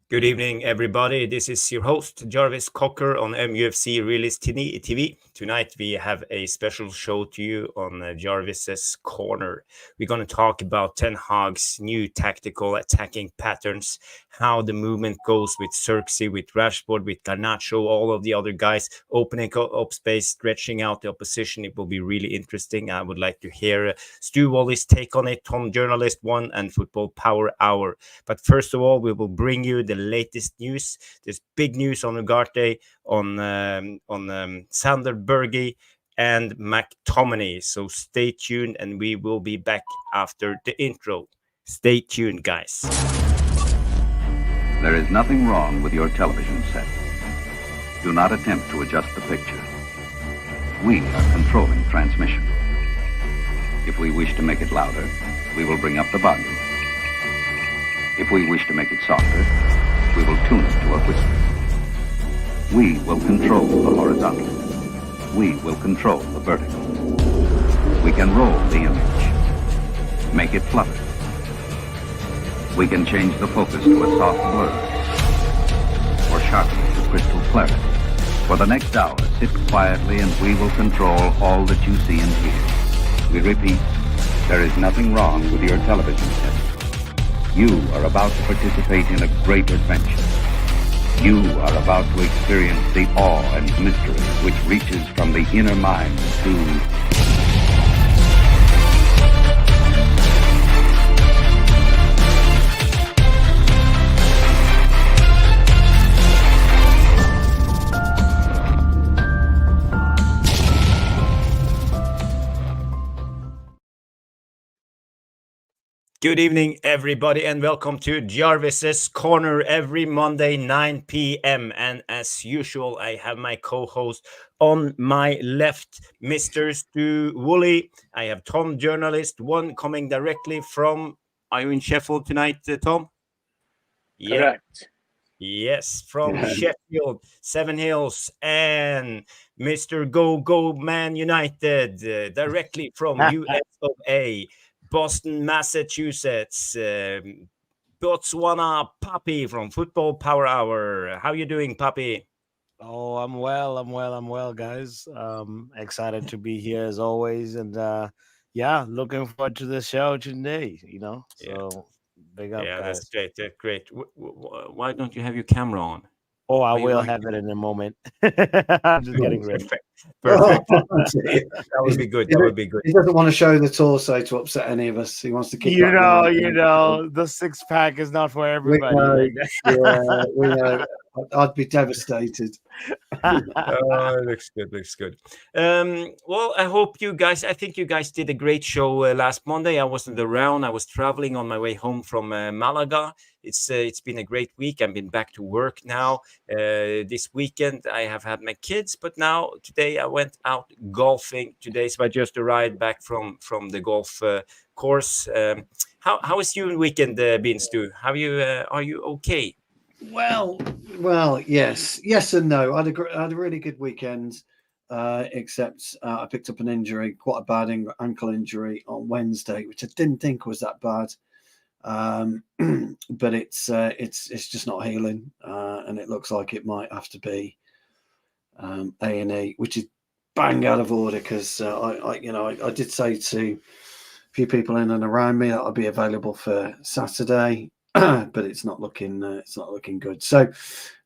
Good evening, everybody. This is your host, Jarvis Corner on Mufc Realist TV. Tonight, we have a special show to you on Jarvis's Corner. We're going to talk about Ten Hag's new tactical attacking patterns, how the movement goes with Xerxes, with Rashford, with Garnacho, all of the other guys opening up space, stretching out the opposition. It will be really interesting. I would like to hear Stu Wally's take on it, Tom Journalist 1, and Football Power Hour. But first of all, we will bring you the latest news. There's big news on Ugarte, on Sander Berge, and McTominay. So stay tuned, and we will be back after the intro. Stay tuned, guys. There is nothing wrong with your television set. Do not attempt to adjust the picture. We are controlling transmission. If we wish to make it louder, we will bring up the volume. If we wish to make it softer, we will tune it to a whisper. We will control the horizontal. We will control the vertical. We can roll the image, make it flutter. We can change the focus to a soft blur, or sharpen it to crystal clarity. For the next hour, sit quietly and we will control all that you see and hear. We repeat, there is nothing wrong with your television set. You are about to participate in a great adventure. You are about to experience the awe and mystery which reaches from the inner mind to... Good evening, everybody, and welcome to Jarvis's Corner every Monday, 9 p.m. And as usual, I have my co-host on my left, Mr. Stu Woolley. I have Tom Journalist 1 coming directly from... Are you in Sheffield tonight, Tom? Correct. Yes, from Sheffield, Seven Hills, and Mr. Go Man United, directly from US of A. Boston, Massachusetts, Botswana, Papi from Football Power Hour. How you doing, Papi? Oh, I'm well, guys. Excited to be here as always, and looking forward to the show today. So big up, guys. That's great. That's great. Why don't you have your camera on? Oh, I will have it in a moment. I'm just getting ready. Perfect. That would be good. That would be good. He doesn't want to show the torso to upset any of us. He wants to keep. You know, the 6-pack is not for everybody. We know. I'd be devastated. Looks good. Well, I think you guys did a great show last Monday. I wasn't around. I was traveling on my way home from Malaga. It's been a great week. I've been back to work now. This weekend I have had my kids, but now today I went out golfing today. So I just arrived back from the golf course. How is your weekend been, Stu? Are you okay? Well, yes and no. I had a really good weekend, except I picked up an injury, quite a bad ankle injury on Wednesday, which I didn't think was that bad. But it's just not healing, and it looks like it might have to be A&E, which is bang out of order because I did say to a few people in and around me that I'd be available for Saturday. But it's not looking good. So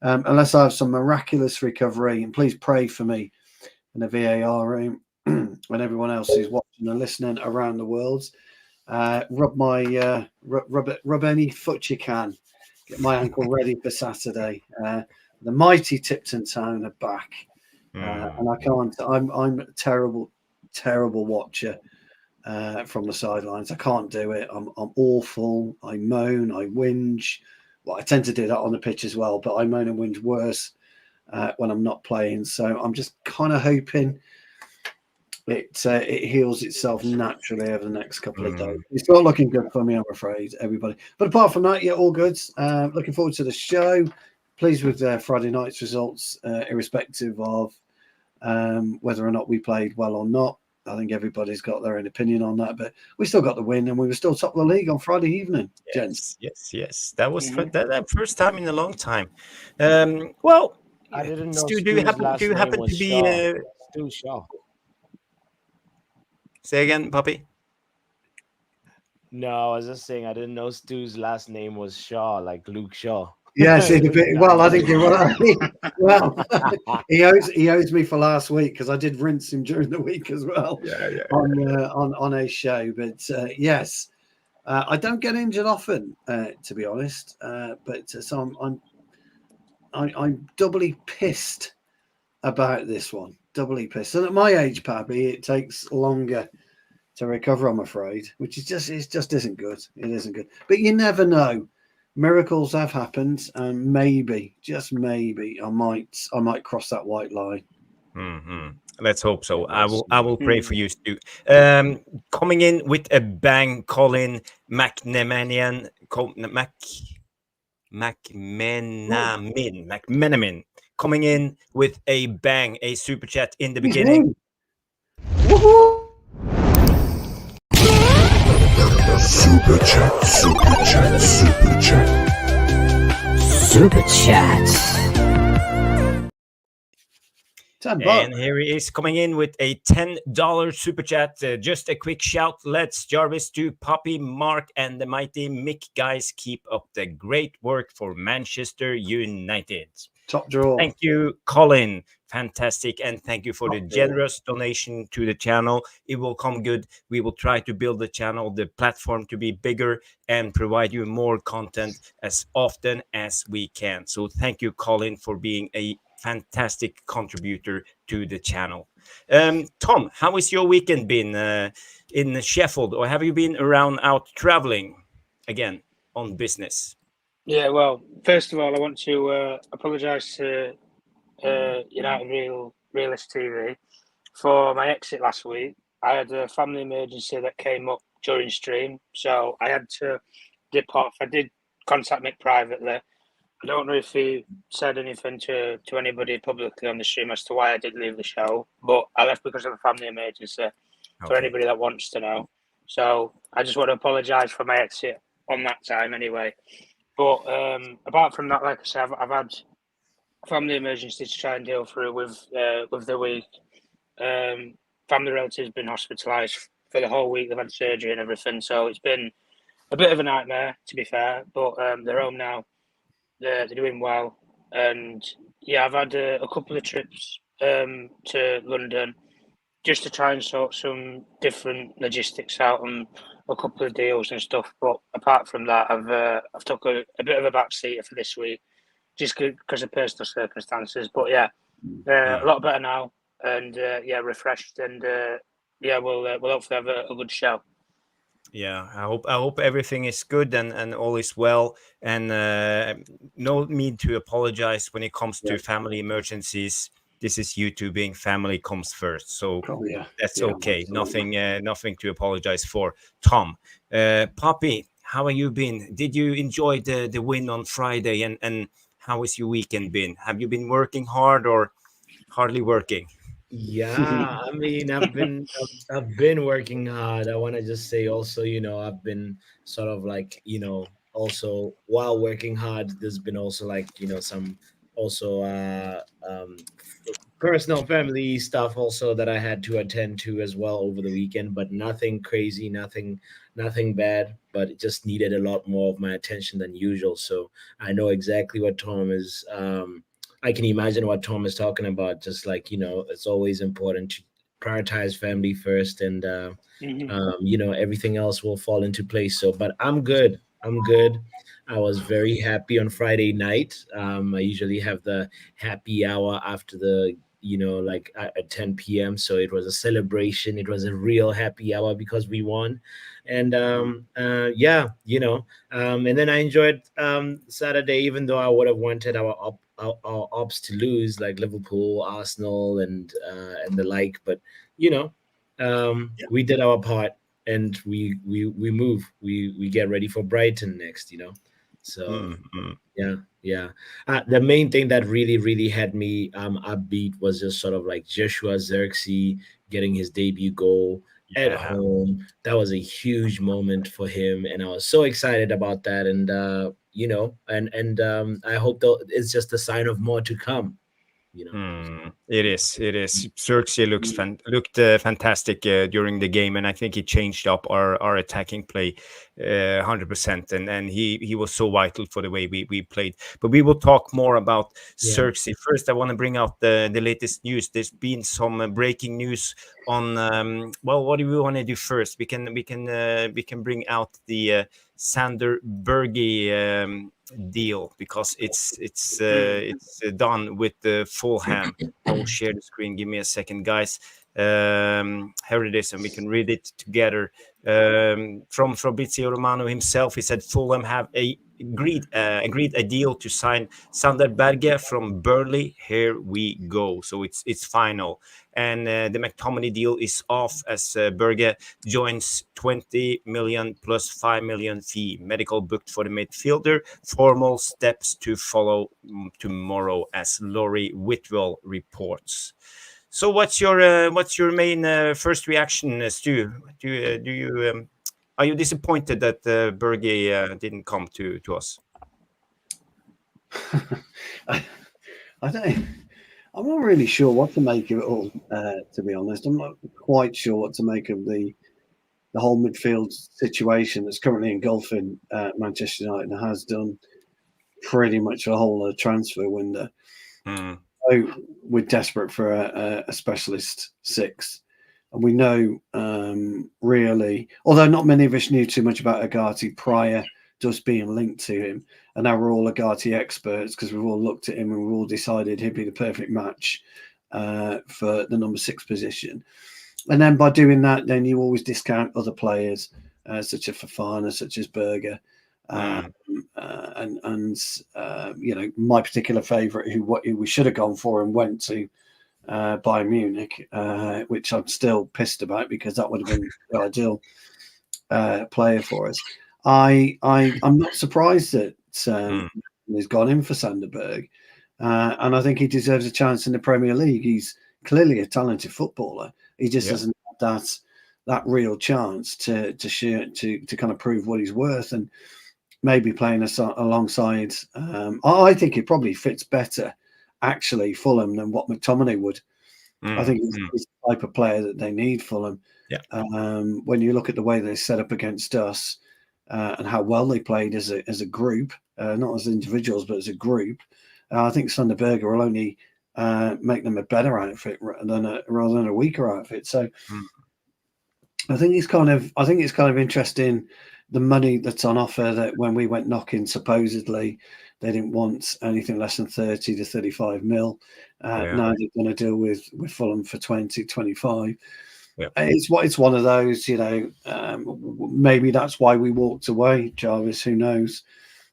unless I have some miraculous recovery, and please pray for me in the VAR room and everyone else who's watching and listening around the world, rub any foot you can, get my ankle ready for Saturday. The mighty Tipton Town are back, and I can't. I'm a terrible watcher. From the sidelines, I can't do it. I'm awful. I moan, I whinge. Well, I tend to do that on the pitch as well, but I moan and whinge worse when I'm not playing. So I'm just kind of hoping it heals itself naturally over the next couple of days. It's not looking good for me, I'm afraid, everybody. But apart from that, yeah, all good. Looking forward to the show. Pleased with Friday night's results, irrespective of whether or not we played well or not. I think everybody's got their own opinion on that, but we still got the win, and we were still top of the league on Friday evening, gents. Yes. That was that first time in a long time. Well, I didn't know Stu, Stu's last do you name happen was to be? Shaw. Stu Shaw. Say again, Poppy. No, I was just saying I didn't know Stu's last name was Shaw, like Luke Shaw. Yes, well, I think you're right. Well, he owes me for last week because I did rinse him during the week as well. On a show. But yes, I don't get injured often, to be honest. But so I'm doubly pissed about this one. Doubly pissed. And at my age, Pappy, it takes longer to recover, I'm afraid, which is just isn't good. It isn't good. But you never know. Miracles have happened, and maybe, just maybe, I might cross that white line. Let's hope so. I will pray for you, Stu. Coming in with a bang, Colin McManaman, McManaman, coming in with a bang, a super chat in the beginning. Woohoo! Super chat, super chat, super chat. Super chat. And here he is coming in with a $10 super chat. Just a quick shout. Let's Jarvis to Poppy, Mark, and the mighty Mick. Guys, keep up the great work for Manchester United. Top draw. Thank you, Colin. Fantastic. And thank you for the generous donation to the channel. It will come good. We will try to build the channel, the platform to be bigger and provide you more content as often as we can. So thank you, Colin, for being a fantastic contributor to the channel. Tom, how has your weekend been in Sheffield? Or have you been around out traveling again on business? Yeah, well, first of all, I want to apologise to United Realist TV for my exit last week. I had a family emergency that came up during stream, so I had to dip off. I did contact Mick privately. I don't know if he said anything to anybody publicly on the stream as to why I did leave the show, but I left because of a family emergency, for anybody that wants to know. So I just want to apologise for my exit on that time anyway. But apart from that, like I said, I've had family emergency to try and deal through with the week. Family relatives been hospitalised for the whole week. They've had surgery and everything, so it's been a bit of a nightmare, to be fair. But they're home now. They're doing well, and yeah, I've had a couple of trips to London just to try and sort some different logistics out and a couple of deals and stuff. But apart from that, I've took a bit of a backseat for this week, just because of personal circumstances. But yeah, a lot better now, and refreshed, and we'll hopefully have a good show. Yeah, I hope everything is good and all is well, and no need to apologize when it comes to family emergencies. This is you two being family comes first, so that's okay. Nothing to apologize for. Tom, Poppy, how have you been? Did you enjoy the win on Friday, and how has your weekend been? Have you been working hard or hardly working? Yeah, I mean, I've been working hard. I want to just say also, I've been sort of like, also while working hard, there's been also like, some also personal family stuff also that I had to attend to as well over the weekend, but nothing crazy, nothing bad, but it just needed a lot more of my attention than usual. So I know exactly what Tom is I can imagine what Tom is talking about. Just like, it's always important to prioritize family first, and everything else will fall into place. So, but I'm good. I was very happy on Friday night. I usually have the happy hour after the, like at 10 p.m. So it was a celebration. It was a real happy hour because we won. And and then I enjoyed Saturday, even though I would have wanted our ops to lose, like Liverpool, Arsenal, and the like. But we did our part, and we move. We get ready for Brighton next. So yeah. The main thing that really had me upbeat was just sort of like Joshua Zirkzee getting his debut goal at home. That was a huge moment for him, and I was so excited about that. And I hope that it's just a sign of more to come. It is. Xerxes looked fantastic during the game, and I think he changed up our attacking play 100%. And he was so vital for the way we played. But we will talk more about Xerxes. First, I want to bring out the latest news. There's been some breaking news on. What do we want to do first? We can bring out the Sander Berge deal, because it's done with the Fullham. I will share the screen. Give me a second, guys. Here it is, and we can read it together. From Fabrizio Romano himself, he said Fulham have agreed a deal to sign Sander Berge from Burnley. Here we go. So it's final, and the McTominay deal is off as Berge joins 20 million plus 5 million fee. Medical booked for the midfielder. Formal steps to follow tomorrow, as Laurie Whitwell reports. So what's your main first reaction, Stu? Are you disappointed that Berge didn't come to us? I don't. I'm not really sure what to make of it all. To be honest, I'm not quite sure what to make of the whole midfield situation that's currently engulfing Manchester United, and has done pretty much the whole transfer window. So we're desperate for a specialist six. And we know, really, although not many of us knew too much about Ugarte prior to us being linked to him, and now we're all Ugarte experts because we've all looked at him and we've all decided he'd be the perfect match for the number 6 position. And then by doing that, then you always discount other players such as Fofana, such as Berge. And my particular favourite, who we should have gone for and went to Bayern Munich, which I'm still pissed about because that would have been the ideal player for us. I'm not surprised that he's gone in for Sander Berge, and I think he deserves a chance in the Premier League. He's clearly a talented footballer. He just doesn't have that real chance to kind of prove what he's worth, and maybe playing alongside. I think he probably fits better, actually, Fulham than what McTominay would. I think he's the type of player that they need, Fulham. When you look at the way they set up against us and how well they played as a group, not as individuals, but as a group, I think Sander Berge will only make them a better outfit rather than a weaker outfit. So I think it's kind of interesting, the money that's on offer. That when we went knocking, supposedly they didn't want anything less than 30 to 35 mil. Now they're going to deal with Fulham for 20, 25. It's one of those, maybe that's why we walked away, Jarvis. Who knows?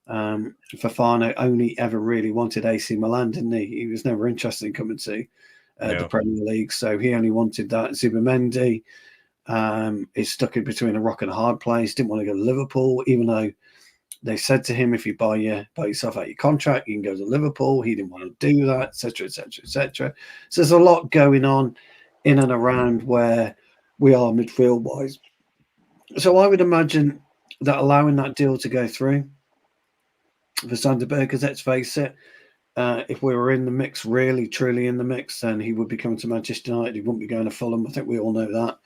Fofana only ever really wanted AC Milan, didn't he? He was never interested in coming to the Premier League, so he only wanted that. Zubimendi is stuck in between a rock and a hard place. Didn't want to go to Liverpool, even though they said to him, if you buy yourself out your contract, you can go to Liverpool. He didn't want to do that, etc., etc., etc. So there's a lot going on in and around where we are midfield wise. So I would imagine that allowing that deal to go through for Sander Berge, because let's face it, if we were in the mix, really truly in the mix, then he would be coming to Manchester United. He wouldn't be going to Fulham. I think we all know that.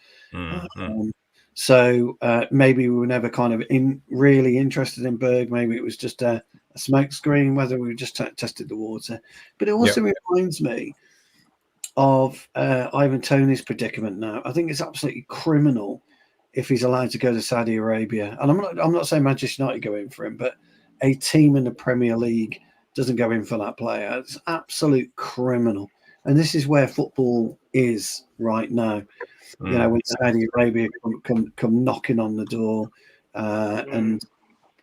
So maybe we were never kind of really interested in Berge. Maybe it was just a smoke screen, whether we just tested the water. But it also reminds me of Ivan Toney's predicament now. I think it's absolutely criminal if he's allowed to go to Saudi Arabia. And I'm not saying Manchester United go in for him, but a team in the Premier League doesn't go in for that player. It's absolute criminal. And this is where football is right now. When Saudi Arabia come knocking on the door and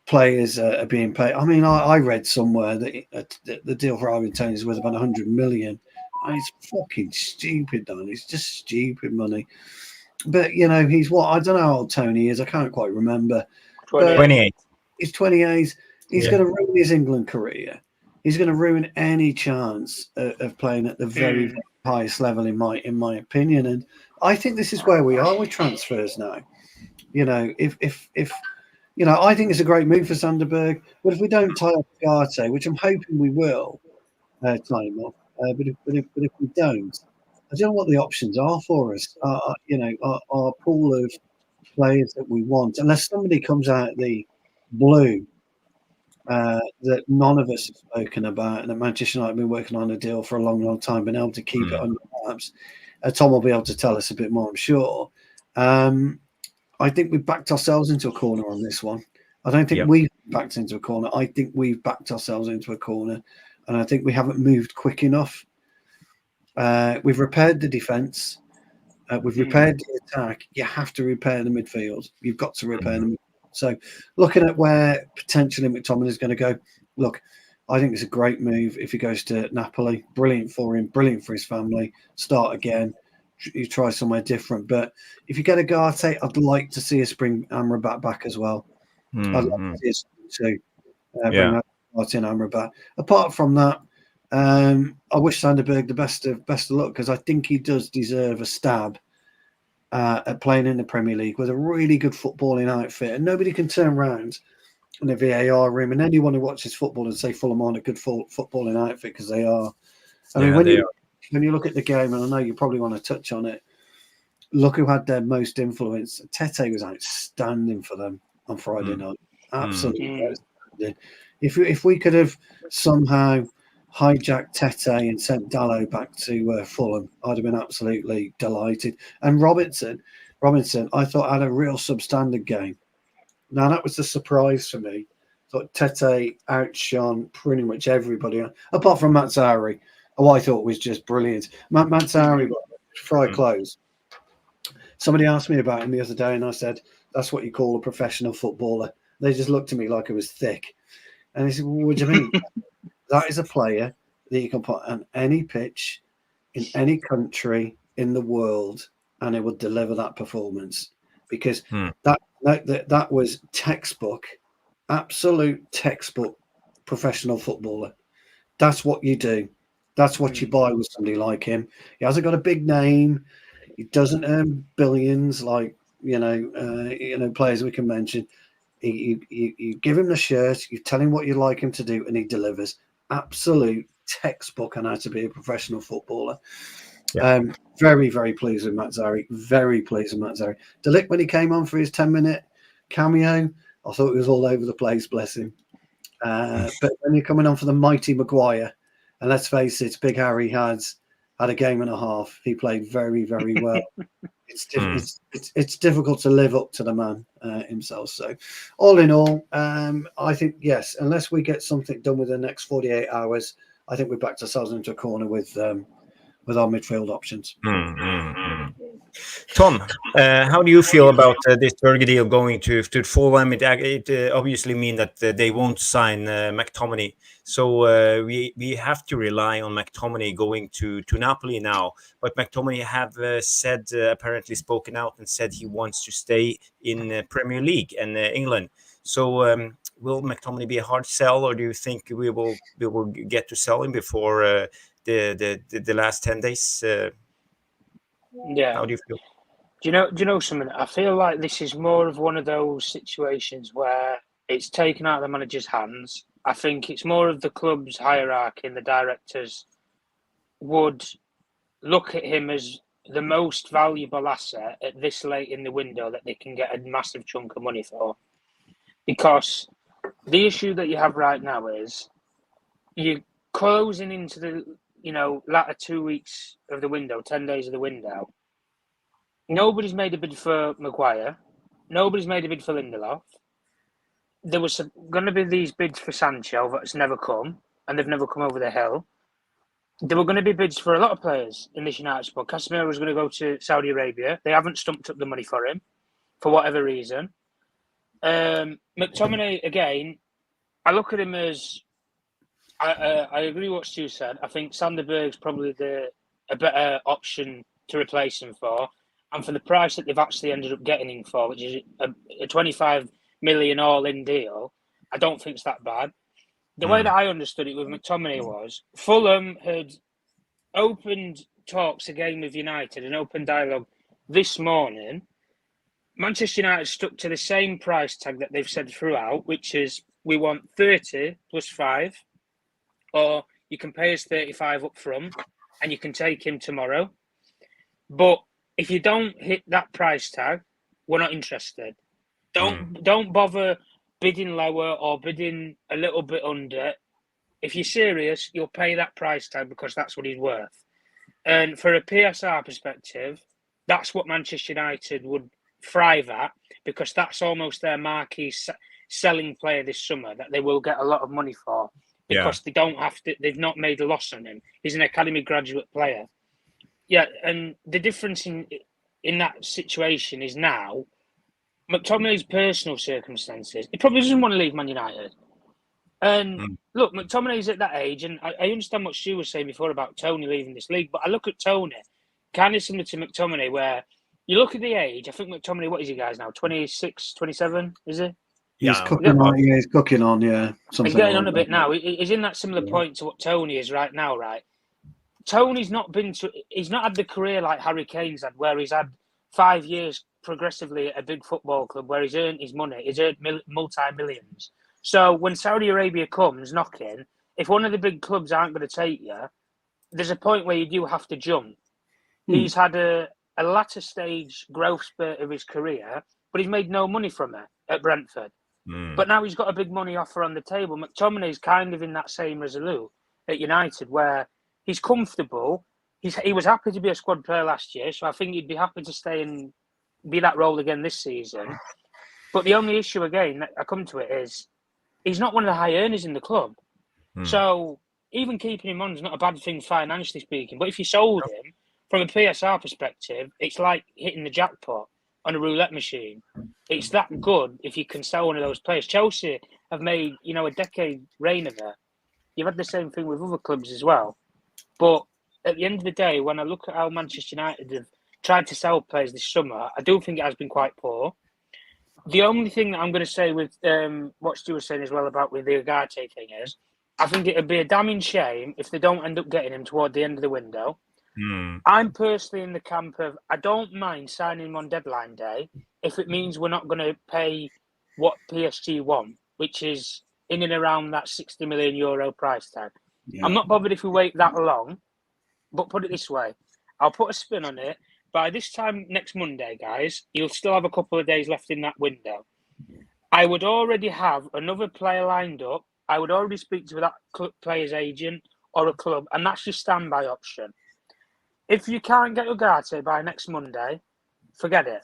players are being paid. I mean, I read somewhere that the deal for Ivan Toney is worth about 100 million. It's fucking stupid, Dan. It's just stupid money. But, he's what? I don't know how old Tony is. I can't quite remember. 28. He's 28. He's going to ruin his England career. He's going to ruin any chance of playing at the very, very highest level, in my opinion. And I think this is where we are with transfers now. You know, if you know, I think it's a great move for Sanderberg. But if we don't tie up Ugarte, which I'm hoping we will tie him off, but if we don't, I don't know what the options are for us. You know, our pool of players that we want, unless somebody comes out of the blue that none of us have spoken about, and that Manchester United have been working on a deal for a long, long time, been able to keep it under wraps. Tom will be able to tell us a bit more, I'm sure. I think we've backed ourselves into a corner on this one. I don't think we've backed into a corner. I think we've backed ourselves into a corner, and I think we haven't moved quick enough. We've repaired the defence. We've repaired the attack. You have to repair the midfield. You've got to repair the midfield. So looking at where potentially McTominay is going to go, look, I think it's a great move if he goes to Napoli. Brilliant for him, brilliant for his family. Start again. You try somewhere different. But if you get Ugarte, I'd like to see us bring Amrabat back as well. I'd like to see us too. Bring Ugarte and Amrabat. Apart from that, I wish Sanderberg the best of luck, because I think he does deserve a stab at playing in the Premier League with a really good footballing outfit. And nobody can turn around in the VAR room and anyone who watches football and say Fulham aren't a good footballing outfit, because they are. I mean, when you look at the game, and I know you probably want to touch on it, look who had their most influence. Tete was outstanding for them on Friday night. Absolutely outstanding. If we could have somehow hijacked Tete and sent Dalot back to Fulham, I'd have been absolutely delighted. And Robinson, I thought had a real substandard game. Now that was a surprise for me. I thought Tete outshone pretty much everybody, apart from Mazzari, who I thought was just brilliant. Mazzari, fry clothes. Somebody asked me about him the other day, and I said, "That's what you call a professional footballer." They just looked at me like it was thick, and they said, well, "What do you mean?" That is a player that you can put on any pitch in any country in the world, and it would deliver that performance, because that was textbook, absolute textbook professional footballer. That's what you do. That's what you buy with somebody like him. He hasn't got a big name. He doesn't earn billions like players we can mention. You give him the shirt, you tell him what you like him to do, and he delivers. Absolute textbook on how to be a professional footballer. Very, very pleased with Mazzari. Very pleased with Mazzari. De Ligt, when he came on for his 10-minute cameo, I thought he was all over the place, bless him. But when you're coming on for the mighty Maguire, and let's face it, Big Harry had a game and a half. He played very, very well. It's difficult to live up to the man himself. So, all in all, I think yes. Unless we get something done within the next 48 hours, I think we backed ourselves into a corner with our midfield options. Tom, how do you feel about this Berger deal going to Fullham? It obviously means that they won't sign McTominay. So we have to rely on McTominay going to Napoli now. But McTominay have said, apparently spoken out and said he wants to stay in Premier League and England. So will McTominay be a hard sell, or do you think we will get to sell him before the last 10 days? How do you feel? Do you know something? I feel like this is more of one of those situations where it's taken out of the manager's hands. I think it's more of the club's hierarchy, and the directors would look at him as the most valuable asset at this late in the window that they can get a massive chunk of money for. Because the issue that you have right now is you're closing into the latter 2 weeks of the window, 10 days of the window. Nobody's made a bid for Maguire. Nobody's made a bid for Lindelof. There was going to be these bids for Sancho that's never come, and they've never come over the hill. There were going to be bids for a lot of players in this United squad. Casemiro was going to go to Saudi Arabia. They haven't stumped up the money for him, for whatever reason. McTominay, again, I look at him as... I agree with what Stu said. I think Sanderberg's probably a better option to replace him for. And for the price that they've actually ended up getting him for, which is a 25 million all-in deal, I don't think it's that bad. The way that I understood it with McTominay was Fulham had opened talks again with United, an open dialogue this morning. Manchester United stuck to the same price tag that they've said throughout, which is we want 30 plus 5, or you can pay us 35 up front and you can take him tomorrow. But if you don't hit that price tag, we're not interested. Don't bother bidding lower or bidding a little bit under. If you're serious, you'll pay that price tag because that's what he's worth. And for a PSR perspective, that's what Manchester United would thrive at, because that's almost their marquee selling player this summer that they will get a lot of money for, because they don't have to. They've not made a loss on him. He's an academy graduate player. Yeah, and the difference in that situation is now McTominay's personal circumstances. He probably doesn't want to leave Man United. And look, McTominay's at that age, and I understand what Stu was saying before about Tony leaving this league, but I look at Tony kind of similar to McTominay, where you look at the age. I think McTominay, what is he guys now? 26, 27, is he? He's cooking on, he's cooking on, He's getting on a bit now. He's in that similar point to what Tony is right now, right? Tony's he's not had the career like Harry Kane's had, where he's had 5 years progressively at a big football club where he's earned his money. He's earned multi-millions. So when Saudi Arabia comes knocking, if one of the big clubs aren't going to take you, there's a point where you do have to jump. He's had a latter stage growth spurt of his career, but he's made no money from it at Brentford. But now he's got a big money offer on the table. McTominay's kind of in that same resolute at United, where he's comfortable. He was happy to be a squad player last year, so I think he'd be happy to stay and be that role again this season. But the only issue, again, that I come to it is he's not one of the high earners in the club. So even keeping him on is not a bad thing financially speaking. But if you sold him, from a PSR perspective, it's like hitting the jackpot on a roulette machine. It's that good if you can sell one of those players. Chelsea have made, a decade reign of it. You've had the same thing with other clubs as well. But at the end of the day, when I look at how Manchester United have tried to sell players this summer, I do think it has been quite poor. The only thing that I'm going to say with what Stu was saying as well about with the Ugarte thing is, I think it would be a damning shame if they don't end up getting him toward the end of the window. I'm personally in the camp of, I don't mind signing him on deadline day if it means we're not going to pay what PSG want, which is in and around that €60 million price tag. I'm not bothered if we wait that long, but put it this way, I'll put a spin on it. By this time next Monday, guys, you'll still have a couple of days left in that window. I would already have another player lined up. I would already speak to that player's agent or a club, and that's your standby option. If you can't get Ugarte by next Monday, forget it.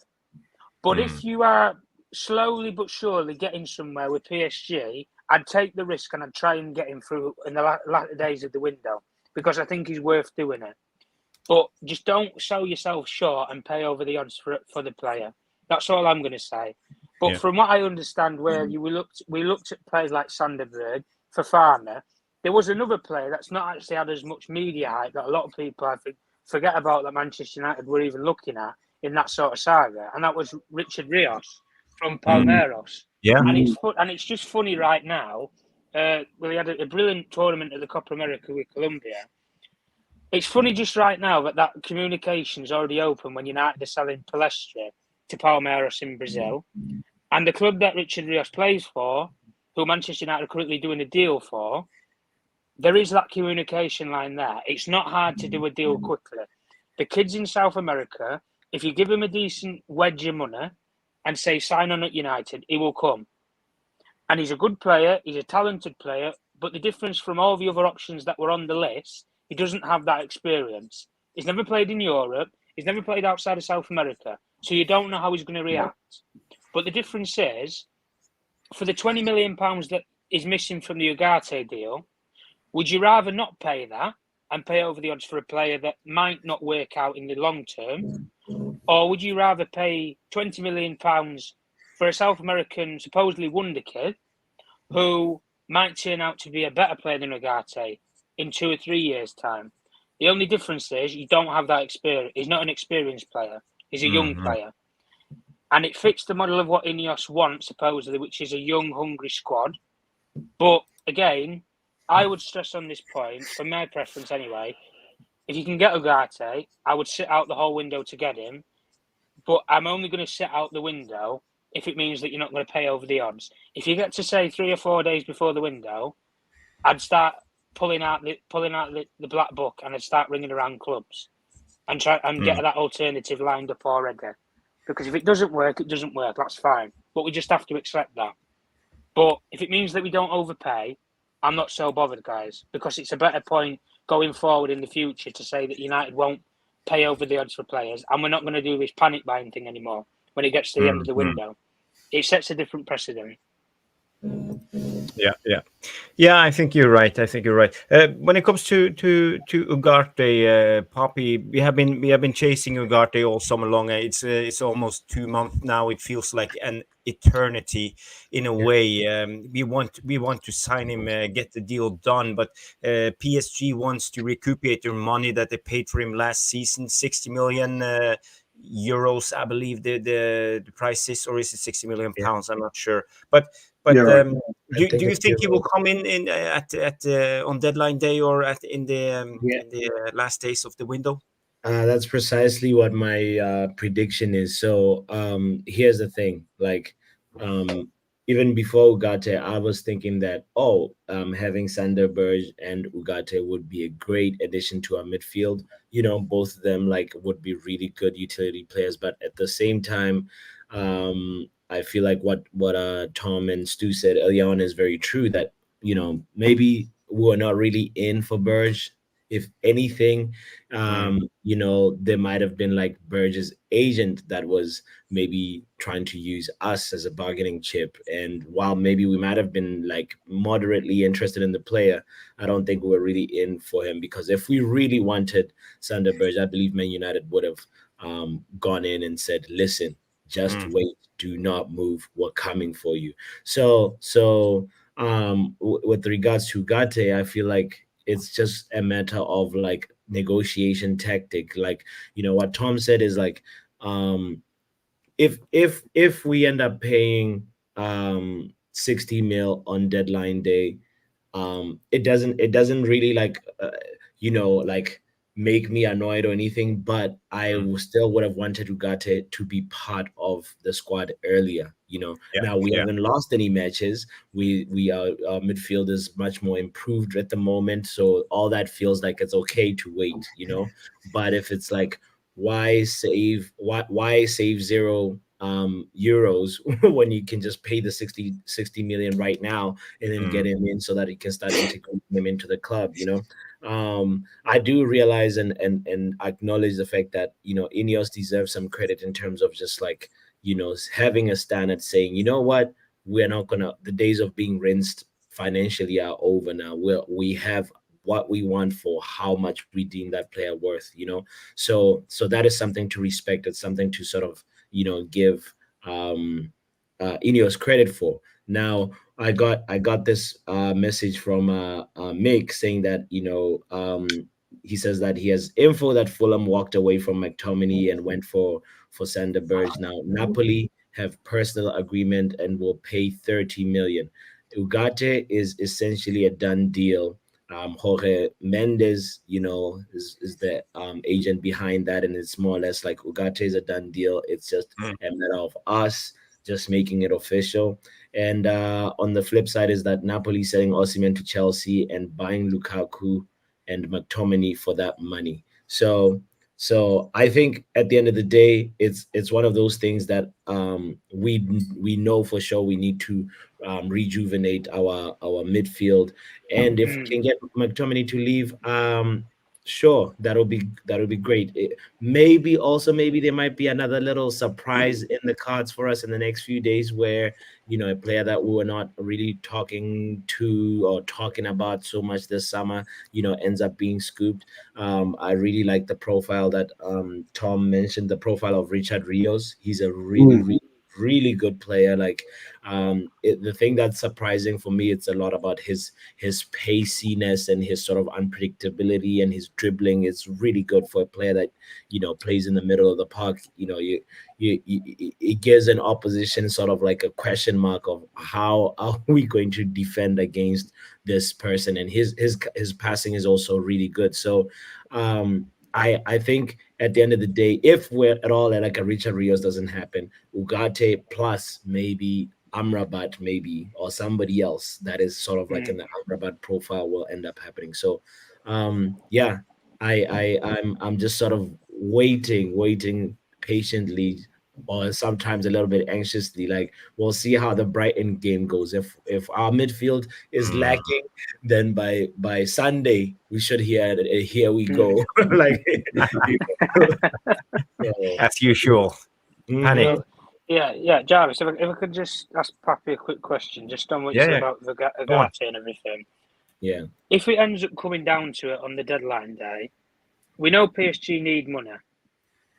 But if you are slowly but surely getting somewhere with PSG, I'd take the risk and I'd try and get him through in the latter days of the window, because I think he's worth doing it. But just don't sell yourself short and pay over the odds for the player. That's all I'm going to say. But from what I understand, where we looked at players like Sanderberg, Fofana, there was another player that's not actually had as much media hype that a lot of people, I think, forget about, that Manchester United were even looking at in that sort of saga, and that was Richard Rios from Palmeiras. And it's just funny right now. We had a brilliant tournament at the Copa America with Colombia. It's funny just right now that communication's already open when United are selling Palestre to Palmeiras in Brazil, and the club that Richard Rios plays for, who Manchester United are currently doing a deal for, there is that communication line there. It's not hard to do a deal quickly. The kid's in South America. If you give him a decent wedge of money and say sign on at United, he will come. And he's a good player. He's a talented player. But the difference from all the other options that were on the list, he doesn't have that experience. He's never played in Europe. He's never played outside of South America. So you don't know how he's going to react. But the difference is, for the £20 million that is missing from the Ugarte deal, would you rather not pay that and pay over the odds for a player that might not work out in the long term? Or would you rather pay £20 million for a South American supposedly wonder kid who might turn out to be a better player than Ugarte in 2 or 3 years' time? The only difference is you don't have that experience. He's not an experienced player. He's a young player. And it fits the model of what Ineos wants, supposedly, which is a young, hungry squad. But again, I would stress on this point, from my preference anyway. If you can get Ugarte, I would sit out the whole window to get him. But I'm only going to sit out the window if it means that you're not going to pay over the odds. If you get to say 3 or 4 days before the window, I'd start pulling out the black book, and I'd start ringing around clubs and try and get that alternative lined up already. Because if it doesn't work, it doesn't work. That's fine. But we just have to accept that. But if it means that we don't overpay, I'm not so bothered, guys, because it's a better point going forward in the future to say that United won't pay over the odds for players, and we're not going to do this panic buying thing anymore when it gets to the end of the window. It sets a different precedent. Yeah. I think you're right. When it comes to Ugarte, Poppy, we have been chasing Ugarte all summer long. It's almost 2 months now. It feels like an eternity in a way. We want to sign him, get the deal done, but PSG wants to recuperate their money that they paid for him last season, 60 million euros, I believe the price is, or is it 60 million pounds? I'm not sure, but. Do you think he will come in at on deadline day or in the last days of the window? That's precisely what my prediction is. So here's the thing, like even before Ugarte, I was thinking that having Sander Berge and Ugarte would be a great addition to our midfield. You know, both of them like would be really good utility players, but at the same time, I feel like what Tom and Stu said early on is very true, that, you know, maybe we're not really in for Burge. If anything, you know, there might have been like Burge's agent that was maybe trying to use us as a bargaining chip. And while maybe we might have been like moderately interested in the player, I don't think we were really in for him, because if we really wanted Sander Burge, I believe Man United would have gone in and said, listen, just wait, do not move, we're coming for you. So with regards to Ugarte, I feel like it's just a matter of like negotiation tactic. Like, you know, what Tom said is like, if we end up paying 60 mil on deadline day, it doesn't really like you know, like make me annoyed or anything, but I still would have wanted Ugarte to be part of the squad earlier. You know, now we haven't lost any matches. We our midfield is much more improved at the moment, so all that feels like it's okay to wait. You know, but if it's like, why save 0 euros when you can just pay the 60 million right now and then get him in so that he can start integrating him into the club, you know? I do realize and acknowledge the fact that, you know, Ineos deserves some credit in terms of just like, you know, having a stand at saying, you know what, we're not gonna, the days of being rinsed financially are over now. We have what we want for how much we deem that player worth, you know? So that is something to respect. It's something to sort of, you know, give Ineos credit for. Now, I got this message from Mick saying that, you know, he says that he has info that Fulham walked away from McTominay and went for Sander Berge. Now, Napoli have personal agreement and will pay 30 million. Ugarte is essentially a done deal. Jorge Mendes, you know, is the agent behind that, and it's more or less like Ugarte is a done deal. It's just a matter of us just making it official. And on the flip side is that Napoli selling Osimhen to Chelsea and buying Lukaku and McTominay for that money. So I think at the end of the day, it's one of those things that we know for sure we need to rejuvenate our midfield. And if we can get McTominay to leave, sure, that'll be great. Maybe there might be another little surprise in the cards for us in the next few days, where, you know, a player that we were not really talking to or talking about so much this summer, you know, ends up being scooped. I really like the profile that Tom mentioned, the profile of Richard Rios. He's a really really good player. Like the thing that's surprising for me, it's a lot about his paciness and his sort of unpredictability, and his dribbling is really good for a player that plays in the middle of the park. It gives an opposition sort of like a question mark of how are we going to defend against this person, and his passing is also really good. So I think at the end of the day, if we're at all at like a Richard Rios doesn't happen, Ugarte plus maybe Amrabat maybe, or somebody else that is sort of like in the Amrabat profile will end up happening. So yeah, I'm just sort of waiting patiently, or sometimes a little bit anxiously. Like, we'll see how the Brighton game goes. If our midfield is lacking, then by Sunday we should hear here we go. Like as usual. Panic. Yeah, Jarvis, if I could just ask Pappy a quick question, just on what you said about Ugarte and everything. Yeah. If it ends up coming down to it on the deadline day, we know PSG need money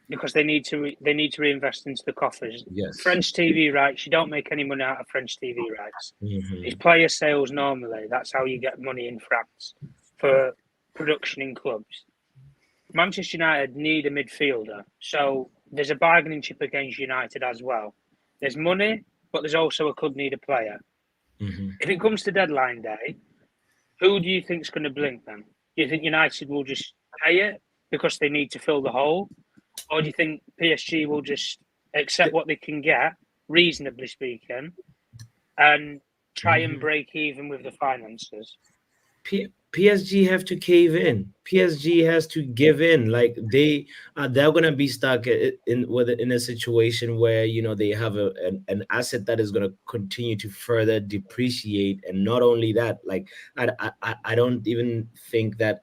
because they need to reinvest into the coffers. Yes. French TV rights, you don't make any money out of French TV rights. It's player sales normally. That's how you get money in France for production in clubs. Manchester United need a midfielder, so there's a bargaining chip against United as well. There's money, but there's also a club need a player. If it comes to deadline day, who do you think's going to blink then? Do you think United will just pay it because they need to fill the hole? Or do you think PSG will just accept what they can get, reasonably speaking, and try and break even with the finances? PSG have to cave in. PSG has to give in. Like they're gonna be stuck in a situation where they have an asset that is gonna continue to further depreciate, and not only that, like I don't even think that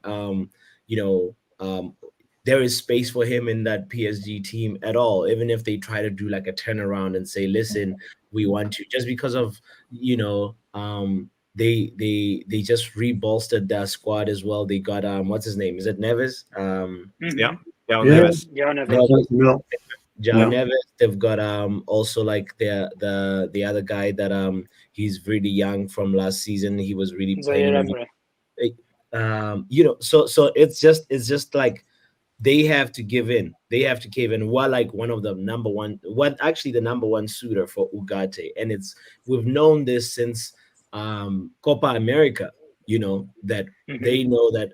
there is space for him in that PSG team at all. Even if they try to do like a turnaround and say, listen, we want to, just because of they just rebolstered their squad as well. They got what's his name? Is it Neves? Neves. Neves. They've got also like the other guy that he's really young from last season. He was really playing. So it's just like they have to give in. They have to cave in. We're like one of the number one suitor for Ugarte, and we've known this since Copa America, that they know that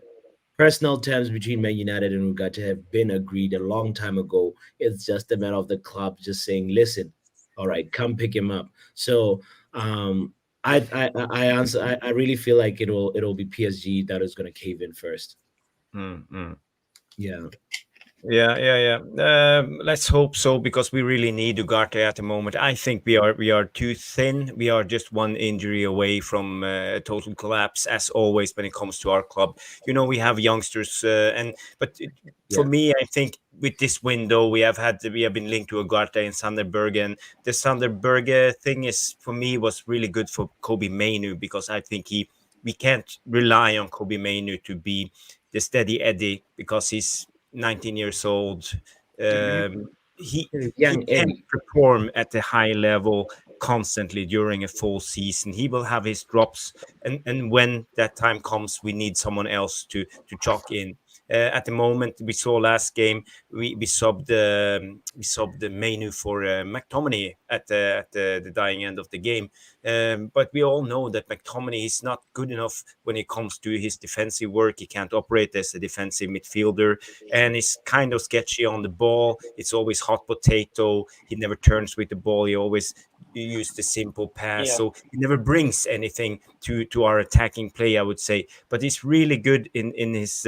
personal terms between Man United and Ugarte have been agreed a long time ago. It's just a matter of the club just saying, listen, all right, come pick him up. So I really feel like it'll be PSG that is going to cave in first. Yeah. Let's hope so, because we really need Ugarte at the moment. I think we are too thin. We are just one injury away from a total collapse, as always when it comes to our club. We have youngsters, for me, I think with this window we have been linked to Ugarte and Sander Bergen. The Sander Berge thing for me was really good for Kobe Mainu, because I think we can't rely on Kobe Mainu to be the steady Eddie, because he's 19 years old. He can't perform at the high level constantly during a full season. He will have his drops, and when that time comes, we need someone else to chalk in. At the moment, we saw last game, we subbed the menu for McTominay at the dying end of the game. But we all know that McTominay is not good enough when it comes to his defensive work. He can't operate as a defensive midfielder, and he's kind of sketchy on the ball. It's always hot potato. He never turns with the ball. He always use the simple pass. So he never brings anything to our attacking play, I would say. But he's really good in his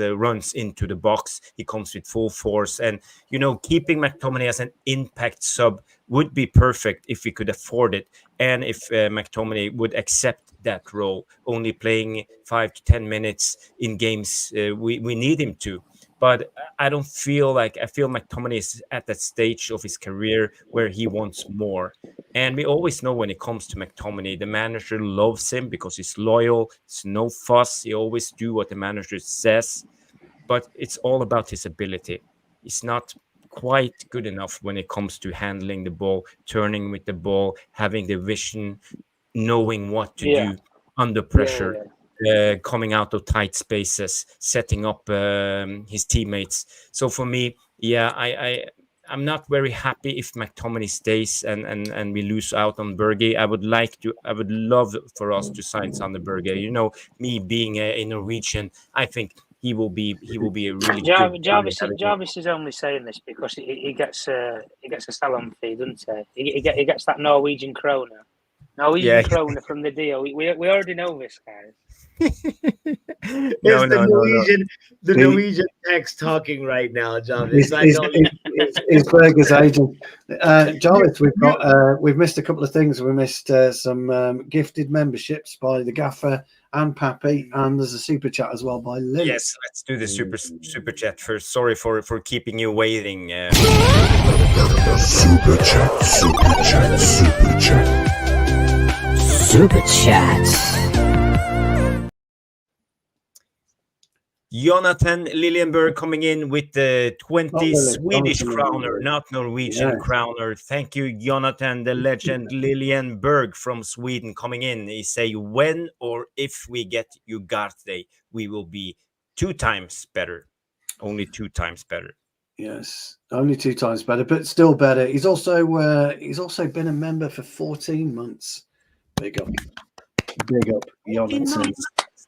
runs into the box. He comes with full force, and keeping McTominay as an impact sub would be perfect if we could afford it, and if McTominay would accept that role, only playing 5 to 10 minutes in games we need him to. But I feel McTominay is at that stage of his career where he wants more. And we always know when it comes to McTominay, the manager loves him because he's loyal. It's no fuss. He always do what the manager says. But it's all about his ability. He's not quite good enough when it comes to handling the ball, turning with the ball, having the vision, knowing what to do under pressure, coming out of tight spaces, setting up his teammates. So for me, I'm not very happy if McTominay stays and we lose out on Berge. I would love for us to sign Sander Berge. You know, me being a Norwegian, I think he will be a really good Jarvis is only saying this because he gets a salon fee, doesn't he? He gets that Norwegian kroner. Norwegian kroner from the deal. We already know this, guys. The Norwegian text talking right now, Jarvis. It's Berger's agent. Jarvis, we've missed a couple of things. We missed some gifted memberships by the Gaffer and Pappy, and there's a super chat as well by Lily. Yes, let's do the super chat first. Sorry for keeping you waiting. Super chat, super chat, super chat. Super chat. Jonathan Liljenberg coming in with the 20 Swedish kroner, not Norwegian kroner. Thank you, Jonathan, the legend Liljenberg from Sweden coming in. He say, when or if we get Ugarte, we will be 2 times better. Only 2 times better. Yes, only 2 times better, but still better. He's also been a member for 14 months. Big up, Jonathan.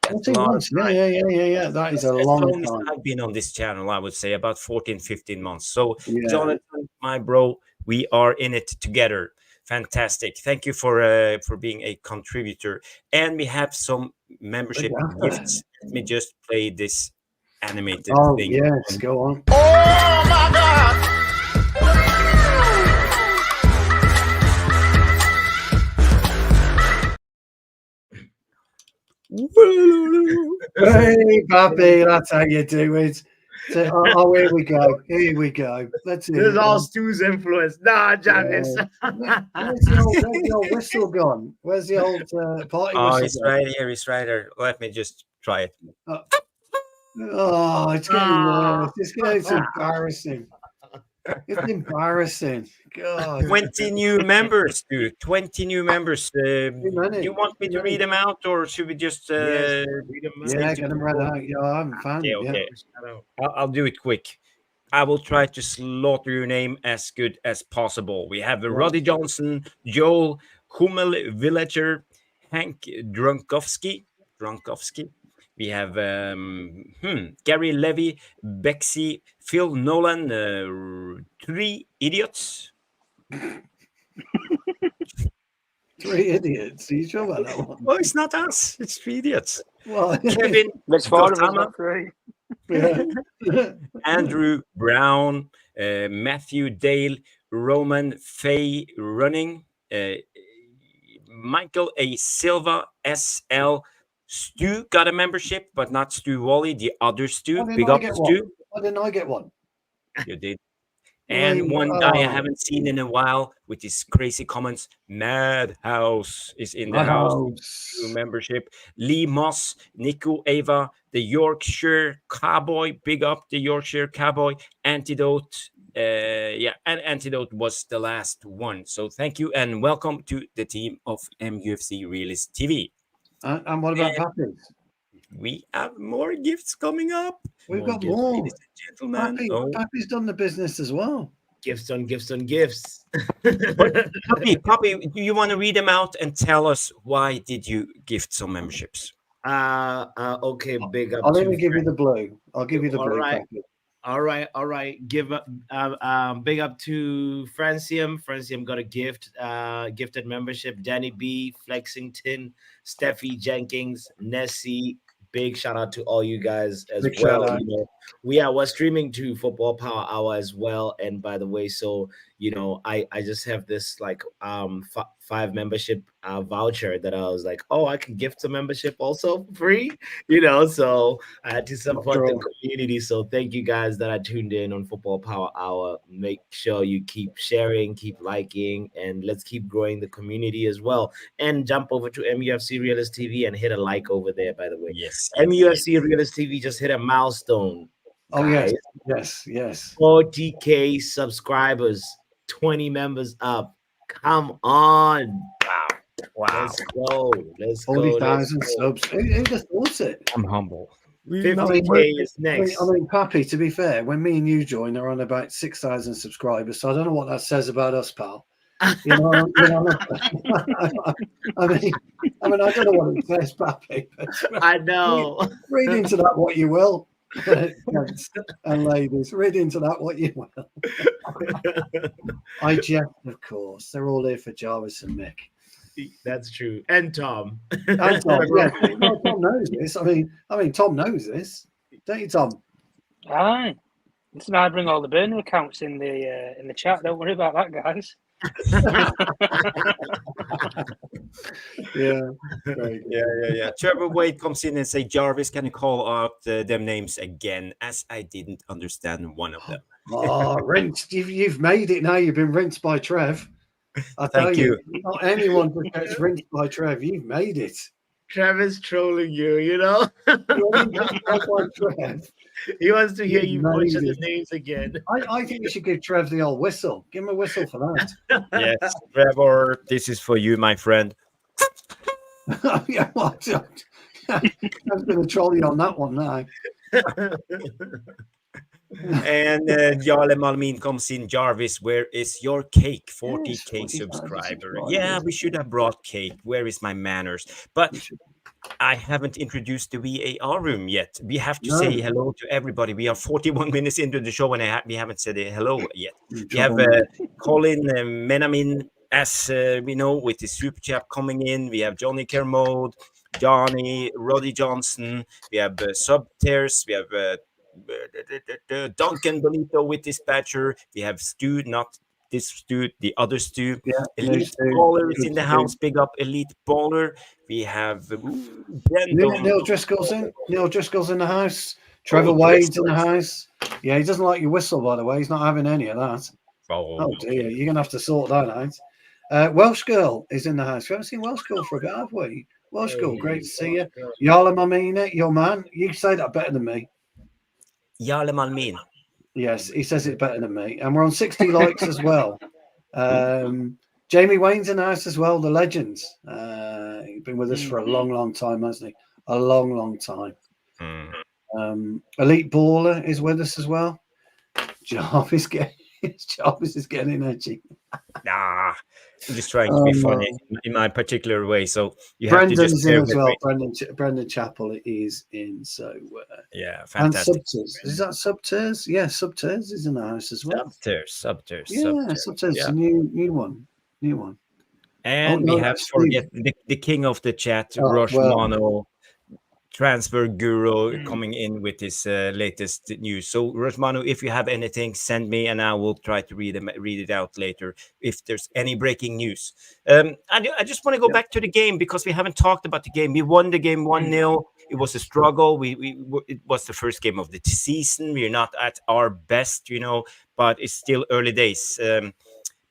14 months. Yeah. That is a long time. I've been on this channel, I would say, about 14, 15 months. So, Jonathan, my bro, we are in it together. Fantastic. Thank you for being a contributor. And we have some membership gifts. Let me just play this animated thing. Yes, go on. Oh, my God. Hey, Pappy, that's how you do it. So, here we go. Let's see. This is all Stu's influence. Nah, Jarvis. Where's the old whistle gone? Where's the old party whistle? It's right here. It's right here. Let me just try it. It's getting worse. It's embarrassing. It's embarrassing. God. 20 new members, dude. 20 new members. Do you want me to read them out, or should we just read them out? Yeah, get them read out. Yeah, I haven't found it. Okay. I'll do it quick. I will try to slaughter your name as good as possible. We have Roddy Johnson, Joel Hummel Villager, Hank Drunkowski. We have Gary Levy, Bexy, Phil Nolan, 3 idiots. 3 idiots. Are you sure about that one? Well, it's not us. It's 3 idiots. Well, Kevin, let's follow them 3. Andrew Brown, Matthew Dale, Roman Fay Running, Michael A. Silva, SL. Stu got a membership, but not Stu Wally, the other Stu. Big up, Stu. Why didn't I get one? You did. And one guy I haven't seen in a while with his crazy comments, Madhouse is in the house. Membership. Lee Moss, Nico Ava, the Yorkshire Cowboy. Big up the Yorkshire Cowboy. Antidote. And Antidote was the last one. So thank you and welcome to the team of MUFC Realist TV. And what about Pappy? We have more gifts coming up. We've got more. Ladies and gentlemen. Pappy's done the business as well. Gifts on gifts on gifts. Pappy, do you want to read them out and tell us why did you gift some memberships? Okay, big up. I'll even give you the blue. I'll give you the blue. Right. All right. Give up. Big up to Francium. Francium got a gifted membership. Danny B, Flexington, Steffi Jenkins, Nessie. Big shout out to all you guys as well. We're streaming to Football Power Hour as well. And by the way, so I just have this 5 membership voucher that I was like, I can gift some membership also free, so I had to support the community. So thank you guys that are tuned in on Football Power Hour. Make sure you keep sharing, keep liking, and let's keep growing the community as well. And jump over to MUFC Realist TV and hit a like over there, by the way. Yes. MUFC Realist TV just hit a milestone. Oh guys, yes. 40K subscribers, 20 members up. Come on. Wow. Let's go. 40,000 subs. Who'd have thought it? I'm humble. 50K is next. I mean, Pappy, to be fair, when me and you joined, they're on about 6,000 subscribers. So I don't know what that says about us, pal. You know, I mean, I don't know what it says, Pappy. I know. Read into that what you will. Gents and ladies, read into that what you will. I jest, of course. They're all here for Jarvis and Mick. That's true. And Tom. And Tom, yeah. No, Tom knows this. I mean, Tom knows this, don't you, Tom? Aye. Listen, I bring all the burner accounts in the chat. Don't worry about that, guys. Yeah. Yeah. Trevor Wade comes in and say, Jarvis, can you call out them names again, as I didn't understand one of them. Oh, rinsed. You've made it now. You've been rinsed by Trev. I tell Thank you. Not anyone who gets rinsed by Trev. You've made it. Trevor's trolling you, you know? Trev. He wants to hear You've you butcher made the it. names again. I think you should give Trev the old whistle. Give him a whistle for that. Yes, Trevor, this is for you, my friend. Yeah, well, I'm going to troll you on that one now. And Jarle Malmin comes in. Jarvis, where is your cake? 40K Yes, 40,000 subscriber. subscribers. Yeah, we should have brought cake. Where is my manners? But I haven't introduced the VAR room yet. We have to say hello to everybody. We are 41 minutes into the show and we haven't said hello yet. We have Colin Menamin, as we know, with the super chat coming in. We have Johnny Kermode, Johnny, Roddy Johnson. We have Subtears. We have Duncan Bonito with dispatcher. We have Stu, not this Stu, the other Stu. Yeah, Elite Baller is in the house. Big up Elite Baller. We have Neil Driscoll's in. Neil Driscoll's in the house. Trevor Wade's in the house. Yeah, he doesn't like your whistle, by the way. He's not having any of that. Oh dear, you're gonna have to sort that out. Welsh Girl is in the house. We haven't seen Welsh Girl for a bit, have we? Welsh Girl, great to see you. Jarle Malmina, your man. You say that better than me. Jarle Malmin. Yes, he says it better than me. And we're on 60 likes as well. Jamie Wayne's in the house as well, the legends. He's been with us for a long time, hasn't he? A long time. Elite Baller is with us as well. Jarvis is getting edgy. I'm just trying to be funny in my particular way. So you have to just in as well. Brendan Chappell is in. So yeah, fantastic. And Subters. Is that Subters? Yeah, Subters is in the house as well. Subters. Yeah, Subters. Yeah. New one. And we have the king of the chat, Roshmano, transfer guru, coming in with his latest news. So Roshmano, if you have anything, send me and I will try to read it out later if there's any breaking news. I just want to go back to the game because we haven't talked about the game. We won the game 1-0. It was a struggle. It was the first game of the season. We're not at our best, but it's still early days.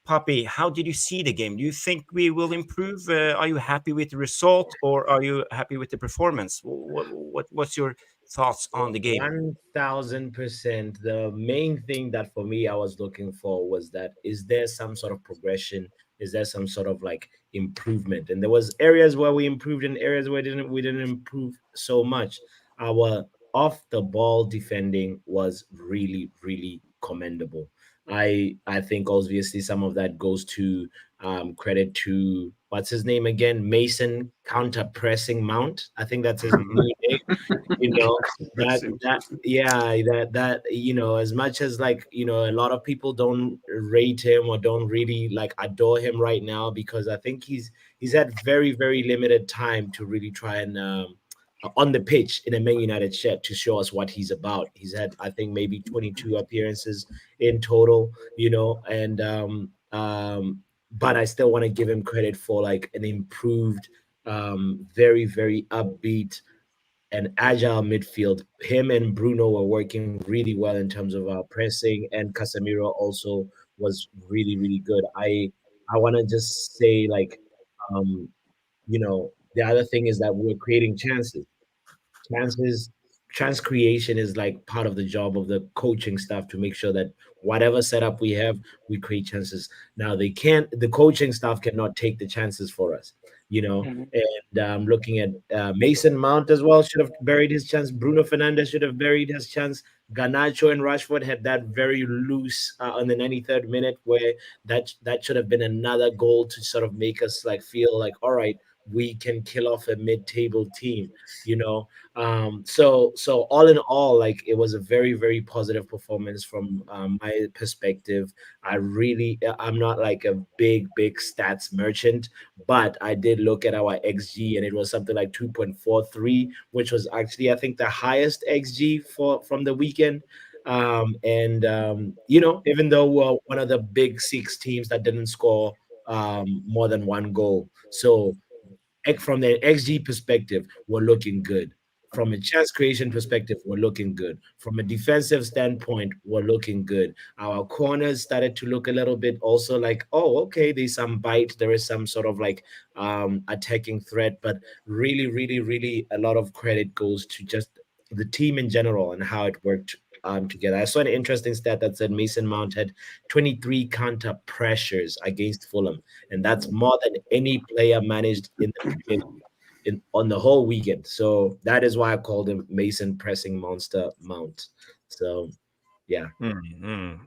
Poppy, how did you see the game? Do you think we will improve? Are you happy with the result or are you happy with the performance? What's your thoughts on the game? 1000%. The main thing that for me I was looking for was that is there some sort of progression? Is there some sort of like improvement? And there was areas where we improved and areas where we didn't improve so much. Our off the ball defending was really, really commendable. I think obviously some of that goes to credit to what's his name again, Mason counter pressing Mount. I think that's his new name. As much as a lot of people don't rate him or don't really like adore him right now because I think he's had very, very limited time to really try and on the pitch in a Man United shirt to show us what he's about. He's had, I think, maybe 22 appearances in total, but I still want to give him credit for like an improved, very, very upbeat and agile midfield. Him and Bruno were working really well in terms of pressing, and Casemiro also was really, really good. I want to just say the other thing is that we're creating chances chance creation is like part of the job of the coaching staff to make sure that whatever setup we have, we create chances. Now the coaching staff cannot take the chances for us, you know. Mhm. And looking at Mason Mount as well, should have buried his chance. Bruno Fernandes should have buried his chance. Garnacho and Rashford had that very loose on the 93rd minute where that should have been another goal to sort of make us like feel like, all right, we can kill off a mid-table team, you know. So all in all, like, it was a very, very positive performance from my perspective. I'm not like a big stats merchant, but I did look at our XG, and it was something like 2.43, which was actually, I think, the highest XG from the weekend. You know, even though we're one of the big six teams that didn't score more than one goal, so from the XG perspective, we're looking good. From a chance creation perspective, we're looking good. From a defensive standpoint, we're looking good. Our corners started to look a little bit also like, oh, okay, there's some bite. There is some sort of like attacking threat, but really, a lot of credit goes to just the team in general and how it worked together. I saw an interesting stat that said Mason Mount had 23 counter pressures against Fulham, and that's more than any player managed in the Premier League on the whole weekend. So that is why I called him Mason Pressing Monster Mount. So yeah. Mhm.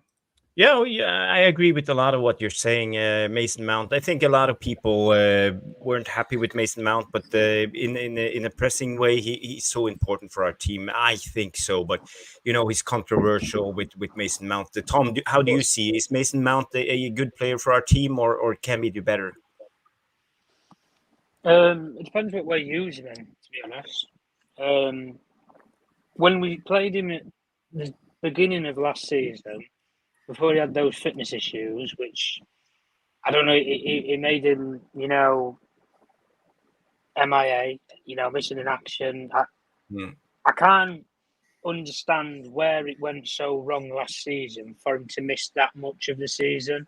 Yeah, I agree with a lot of what you're saying, Mason Mount. I think a lot of people weren't happy with Mason Mount, but in a pressing way, he's so important for our team. I think so, but you know, he's controversial with Mason Mount. Tom, how do you see? Is Mason Mount a good player for our team, or can we do better? It depends what we're using him, to be honest. When we played him at the beginning of last season, before he had those fitness issues, which I don't know, it made him, you know, MIA, you know, missing in action. I can't understand where it went so wrong last season for him to miss that much of the season,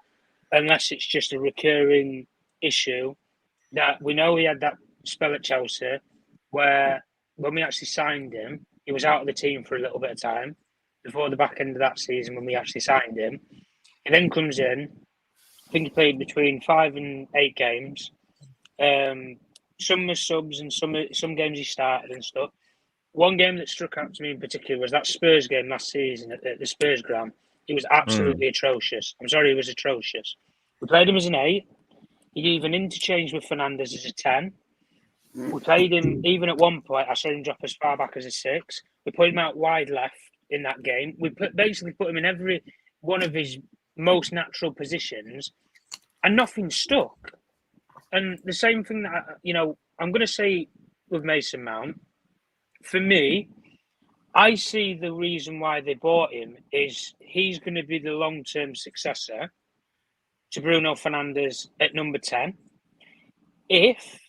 unless it's just a recurring issue that we know he had that spell at Chelsea where when we actually signed him, he was out of the team for a little bit of time before the back end of that season when we actually signed him. He then comes in. I think he played between 5 and 8 games. Some were subs and some games he started and stuff. One game that struck out to me in particular was that Spurs game last season at the Spurs ground. He was absolutely atrocious. I'm sorry, he was atrocious. We played him as an 8. He even interchanged with Fernandes as a 10. We played him, even at one point, I saw him drop as far back as a 6. We put him out wide left in that game. We basically put him in every one of his most natural positions, and nothing stuck. And the same thing that, you know, I'm going to say with Mason Mount, for me, I see the reason why they bought him is he's going to be the long-term successor to Bruno Fernandes at number 10. If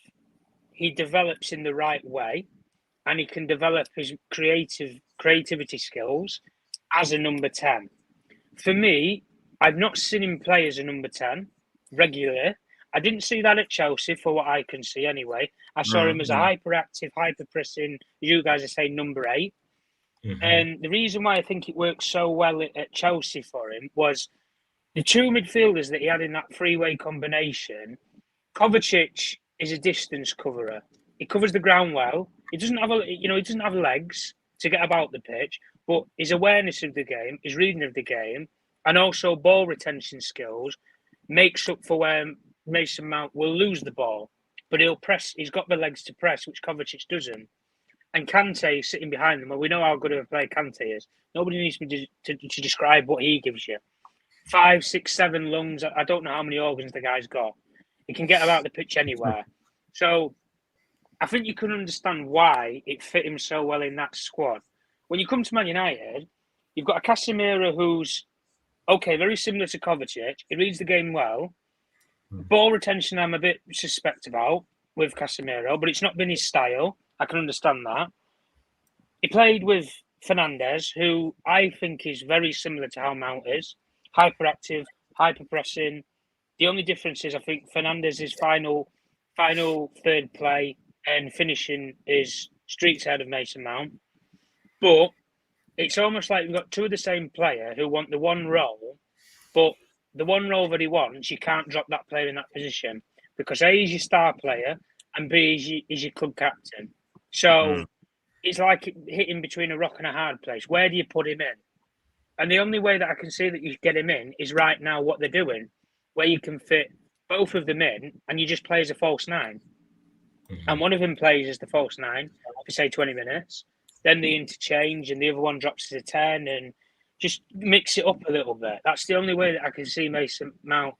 he develops in the right way and he can develop his creativity skills as a number 10. For me, I've not seen him play as a number 10 regularly. I didn't see that at Chelsea for what I can see anyway. I saw him as a hyperactive, hyper-pressing, you guys are saying number 8. And the reason why I think it worked so well at Chelsea for him was the two midfielders that he had in that three-way combination. Kovacic is a distance coverer. He covers the ground well. He doesn't have legs to get about the pitch, but his awareness of the game, his reading of the game, and also ball retention skills makes up for where Mason Mount will lose the ball, but he'll press. He's got the legs to press, which Kovacic doesn't. And Kante is sitting behind them. Well, we know how good of a player Kante is. Nobody needs me to describe what he gives you. 5, 6, 7 lungs. I don't know how many organs the guy's got. He can get about the pitch anywhere. So I think you can understand why it fit him so well in that squad. When you come to Man United, you've got a Casemiro who's, okay, very similar to Kovacic. He reads the game well. Ball retention I'm a bit suspect about with Casemiro, but it's not been his style. I can understand that. He played with Fernandes, who I think is very similar to how Mount is. Hyperactive, hyper-pressing. The only difference is I think Fernandes' final third play and finishing is streets ahead of Mason Mount. But it's almost like we've got two of the same player who want the one role, but the one role that he wants, you can't drop that player in that position because A is your star player and B is your club captain. So it's like hitting between a rock and a hard place. Where do you put him in? And the only way that I can see that you get him in is right now what they're doing, where you can fit both of them in and you just play as a false nine. And one of them plays as the false nine for, say, 20 minutes. Then they interchange and the other one drops as a 10 and just mix it up a little bit. That's the only way that I can see Mason Mount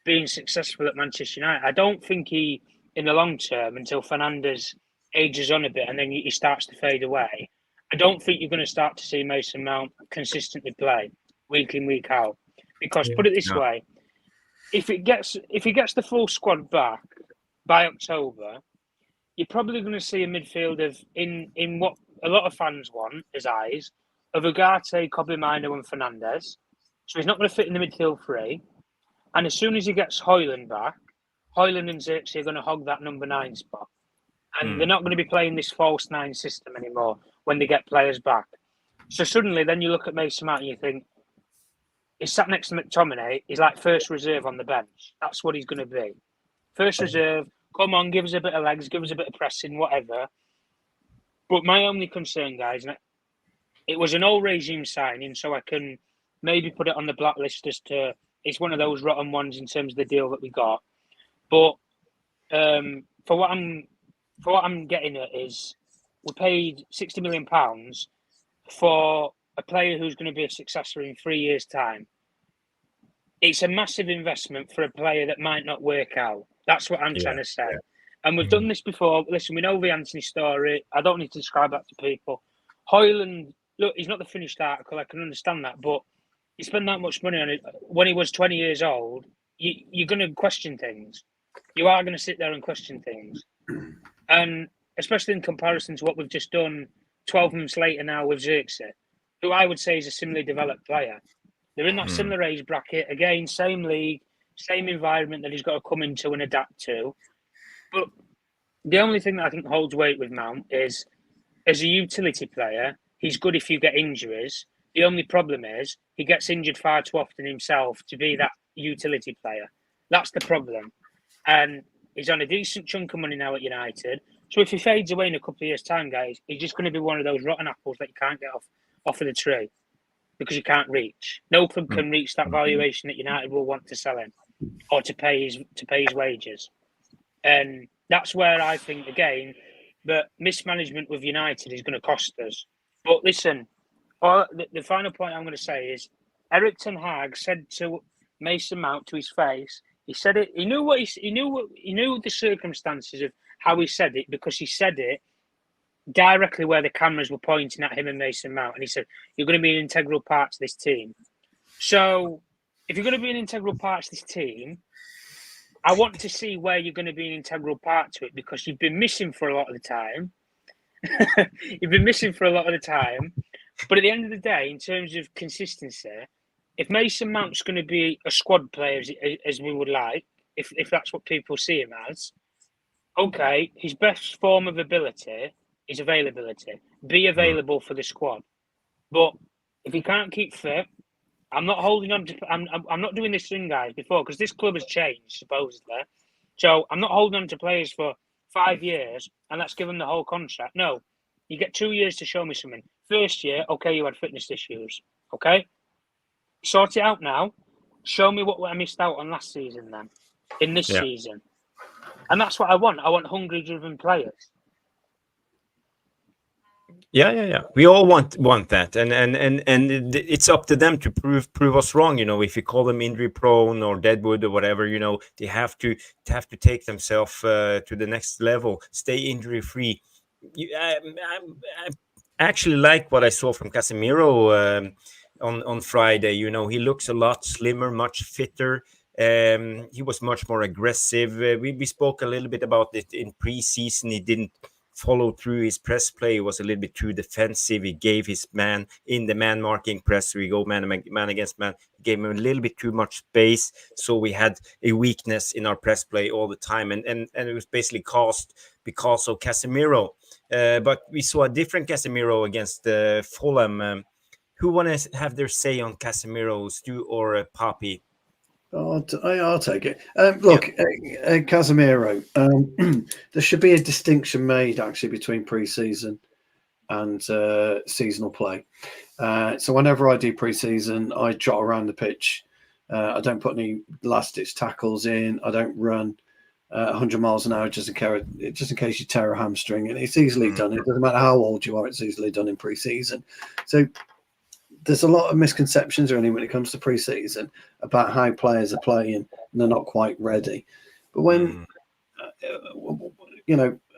being successful at Manchester United. I don't think he, in the long term, until Fernandes ages on a bit and then he starts to fade away, I don't think you're going to start to see Mason Mount consistently play week in, week out. Because put it this way, if he gets the full squad back by October, you're probably going to see a midfield of in what a lot of fans want, his eyes, of Ugarte, Minor and Fernandes. So he's not going to fit in the midfield three. And as soon as he gets Højlund back, Højlund and Xerxes are going to hog that number 9 spot. And they're not going to be playing this false 9 system anymore when they get players back. So suddenly then you look at Mason Mount and you think, he's sat next to McTominay, he's like first reserve on the bench. That's what he's going to be. First reserve, come on, give us a bit of legs, give us a bit of pressing, whatever. But my only concern, guys, and it was an old regime signing, so I can maybe put it on the blacklist as to it's one of those rotten ones in terms of the deal that we got. But for what I'm getting at is we paid £60 million for a player who's going to be a successor in 3 years' time. It's a massive investment for a player that might not work out. That's what I'm trying to say. Yeah. And we've done this before. Listen, we know the Anthony story. I don't need to describe that to people. Højlund, look, he's not the finished article. I can understand that. But you spend that much money on it. When he was 20 years old, you're going to question things. You are going to sit there and question things. And especially in comparison to what we've just done 12 months later now with Xerxes, who I would say is a similarly developed player. They're in that similar age bracket. Again, same league, same environment that he's got to come into and adapt to. But the only thing that I think holds weight with Mount is, as a utility player, he's good if you get injuries. The only problem is he gets injured far too often himself to be that utility player. That's the problem. And he's on a decent chunk of money now at United. So if he fades away in a couple of years' time, guys, he's just going to be one of those rotten apples that you can't get off of the tree because you can't reach. No club can reach that valuation that United will want to sell him or to pay his wages. And that's where I think, again, that mismanagement with United is going to cost us. But listen, the final point I'm going to say is Erik ten Hag said to Mason Mount to his face, he said it. He knew the circumstances of how he said it because he said it directly where the cameras were pointing at him and Mason Mount. And he said, "You're going to be an integral part to this team." So if you're going to be an integral part to this team, I want to see where you're going to be an integral part to it because you've been missing for a lot of the time. But at the end of the day, in terms of consistency, if Mason Mount's going to be a squad player as we would like, if that's what people see him as, okay, his best form of ability is availability. Be available for the squad. But if he can't keep fit, I'm not holding on to. I'm not doing this thing, guys, before because this club has changed supposedly. So I'm not holding on to players for 5 years and let's give them the whole contract. No, you get 2 years to show me something. First year, okay, you had fitness issues. Okay, sort it out now. Show me what I missed out on last season. Then in this season, and that's what I want. I want hungry, driven players. Yeah. We all want that, and it's up to them to prove us wrong. You know, if you call them injury prone or deadwood or whatever, you know, they have to take themselves to the next level. Stay injury free. I actually like what I saw from Casemiro on Friday. You know, he looks a lot slimmer, much fitter. He was much more aggressive. We spoke a little bit about it in preseason. He didn't follow through his press play. He was a little bit too defensive. He gave his man in the man marking press. We go man against man. Gave him a little bit too much space. So we had a weakness in our press play all the time. And it was basically caused because of Casemiro. But we saw a different Casemiro against Fulham. Who want to have their say on Casemiro, Stu or Poppy? I'll take it. Look, Casemiro, there should be a distinction made actually between pre-season and seasonal play. So whenever I do pre-season, I trot around the pitch. I don't put any last-ditch tackles in. I don't run 100 miles an hour just in case you tear a hamstring. And it's easily done. It doesn't matter how old you are. It's easily done in pre-season. So there's a lot of misconceptions really when it comes to pre-season about how players are playing and they're not quite ready. But when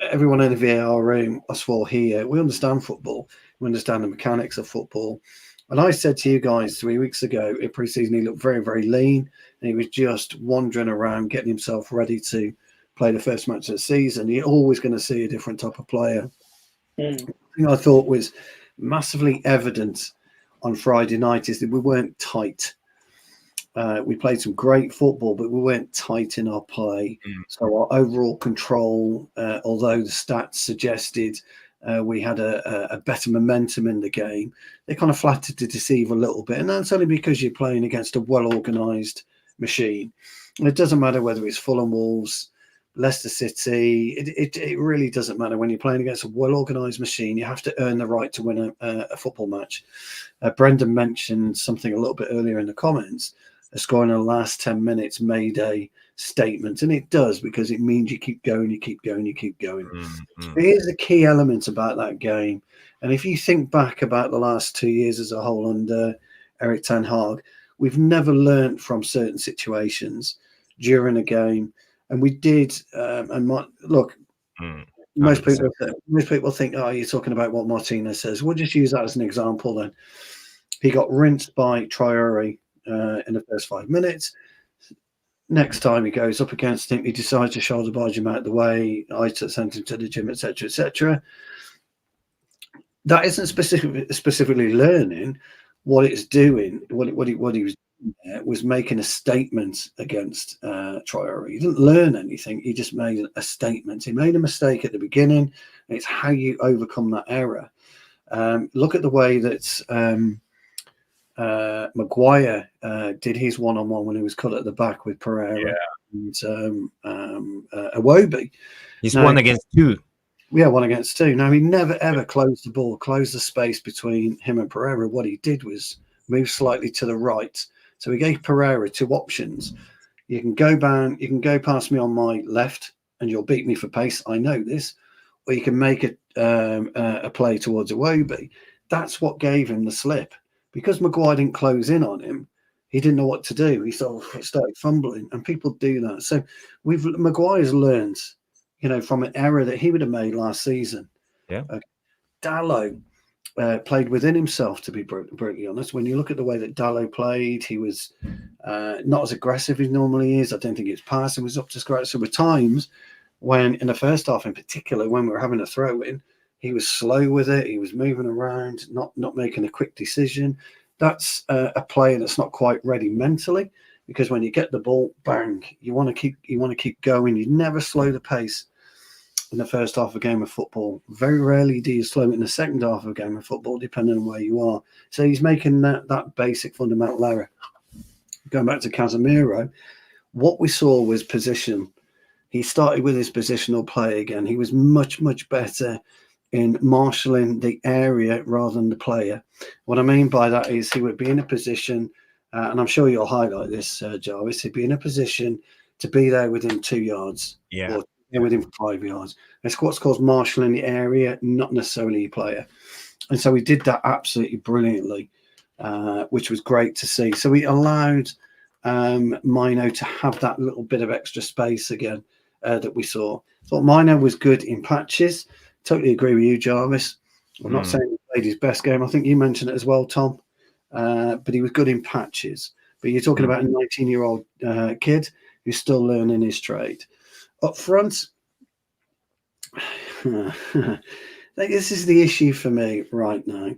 everyone in the VAR room, us four here, we understand football. We understand the mechanics of football. And I said to you guys 3 weeks ago, in pre-season, he looked very, very lean, and he was just wandering around, getting himself ready to play the first match of the season. You're always going to see a different type of player. The thing I thought was massively evident on Friday night is that we weren't tight. We played some great football, but we weren't tight in our play. So our overall control, although the stats suggested we had a better momentum in the game, they kind of flattered to deceive a little bit. And that's only because you're playing against a well-organised machine. And it doesn't matter whether it's Fulham, Wolves, Leicester City. It really doesn't matter. When you're playing against a well-organised machine, you have to earn the right to win a football match. Brendan mentioned something a little bit earlier in the comments. A score in the last 10 minutes made a statement, and it does, because it means you keep going, you keep going, you keep going. Here's a key element about that game. And if you think back about the last 2 years as a whole under Erik ten Hag, we've never learned from certain situations during a game. And we did, most people think, oh, you're talking about what Martinez says. We'll just use that as an example then. He got rinsed by Traore in the first 5 minutes. Next time he goes up against him, he decides to shoulder barge him out of the way. I sent him to the gym, etc., etc. That isn't specifically learning. What it's doing, what he was doing there was making a statement against Traore. He didn't learn anything. He just made a statement. He made a mistake at the beginning. And it's how you overcome that error. Look at the way that Maguire did his one-on-one when he was cut at the back with Pereira and Iwobi. He's now, 1 against 2. Yeah, 1 against 2. Now, he never, ever closed the ball, closed the space between him and Pereira. What he did was move slightly to the right. So he gave Pereira 2 options. You can go down, you can go past me on my left and you'll beat me for pace. I know this. Or you can make a play towards Iwobi. That's what gave him the slip. Because Maguire didn't close in on him, he didn't know what to do. He sort of started fumbling, and people do that. So Maguire's learned, from an error that he would have made last season. Yeah. Dalot played within himself, to be brutally honest. When you look at the way that Dalot played, he was not as aggressive as he normally is. I don't think his passing was up to scratch. So there were times when, in the first half in particular, when we were having a throw-in, he was slow with it. He was moving around, not making a quick decision. That's a player that's not quite ready mentally, because when you get the ball, bang, you want to keep going. You never slow the pace in the first half of a game of football. Very rarely do you slow it in the second half of a game of football, depending on where you are. So he's making that basic fundamental error. Going back to Casemiro, what we saw was position. He started with his positional play again. He was much, much better in marshalling the area rather than the player. What I mean by that is he would be in a position, and I'm sure you'll highlight this, Jarvis, he'd be in a position to be there within 2 yards, or within 5 yards. It's what's called marshalling the area, not necessarily a player. And so he did that absolutely brilliantly, which was great to see. So he allowed Mino to have that little bit of extra space again that we saw. Thought Mino was good in patches. Totally agree with you, Jarvis. I'm not saying he played his best game. I think you mentioned it as well, Tom. But he was good in patches. But you're talking about a 19-year-old kid who's still learning his trade. Up front, this is the issue for me right now.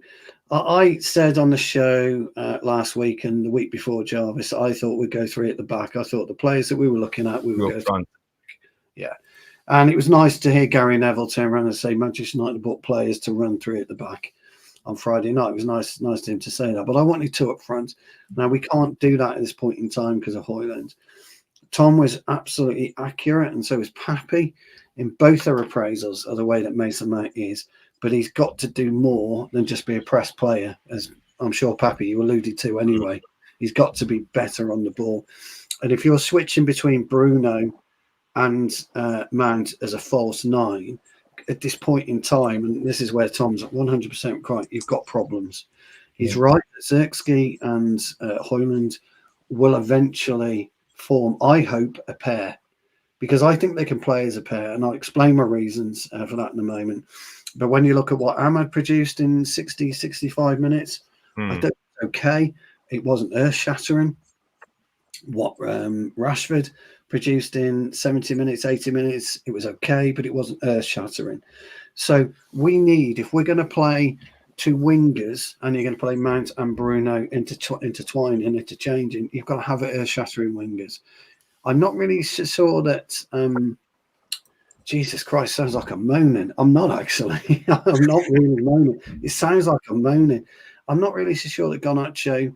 I said on the show last week and the week before, Jarvis, I thought we'd go 3 at the back. I thought the players that we were looking at, we would go front. Yeah. And it was nice to hear Gary Neville turn around and say Manchester United bought players to run through at the back on Friday night. It was nice to him to say that. But I wanted two up front. Now, we can't do that at this point in time because of Højlund. Tom was absolutely accurate, and so was Pappy in both their appraisals of the way that Mason Mount is. But he's got to do more than just be a press player, as I'm sure, Pappy, you alluded to anyway. He's got to be better on the ball. And if you're switching between Bruno and Mount as a false nine, at this point in time, and this is where Tom's 100% right, you've got problems. He's right. Zirkzee and Højlund will eventually form, I hope, a pair, because I think they can play as a pair, and I'll explain my reasons for that in a moment. But when you look at what Ahmad produced in 60, 65 minutes, I think it's okay. It wasn't earth-shattering. What Rashford produced in 70 minutes, 80 minutes, it was okay, but it wasn't earth-shattering. So we need, if we're going to play two wingers and you're going to play Mount and Bruno intertwining and interchanging, you've got to have earth-shattering wingers. I'm not really sure that... Jesus Christ, sounds like I'm moaning. I'm not actually. I'm not really moaning. It sounds like I'm moaning. I'm not really so sure that Garnacho,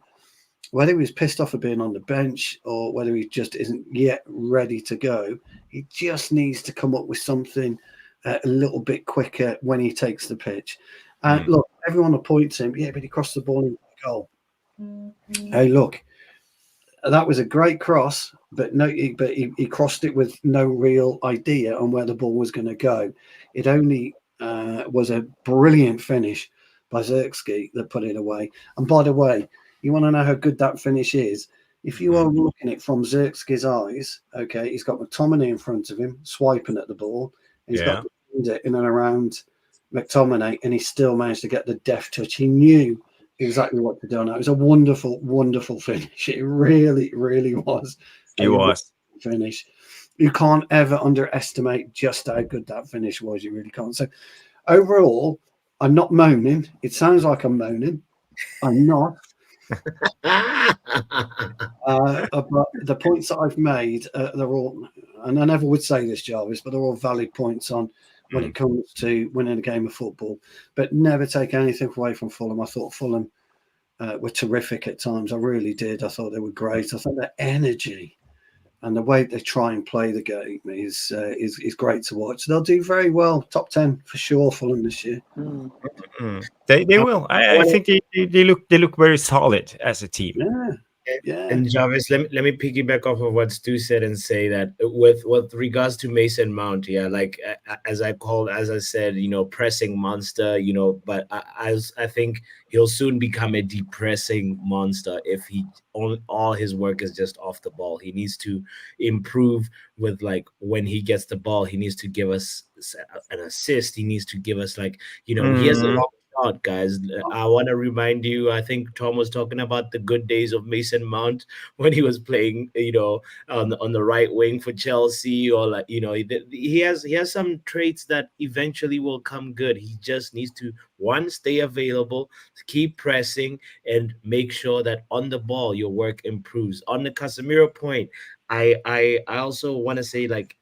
whether he was pissed off of being on the bench or whether he just isn't yet ready to go, he just needs to come up with something a little bit quicker when he takes the pitch. And look, everyone will point to him, yeah, but he crossed the ball into the goal. Hey, look, that was a great cross, but he crossed it with no real idea on where the ball was going to go. It only was a brilliant finish by Zirkzee that put it away. And by the way, you want to know how good that finish is? If you are looking at it from Zirkzee's eyes, okay, he's got McTominay in front of him, swiping at the ball. He's got it in and around McTominay, and he still managed to get the deft touch. He knew exactly what to do. And it was a wonderful, wonderful finish. It really, really was. It was. Finish. You can't ever underestimate just how good that finish was. You really can't. So overall, I'm not moaning. It sounds like I'm moaning. I'm not. But the points that I've made, they're all, and I never would say this, Jarvis, but they're all valid points on when it comes to winning a game of football. But never take anything away from Fulham. I thought Fulham were terrific at times. I really did. I thought they were great. I thought their energy and the way they try and play the game is great to watch. They'll do very well. Top 10 for sure, Fulham this year. They will. I think they look very solid as a team. Yeah. And Jarvis, let me piggyback off of what Stu said and say that with regards to Mason Mount, like as I said, pressing monster, but I think he'll soon become a depressing monster if all his work is just off the ball. He needs to improve with, like, when he gets the ball, he needs to give us an assist. He needs to give us, like, he has a long shot, guys. I want to remind you, I think Tom was talking about the good days of Mason Mount when he was playing, on the right wing for Chelsea, or like, he has some traits that eventually will come good. He just needs to, one, stay available, keep pressing, and make sure that on the ball your work improves. On the Casemiro point, I also want to say, like,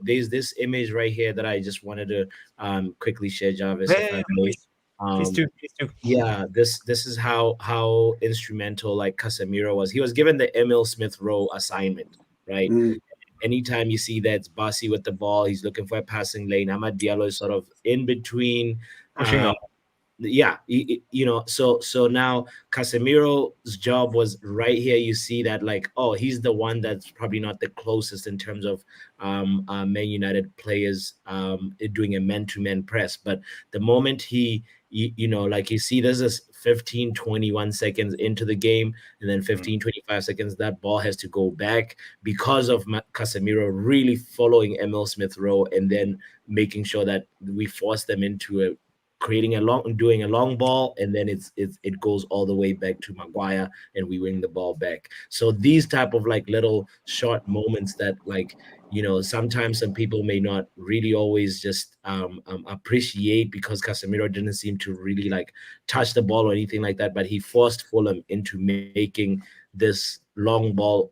there's this image right here that I just wanted to quickly share, Jarvis. Please do. Yeah, this is how instrumental, like, Casemiro was. He was given the Emil Smith Rowe assignment, right? Anytime you see that it's Bassi with the ball, he's looking for a passing lane. Amad Diallo is sort of in between. So now Casemiro's job was right here. You see that, like, he's the one that's probably not the closest in terms of Man United players doing a man-to-man press. But the moment he like, you see, there's this 15, 21 seconds into the game, and then 15, 25 seconds, that ball has to go back because of Casemiro really following Emil Smith Rowe and then making sure that we force them into doing a long ball, and then it goes all the way back to Maguire and we win the ball back. So these type of, like, little short moments that, like, sometimes some people may not really always just appreciate, because Casemiro didn't seem to really, like, touch the ball or anything like that, but he forced Fulham into making this long ball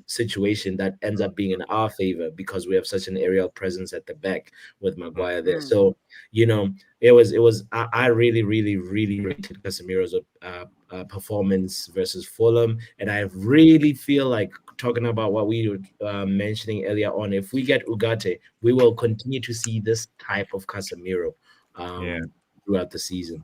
situation that ends up being in our favor because we have such an aerial presence at the back with Maguire there. So, you know, I really rated Casemiro's performance versus Fulham, and I really feel like, talking about what we were mentioning earlier on, if we get Ugarte, we will continue to see this type of Casemiro throughout the season.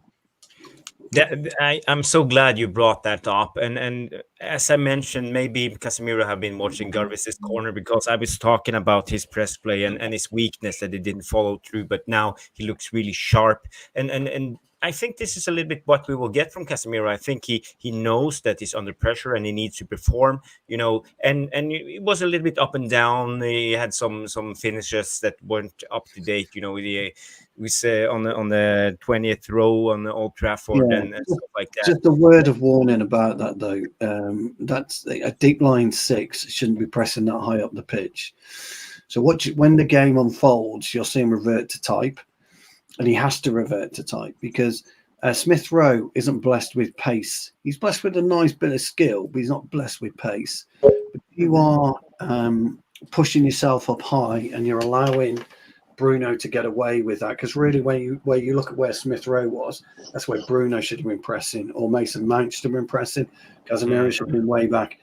I'm so glad you brought that up, and as I mentioned, maybe Casemiro have been watching Jarvis's corner because I was talking about his press play and his weakness that he didn't follow through, but now he looks really sharp, and I think this is a little bit what we will get from Casemiro. I think he knows that he's under pressure and he needs to perform, you know, and it was a little bit up and down. He had some finishes that weren't up to date, you know. We say on the 20th row on the Old Trafford and stuff like that. Just a word of warning about that, though. That's a deep line 6 shouldn't be pressing that high up the pitch. So when the game unfolds, you'll see him revert to type, and he has to revert to type because Smith Rowe isn't blessed with pace. He's blessed with a nice bit of skill, but he's not blessed with pace. But you are pushing yourself up high, and you're allowing Bruno to get away with that, because really where you look at where Smith Rowe was, that's where Bruno should have been pressing, or Mason Mount should have been pressing. Casemiro should have been way back.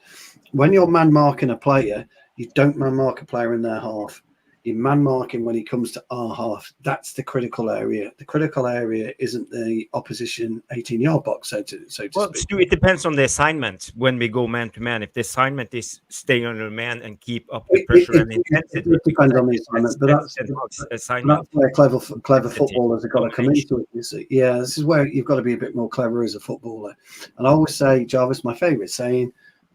When you're man marking a player, you don't man mark a player in their half. You man marking when he comes to our half. That's the critical area. The critical area isn't the opposition 18-yard box, so to speak. Stu, it depends on the assignment when we go man to man. If the assignment is stay under man and keep up the pressure and intensity, it depends on the assignment. But that's where clever footballers have got to come into it. You see, yeah, this is where you've got to be a bit more clever as a footballer. And I always say, Jarvis, my favourite saying,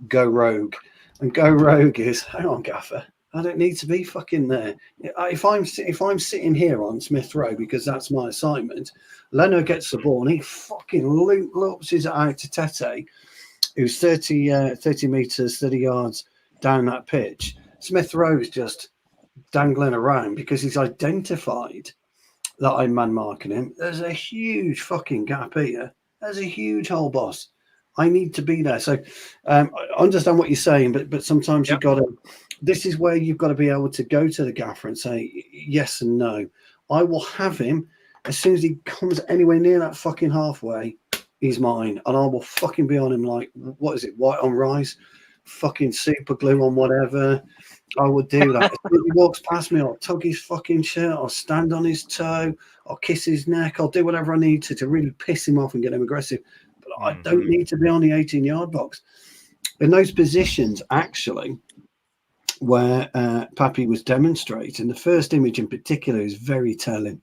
"Go rogue," and go rogue is, hang on, Gaffer. I don't need to be fucking there. If I'm sitting here on Smith Rowe because that's my assignment, Leno gets the ball and he fucking loops it out to Tete, who's 30 meters, 30 yards down that pitch. Smith Rowe is just dangling around because he's identified that I'm man marking him. There's a huge fucking gap here. There's a huge hole, boss. I need to be there. So I understand what you're saying, but sometimes you've got to. This is where you've got to be able to go to the gaffer and say yes and no. I will have him as soon as he comes anywhere near that fucking halfway. He's mine, and I will fucking be on him like, what is it, white on rice, fucking super glue on whatever. I would do that. As soon as he walks past me, I'll tug his fucking shirt, I'll stand on his toe, I'll kiss his neck, I'll do whatever I need to really piss him off and get him aggressive. But I don't need to be on the 18-yard box. In those positions, actually, where Papi was demonstrating, the first image in particular is very telling,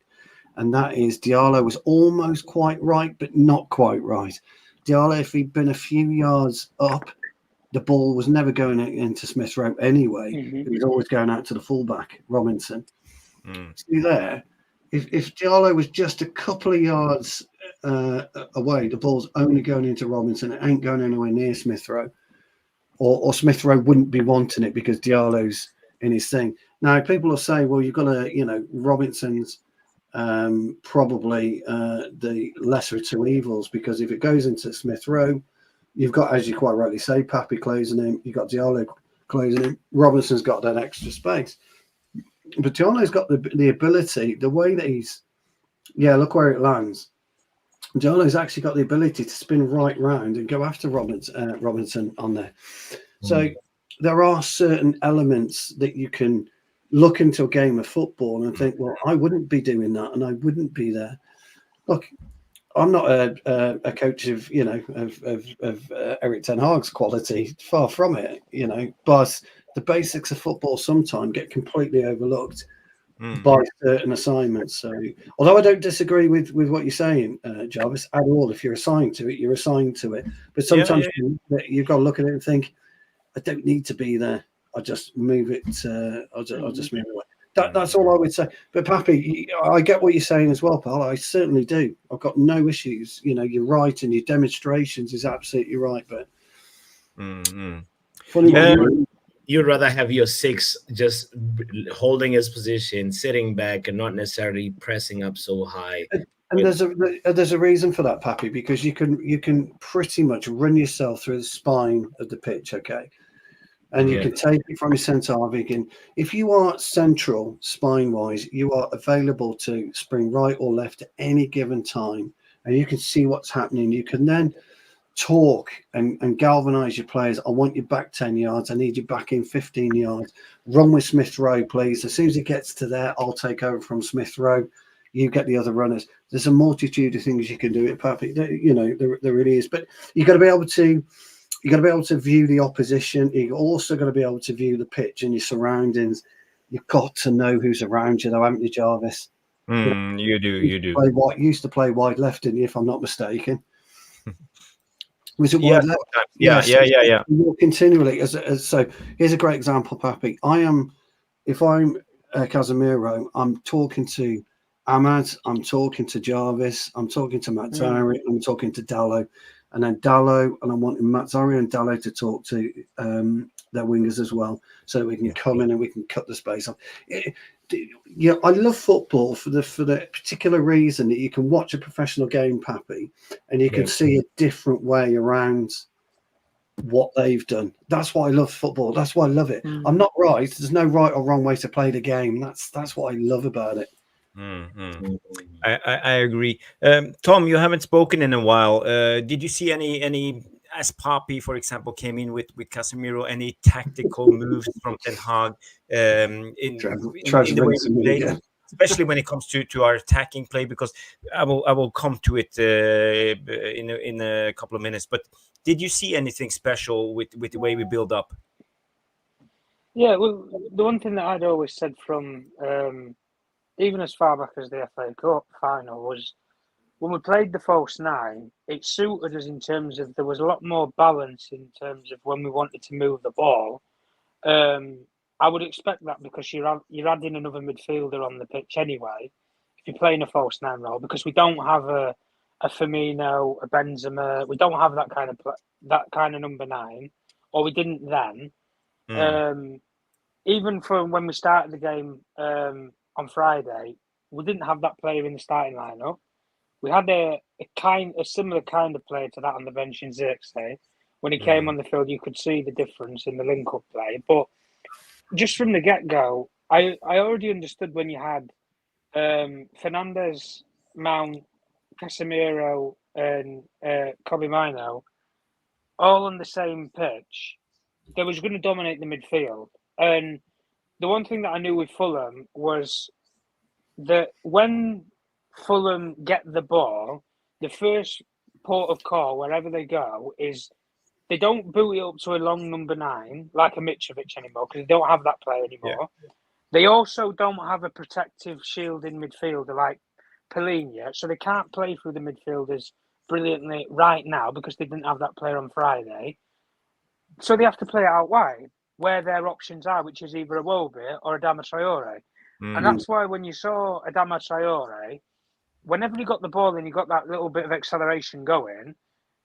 and that is Diallo was almost quite right, but not quite right. Diallo, if he'd been a few yards up, the ball was never going into Smith Rowe anyway. It was always going out to the fullback, Robinson. See there, if Diallo was just a couple of yards away, the ball's only going into Robinson. It ain't going anywhere near Smith Rowe. Or Smith Rowe wouldn't be wanting it because Diallo's in his thing. Now, people will say, well, you've got to, Robinson's probably the lesser of two evils, because if it goes into Smith Rowe, you've got, as you quite rightly say, Papi closing him, you've got Diallo closing him, Robinson's got that extra space. But Diallo's got the ability, the way that he's, look where it lands. Diallo's actually got the ability to spin right round and go after Robinson on there. So there are certain elements that you can look into a game of football and think, well, I wouldn't be doing that and I wouldn't be there. Look, I'm not a coach of Eric Ten Hag's quality, far from it, but the basics of football sometimes get completely overlooked by certain assignments. So, although I don't disagree with what you're saying, Jarvis, at all, if you're assigned to it, you're assigned to it. But sometimes you've got to look at it and think, I don't need to be there. I'll just move it. I'll just move it away. That's all I would say. But Papi, I get what you're saying as well, pal. I certainly do. I've got no issues. You're right, and your demonstrations is absolutely right. But funny. You'd rather have your 6 just holding his position, sitting back, and not necessarily pressing up so high. And there's a reason for that, Papi, because you can pretty much run yourself through the spine of the pitch. Okay, And you can take it from your centre half. If you are central spine-wise, you are available to spring right or left at any given time, and you can see what's happening. You can then talk and galvanise your players. I want you back 10 yards. I need you back in 15 yards. Run with Smith Rowe, please. As soon as it gets to there, I'll take over from Smith Rowe. You get the other runners. There's a multitude of things you can do it perfect. You know, there really is. But you got to be able to. You've got to be able to view the opposition. You've also got to be able to view the pitch and your surroundings. You've got to know who's around you, though, haven't you, Jarvis? You do. You used to play wide left, didn't you, if I'm not mistaken? Was it wide left? Yeah. Continually. So here's a great example, Pappy. If I'm Casemiro, I'm talking to Ahmad, I'm talking to Jarvis, I'm talking to McTominay, I'm talking to Dalot. And then Dalot, and I'm wanting Mazzari and Dalot to talk to their wingers as well, so that we can come in and we can cut the space off. I love football for the particular reason that you can watch a professional game, Pappy, and you can see a different way around what they've done. That's why I love football. That's why I love it. I'm not right. There's no right or wrong way to play the game. That's what I love about it. I agree. Tom, you haven't spoken in a while. Did you see any as Poppy, for example, came in with Casemiro, any tactical moves from Ten Hag in the way we play, especially when it comes to our attacking play? Because I will come to it in a couple of minutes. But did you see anything special with the way we build up? Yeah, well, the one thing that I'd always said from even as far back as the FA Cup final was when we played the false nine, it suited us in terms of there was a lot more balance in terms of when we wanted to move the ball. I would expect that because you're adding another midfielder on the pitch anyway, if you're playing a false nine role, because we don't have a Firmino, a Benzema, we don't have that kind of number 9, or we didn't then. Even from when we started the game on Friday, we didn't have that player in the starting lineup. We had a similar kind of player to that on the bench in Xerxes. When he came on the field, you could see the difference in the link-up play. But just from the get-go, I already understood when you had Fernandes, Mount, Casemiro, and Kobe Mino all on the same pitch, they was going to dominate the midfield. And the one thing that I knew with Fulham was that when Fulham get the ball, the first port of call, wherever they go, is they don't boot it up to a long number 9, like a Mitrovic anymore, because they don't have that player anymore. Yeah. They also don't have a protective shielding midfielder like Polinia, so they can't play through the midfielders brilliantly right now because they didn't have that player on Friday. So they have to play it out wide, where their options are, which is either a Iwobi or a Adama Traore. And that's why when you saw Adama Traore, whenever he got the ball and he got that little bit of acceleration going,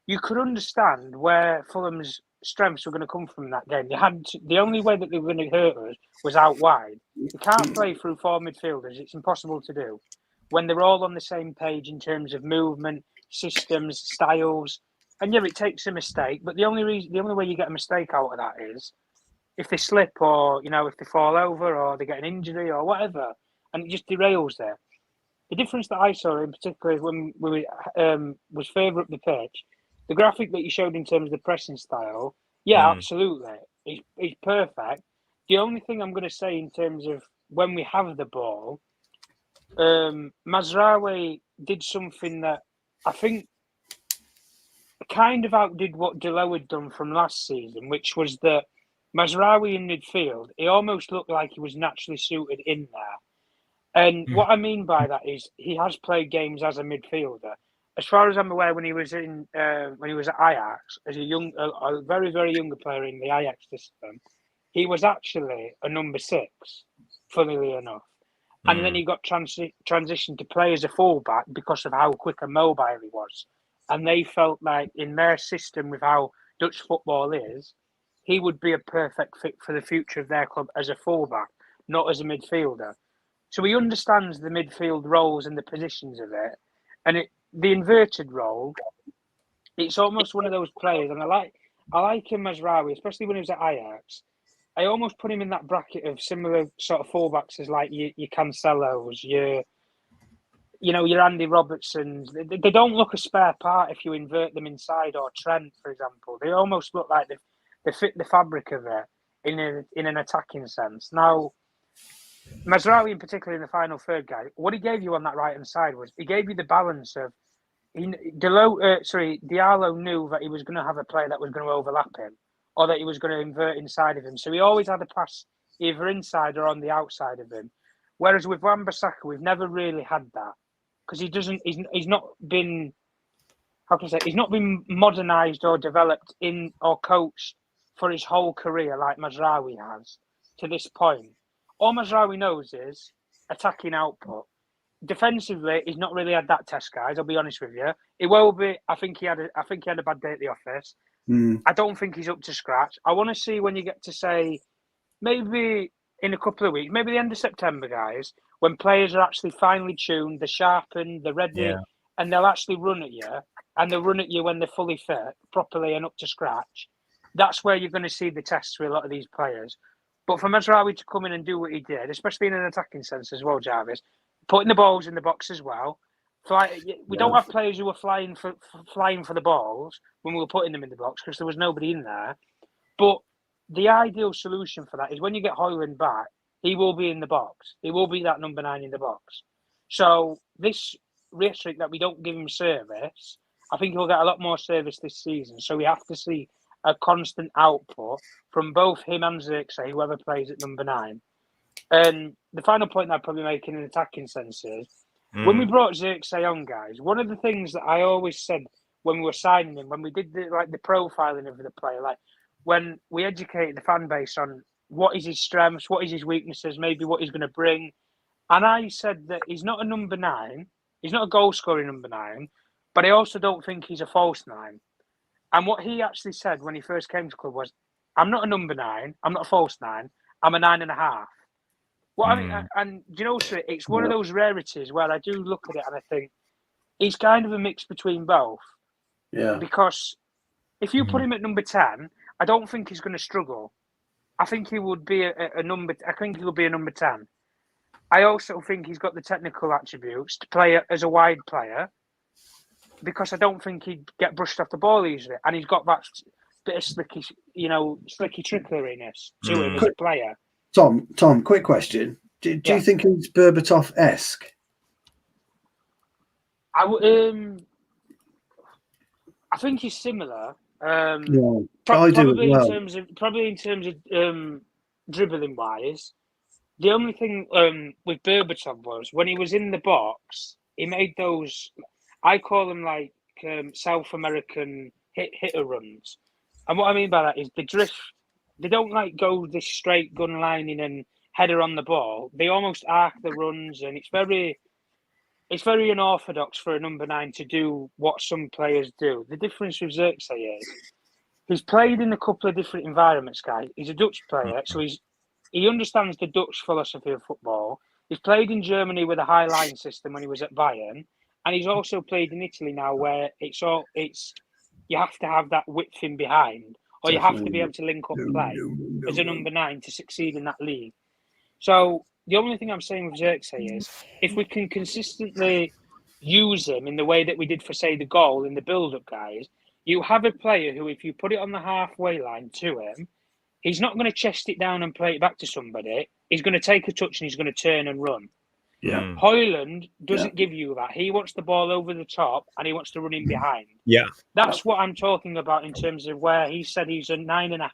you could understand where Fulham's strengths were going to come from that game. The only way that they were going to hurt us was out wide. You can't play through 4 midfielders. It's impossible to do when they're all on the same page in terms of movement, systems, styles. And yeah, it takes a mistake, but the only way you get a mistake out of that is if they slip, or if they fall over, or they get an injury or whatever, and it just derails there. The difference that I saw in particular when we was further up the pitch, the graphic that you showed in terms of the pressing style, absolutely, it's perfect. The only thing I'm going to say in terms of when we have the ball, Mazraoui did something that I think kind of outdid what Dalot had done from last season, which was that Mazraoui in midfield, he almost looked like he was naturally suited in there. And what I mean by that is he has played games as a midfielder. As far as I'm aware, when he was at Ajax, as a very, very younger player in the Ajax system, he was actually a number 6, funnily enough. And then he got transitioned to play as a fullback because of how quick and mobile he was. And they felt like in their system with how Dutch football is, he would be a perfect fit for the future of their club as a fullback, not as a midfielder. So he understands the midfield roles and the positions of it. And the inverted role, it's almost one of those players. And I like him, Mazraoui, especially when he was at Ajax. I almost put him in that bracket of similar sort of fullbacks as like your Cancelos, your Andy Robertsons. They don't look a spare part if you invert them inside, or Trent, for example. They almost look like they fit the fabric of it in an attacking sense. Now, Mazraoui in particular in the final third, guy, what he gave you on that right hand side was he gave you the balance of Diallo knew that he was going to have a player that was going to overlap him, or that he was going to invert inside of him. So he always had a pass either inside or on the outside of him. Whereas with Wan-Bissaka, we've never really had that, because he's not been, how can I say, he's not been modernised or developed or coached for his whole career like Mazraoui has to this point. All Mazraoui knows is attacking output. Defensively, he's not really had that test, guys. I'll be honest with you. It will be. I think he had a bad day at the office. I don't think he's up to scratch. I want to see when you get to say, maybe in a couple of weeks, maybe the end of September, guys, when players are actually finely tuned, they're sharpened, they're ready, and they'll actually run at you, and they'll run at you when they're fully fit, properly and up to scratch. That's where you're going to see the tests with a lot of these players. But for Mazraoui to come in and do what he did, especially in an attacking sense as well, Jarvis, putting the balls in the box as well. We don't have players who are flying for the balls when we were putting them in the box because there was nobody in there. But the ideal solution for that is when you get Højlund back, he will be in the box. He will be that number 9 in the box. So this rhetoric that we don't give him service, I think he'll get a lot more service this season. So we have to see a constant output from both him and Zirkzee, whoever plays at number 9. And the final point that I'd probably make in an attacking sense is, when we brought Zirkzee on, guys, one of the things that I always said when we were signing him, when we did the profiling of the player, like when we educated the fan base on what is his strengths, what is his weaknesses, maybe what he's going to bring. And I said that he's not a number 9, he's not a goal-scoring number 9, but I also don't think he's a false 9. And what he actually said when he first came to the club was, I'm not a number 9, I'm not a false 9, I'm a 9.5. Well, I mean, and do you know, sir, it's one of those rarities where I do look at it and I think he's kind of a mix between both. Yeah. Because if you put him at number 10, I don't think he's going to struggle. I think he would be a number. I think he'll be a number 10. I also think he's got the technical attributes to play as a wide player, because I don't think he'd get brushed off the ball easily, and he's got that bit of slicky trickleriness to him as a player. Tom, quick question. Do you think he's Berbatov-esque? I think he's similar. I do as well. Probably in terms of dribbling wise. The only thing with Berbatov was when he was in the box, he made those, I call them like South American hitter runs. And what I mean by that is the drift. They don't like go this straight gun lining and header on the ball. They almost arc the runs, and it's very unorthodox for a number 9 to do what some players do. The difference with Zirkzee is he's played in a couple of different environments, guys. He's a Dutch player, so he understands the Dutch philosophy of football. He's played in Germany with a high line system when he was at Bayern, and he's also played in Italy now, where it's you have to have that width in behind. Or you have to be able to link up play as a number 9 to succeed in that league. So the only thing I'm saying with Zirkzee is if we can consistently use him in the way that we did for, say, the goal in the build-up, guys, you have a player who, if you put it on the halfway line to him, he's not going to chest it down and play it back to somebody. He's going to take a touch and he's going to turn and run. Yeah. Højlund doesn't give you that. He wants the ball over the top and he wants to run in behind. Yeah. That's what I'm talking about in terms of where he said he's a 9.5.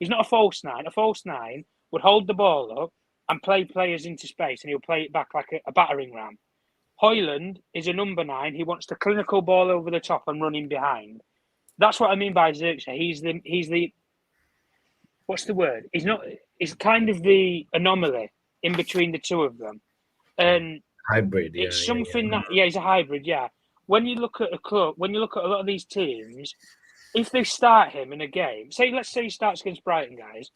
He's not a false 9. A false 9 would hold the ball up and play players into space, and he'll play it back like a battering ram. Højlund is a number 9. He wants the clinical ball over the top and run in behind. That's what I mean by Zirkzee. He's the what's the word? He's kind of the anomaly in between the two of them. And hybrid, it's something that he's a hybrid, When you look at a club, when you look at a lot of these teams, if they start him in a game, let's say he starts against Brighton, guys,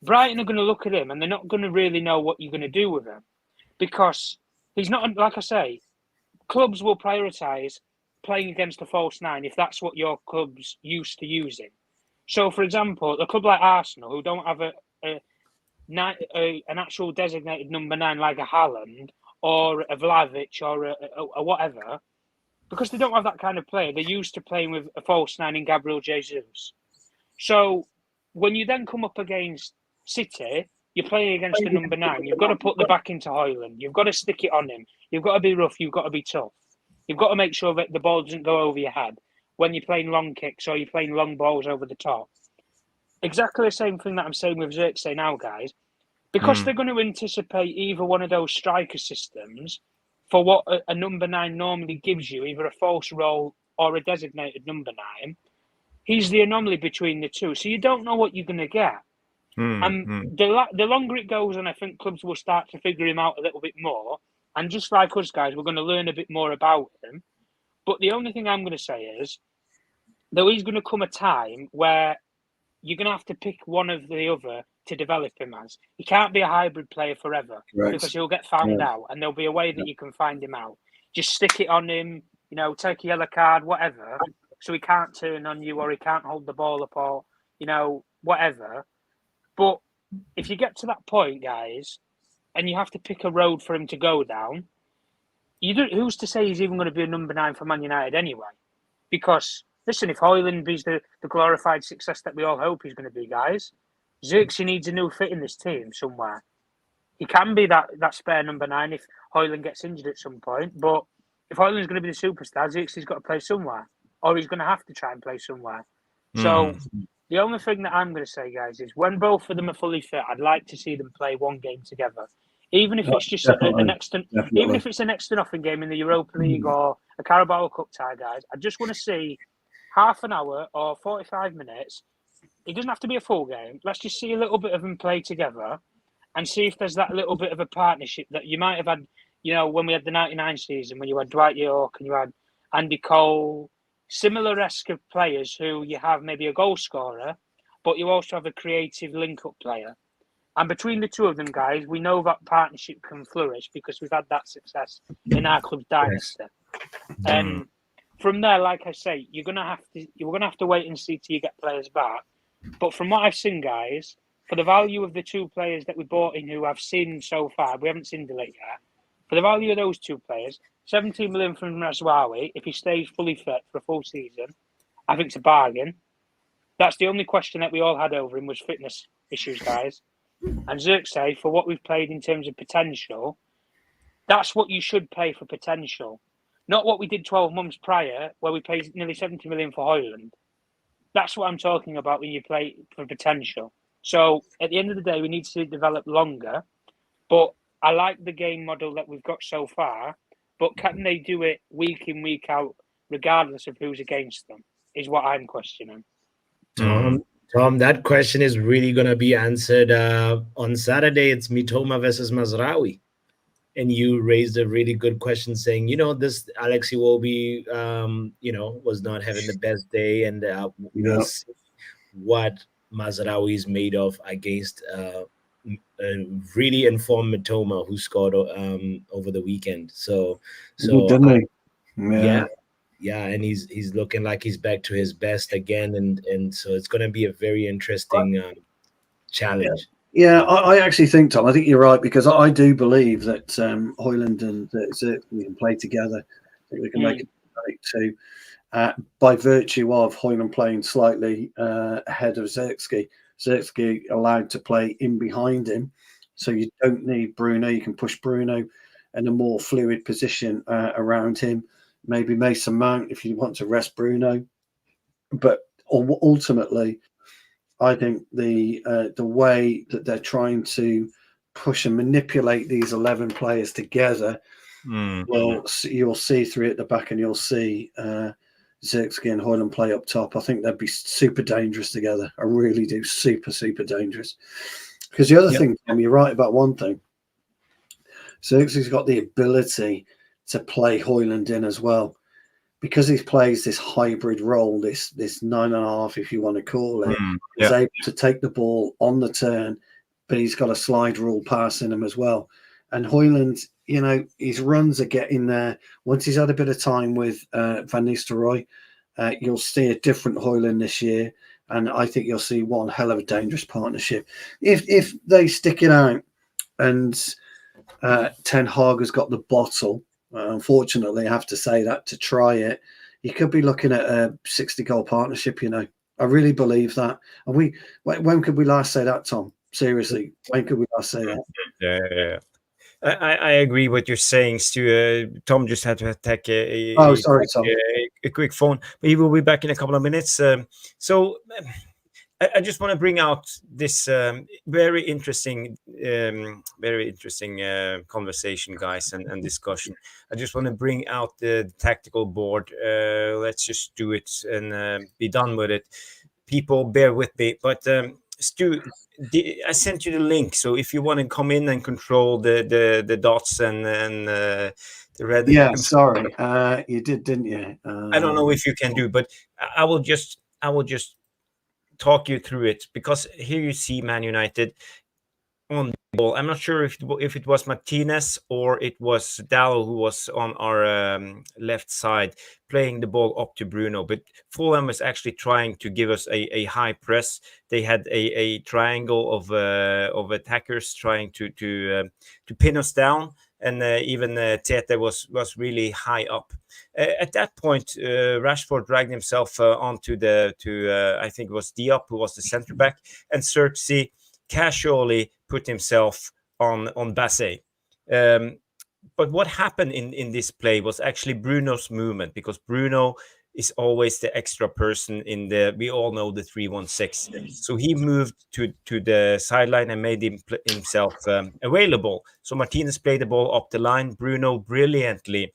Brighton are going to look at him and they're not going to really know what you're going to do with him, because he's not, like I say, clubs will prioritise playing against a false 9 if that's what your club's used to using. So, for example, a club like Arsenal, who don't have an actual designated number 9 like a Haaland or a Vlahovic or a whatever, because they don't have that kind of player. They're used to playing with a false 9 in Gabriel Jesus. So when you then come up against City, you're playing against the number 9. You've got to put the back into Højlund. You've got to stick it on him. You've got to be rough. You've got to be tough. You've got to make sure that the ball doesn't go over your head when you're playing long kicks or you're playing long balls over the top. Exactly the same thing that I'm saying with Xerxes now, guys. Because they're going to anticipate either one of those striker systems for what a number 9 normally gives you, either a false role or a designated number 9. He's the anomaly between the two. So you don't know what you're going to get. And the longer it goes on, I think clubs will start to figure him out a little bit more. And just like us guys, we're going to learn a bit more about him. But the only thing I'm going to say is, there is going to come a time where you're going to have to pick one of the other to develop him as. He can't be a hybrid player forever, because he'll get found out, and there'll be a way that you can find him out. Just stick it on him, take a yellow card, whatever, so he can't turn on you or he can't hold the ball up or, whatever. But if you get to that point, guys, and you have to pick a road for him to go down, who's to say he's even going to be a number 9 for Man United anyway? Because, listen, if Højlund is the glorified success that we all hope he's going to be, guys, Xerxes needs a new fit in this team somewhere. He can be that spare number 9 if Højlund gets injured at some point. But if Højlund's going to be the superstar, Xerxes has got to play somewhere. Or he's going to have to try and play somewhere. So the only thing that I'm going to say, guys, is when both of them are fully fit, I'd like to see them play one game together. Even if it's just even if it's a next to nothing game in the Europa League or a Carabao Cup tie, guys, I just want to see half an hour or 45 minutes. It doesn't have to be a full game. Let's just see a little bit of them play together and see if there's that little bit of a partnership that you might have had, when we had the 99 season, when you had Dwight York and you had Andy Cole, similar-esque of players who you have maybe a goal scorer, but you also have a creative link-up player. And between the two of them, guys, we know that partnership can flourish because we've had that success in our club's dynasty. And from there, like I say, you're gonna have to wait and see till you get players back. But from what I've seen, guys, for the value of the two players that we bought in, who I've seen so far, we haven't seen Delete yet. For the value of those two players, 17 million from Razwawi, if he stays fully fit for a full season, I think it's a bargain. That's the only question that we all had over him, was fitness issues, guys. And Xerxes, for what we've played in terms of potential, that's what you should pay for potential. Not what we did 12 months prior, where we paid nearly 70 million for Højlund. That's what I'm talking about when you play for potential. So at the end of the day, we need to develop longer. But I like the game model that we've got so far. But can they do it week in, week out, regardless of who's against them, is what I'm questioning. Tom, that question is really going to be answered on Saturday. It's Mitoma versus Mazraoui. And you raised a really good question saying, this Alex Iwobi, was not having the best day. And we'll see what Mazraoui is made of against a really informed Mitoma, who scored over the weekend. So didn't he? Yeah, and he's looking like he's back to his best again, and so it's going to be a very interesting challenge. Yeah, I actually think, Tom, I think you're right, because I do believe that Højlund and Xerxes can play together. I think they can make it too. By virtue of Højlund playing slightly ahead of Xerxes, Xerxes allowed to play in behind him, so you don't need Bruno. You can push Bruno in a more fluid position around him. Maybe Mason Mount if you want to rest Bruno. But ultimately, I think the way that they're trying to push and manipulate these 11 players together, well, you'll see through at the back, and you'll see Xerxes and Højlund play up top. I think they'd be super dangerous together. I really do. Super, super dangerous. Because the other thing, Tom, you're right about one thing. Xerxes got the ability to play Højlund in as well, because he plays this hybrid role, this 9.5, if you want to call it. He's able to take the ball on the turn, but he's got a slide rule pass in him as well. And Højlund, his runs are getting there. Once he's had a bit of time with Van Nistelrooy, you'll see a different Højlund this year. and I think you'll see one hell of a dangerous partnership if they stick it out. And Ten Hag has got the bottle. Unfortunately, I have to say that to try it, you could be looking at a 60-goal partnership. You know, I really believe that. And when could we last say that, Tom? Seriously, when could we last say that? Yeah. I agree what you're saying, Stu. Tom just had to take a quick phone, but he will be back in a couple of minutes. So I just want to bring out this very interesting conversation, guys, and discussion. I just want to bring out the tactical board. Let's just do it and be done with it. People, bear with me. But Stu, I sent you the link, so if you want to come in and control the dots and the red. Yeah, sorry, you did, didn't you? I don't know if you can do, but I will just talk you through it, because here you see Man United on the ball. I'm not sure if it was Martinez or it was Dallo who was on our left side playing the ball up to Bruno, but Fulham was actually trying to give us a high press. They had a triangle of attackers trying to pin us down, and even Tete was really high up. At that point, Rashford dragged himself onto I think it was Diop, who was the centre back, and Xerxes casually put himself on Bassey. But what happened in this play was actually Bruno's movement, because Bruno is always the extra person in we all know the 3-1-6. So he moved to the sideline and made himself available. So Martinez played the ball up the line. Bruno brilliantly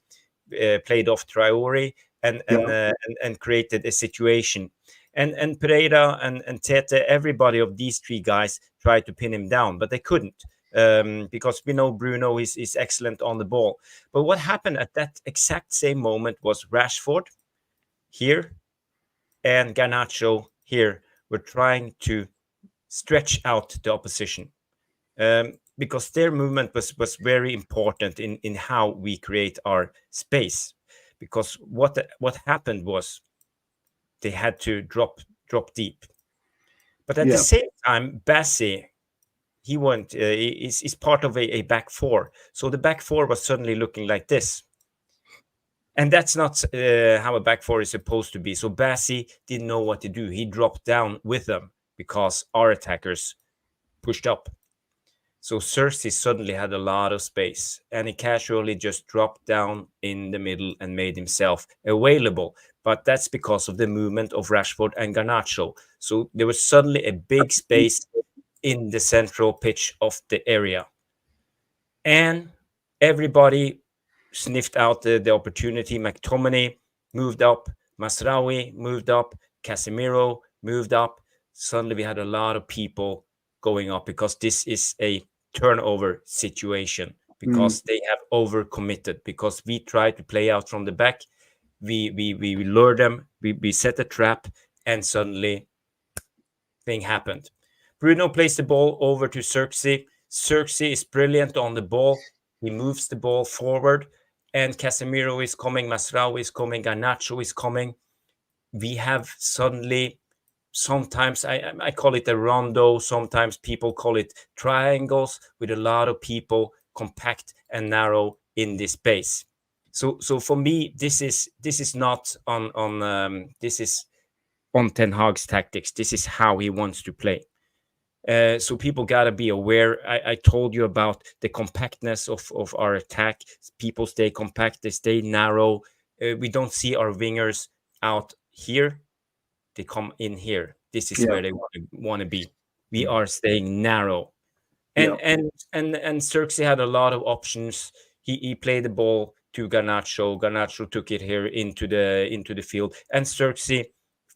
played off Traore and created a situation. And Pereira and Tete, everybody of these three guys tried to pin him down, but they couldn't, because we know Bruno is excellent on the ball. But what happened at that exact same moment was Rashford here and Garnacho here were trying to stretch out the opposition, because their movement was very important in how we create our space. Because what happened was they had to drop deep. But at the same time, Bassey, he went is part of a back four. So the back four was suddenly looking like this. And that's not how a back four is supposed to be. So Bassey didn't know what to do. He dropped down with them because our attackers pushed up. So Xerxes suddenly had a lot of space, and he casually just dropped down in the middle and made himself available. But that's because of the movement of Rashford and Garnacho. So there was suddenly a big space in the central pitch of the area. And everybody sniffed out the opportunity. McTominay moved up. Masraoui moved up. Casemiro moved up. Suddenly we had a lot of people going up, because this is a turnover situation, because they have overcommitted, because we try to play out from the back. We lure them, we set a trap, and suddenly thing happened. Bruno plays the ball over to Xerxes. Xerxes is brilliant on the ball. He moves the ball forward, and Casemiro is coming, Masraoui is coming, Garnacho is coming. We have suddenly, sometimes I call it a rondo, sometimes people call it triangles, with a lot of people compact and narrow in this space. So for me, this is not on this is on Ten Hag's tactics. This is how he wants to play. So people gotta be aware. I told you about the compactness of our attack. People stay compact, they stay narrow. We don't see our wingers out here. They come in here. This is where they want to be. We are staying narrow. And Xerxes had a lot of options. He played the ball to Garnacho. Garnacho took it here into the field, and Xerxes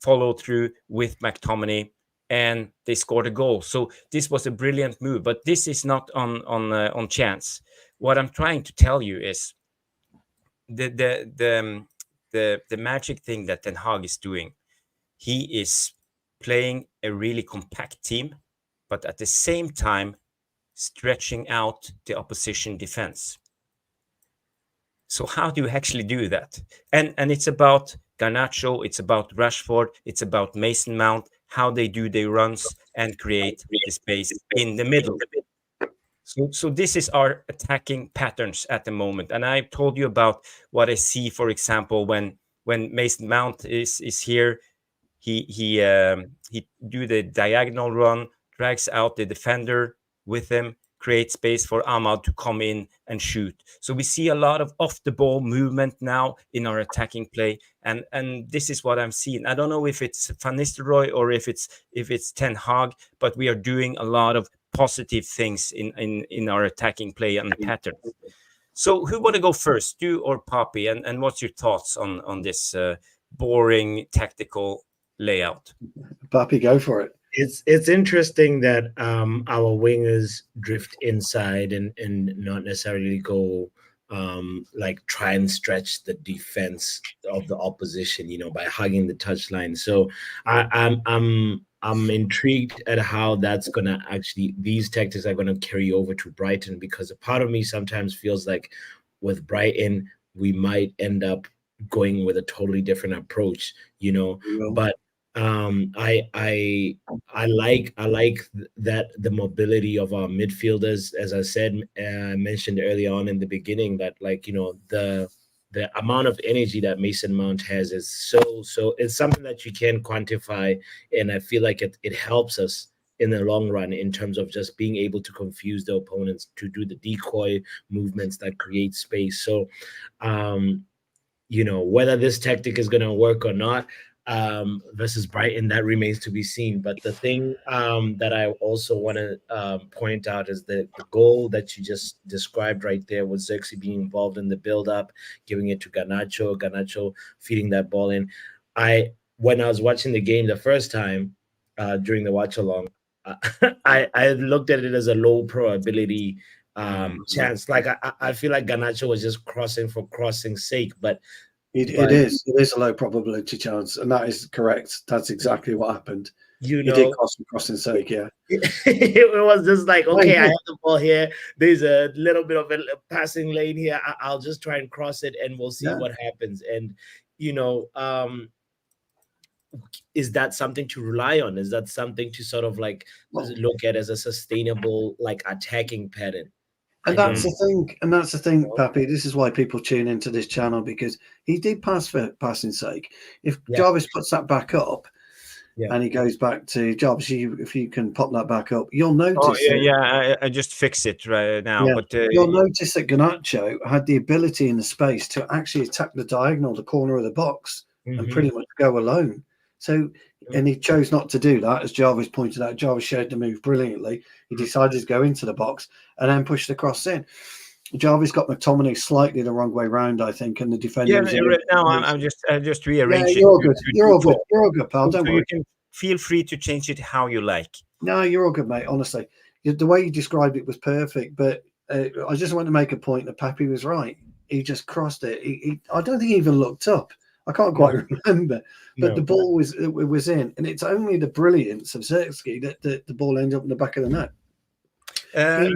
followed through with McTominay, and they scored a goal. So this was a brilliant move, but this is not on chance. What I'm trying to tell you is the magic thing that Ten Hag is doing. He is playing a really compact team, but at the same time stretching out the opposition defense. So how do you actually do that? And it's about Garnacho, it's about Rashford, it's about Mason Mount. how they do their runs and create the space in the middle. So this is our attacking patterns at the moment. And I told you about what I see, for example, when Mason Mount is here, he do the diagonal run, drags out the defender with him, create space for Ahmad to come in and shoot. So we see a lot of off the ball movement now in our attacking play, and this is what I'm seeing. I don't know if it's Van Nistelrooy or if it's Ten Hag, but we are doing a lot of positive things in our attacking play and pattern. So who want to go first, you or Poppy? And what's your thoughts on this boring tactical layout? Poppy, go for it. It's interesting that our wingers drift inside and not necessarily go like try and stretch the defense of the opposition, by hugging the touchline. So I'm intrigued at how that's gonna these tactics are gonna carry over to Brighton, because a part of me sometimes feels like with Brighton we might end up going with a totally different approach, but I like that the mobility of our midfielders, as I said, mentioned early on in the beginning, that the amount of energy that Mason Mount has is so it's something that you can quantify, and I feel like it helps us in the long run in terms of just being able to confuse the opponents, to do the decoy movements that create space. So whether this tactic is going to work or not versus Brighton, that remains to be seen. But the thing that I also want to point out is the goal that you just described right there, with Xerxes being involved in the build-up, giving it to Garnacho feeding that ball in. When I was watching the game the first time during the watch-along, I looked at it as a low probability chance. Like I feel like Garnacho was just crossing for crossing's sake, but it is a low probability chance, and that is correct. That's exactly what happened. He did cross for crossing's sake, yeah. It was just like, okay, I have the ball here. There's a little bit of a passing lane here. I'll just try and cross it, and we'll see what happens. And is that something to rely on? Is that something to sort of like look at as a sustainable attacking pattern? And that's the thing, Pappy. This is why people tune into this channel, because he did pass for passing sake. If Jarvis puts that back up and he goes back to Jarvis, if you can pop that back up, you'll notice. I just fix it right now. Yeah. But you'll notice that Garnacho had the ability in the space to actually attack the diagonal, the corner of the box, and pretty much go alone. So, and he chose not to do that, as Jarvis pointed out. Jarvis showed the move brilliantly. He decided to go into the box and then push the cross in. Jarvis got McTominay slightly the wrong way round, I think, and the defender. I'm just rearranging. You're all good. You're all good, pal. Don't worry. You can feel free to change it how you like. No, you're all good, mate. Honestly, the way you described it was perfect. But I just want to make a point that Pappy was right. He just crossed it. I don't think he even looked up. I can't quite remember, but the ball was in, and it's only the brilliance of Xerxes that the ball ended up in the back of the net.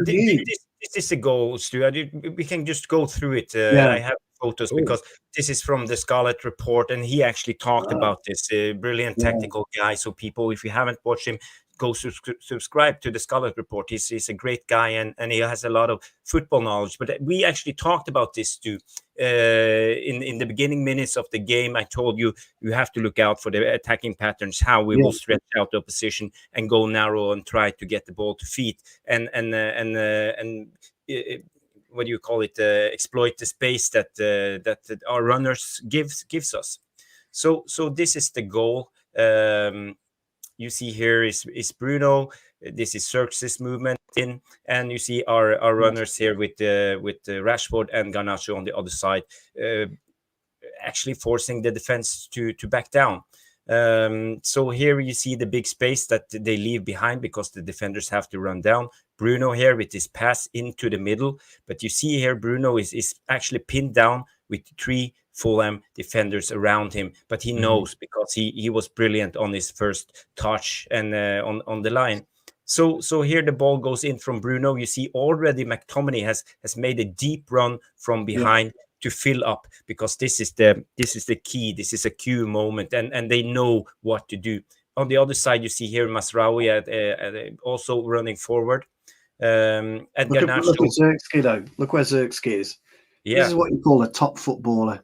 This is a goal, Stu. We can just go through it. I have photos because this is from the Scarlet Report, and he actually talked about this. Brilliant tactical guy. So people, if you haven't watched him, go subscribe to the Scarlet Report. He's a great guy, and he has a lot of football knowledge. But we actually talked about this too. In the beginning minutes of the game, I told you have to look out for the attacking patterns, how we will stretch out the opposition and go narrow and try to get the ball to feet and what do you call it? Exploit the space that our runners gives us. So this is the goal. You see here is Bruno. This is Xerxes' movement in, and you see our runners here with Rashford and Garnacho on the other side, actually forcing the defense to back down. So here you see the big space that they leave behind because the defenders have to run down. Bruno here with his pass into the middle, but you see here Bruno is actually pinned down with 3 Fulham defenders around him, but he knows because he was brilliant on his first touch and on the line. So here the ball goes in from Bruno. You see already McTominay has made a deep run from behind to fill up, because this is the key. This is a cue moment, and they know what to do. on the other side, you see here Masraoui also running forward. And Look at Garnacho, Xerxes, though. Look where Xerxes is. This yeah, is what you call a top footballer.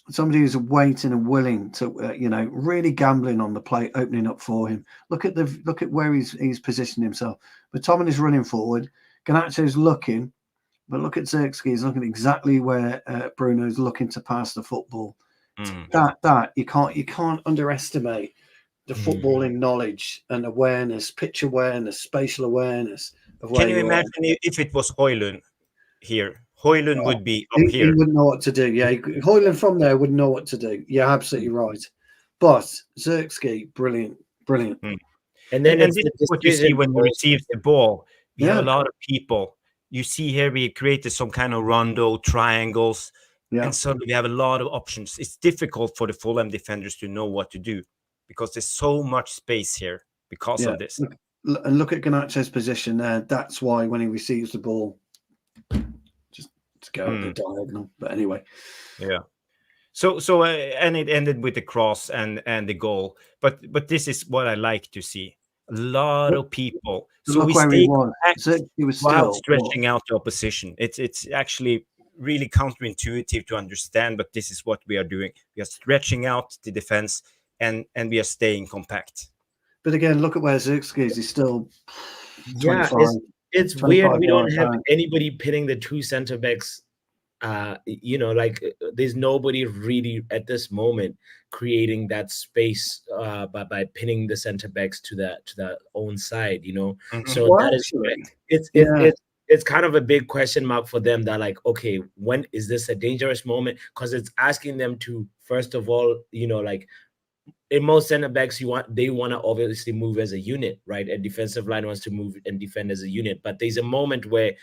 Somebody who's waiting and willing to, really gambling on the play, opening up for him. Look at where he's positioned himself. But Tomlin is running forward. Garnacho's looking, but look at Xerxes looking exactly where Bruno's looking to pass the football. That you can't underestimate the footballing knowledge and awareness, pitch awareness, spatial awareness of where can you imagine if it was Højlund here? Højlund would be up here. He wouldn't know what to do. Yeah, Højlund from there wouldn't know what to do. Yeah, absolutely right. But Xerxes, brilliant. And then this is what you see when he receives the ball. We have a lot of people. You see here we created some kind of rondo, triangles, and suddenly we have a lot of options. It's difficult for the Fulham defenders to know what to do because there's so much space here because of this. And look at Garnacho's position there. That's why when he receives the ball, just to go the diagonal. But anyway, So and it ended with the cross and the goal. But this is what I like to see. A lot of people. So we stay while stretching out the opposition. It's actually really counterintuitive to understand, but this is what we are doing. We are stretching out the defense and we are staying compact. But again, look at where Xerxes is still. It's weird. We don't have anybody pitting the two center backs. There's nobody really at this moment creating that space by pinning the center backs to the own side. So that is it's kind of a big question mark for them. That like, okay, when is this a dangerous moment? Because it's asking them to first of all, in most center backs, they want to obviously move as a unit, right? A defensive line wants to move and defend as a unit, but there's a moment where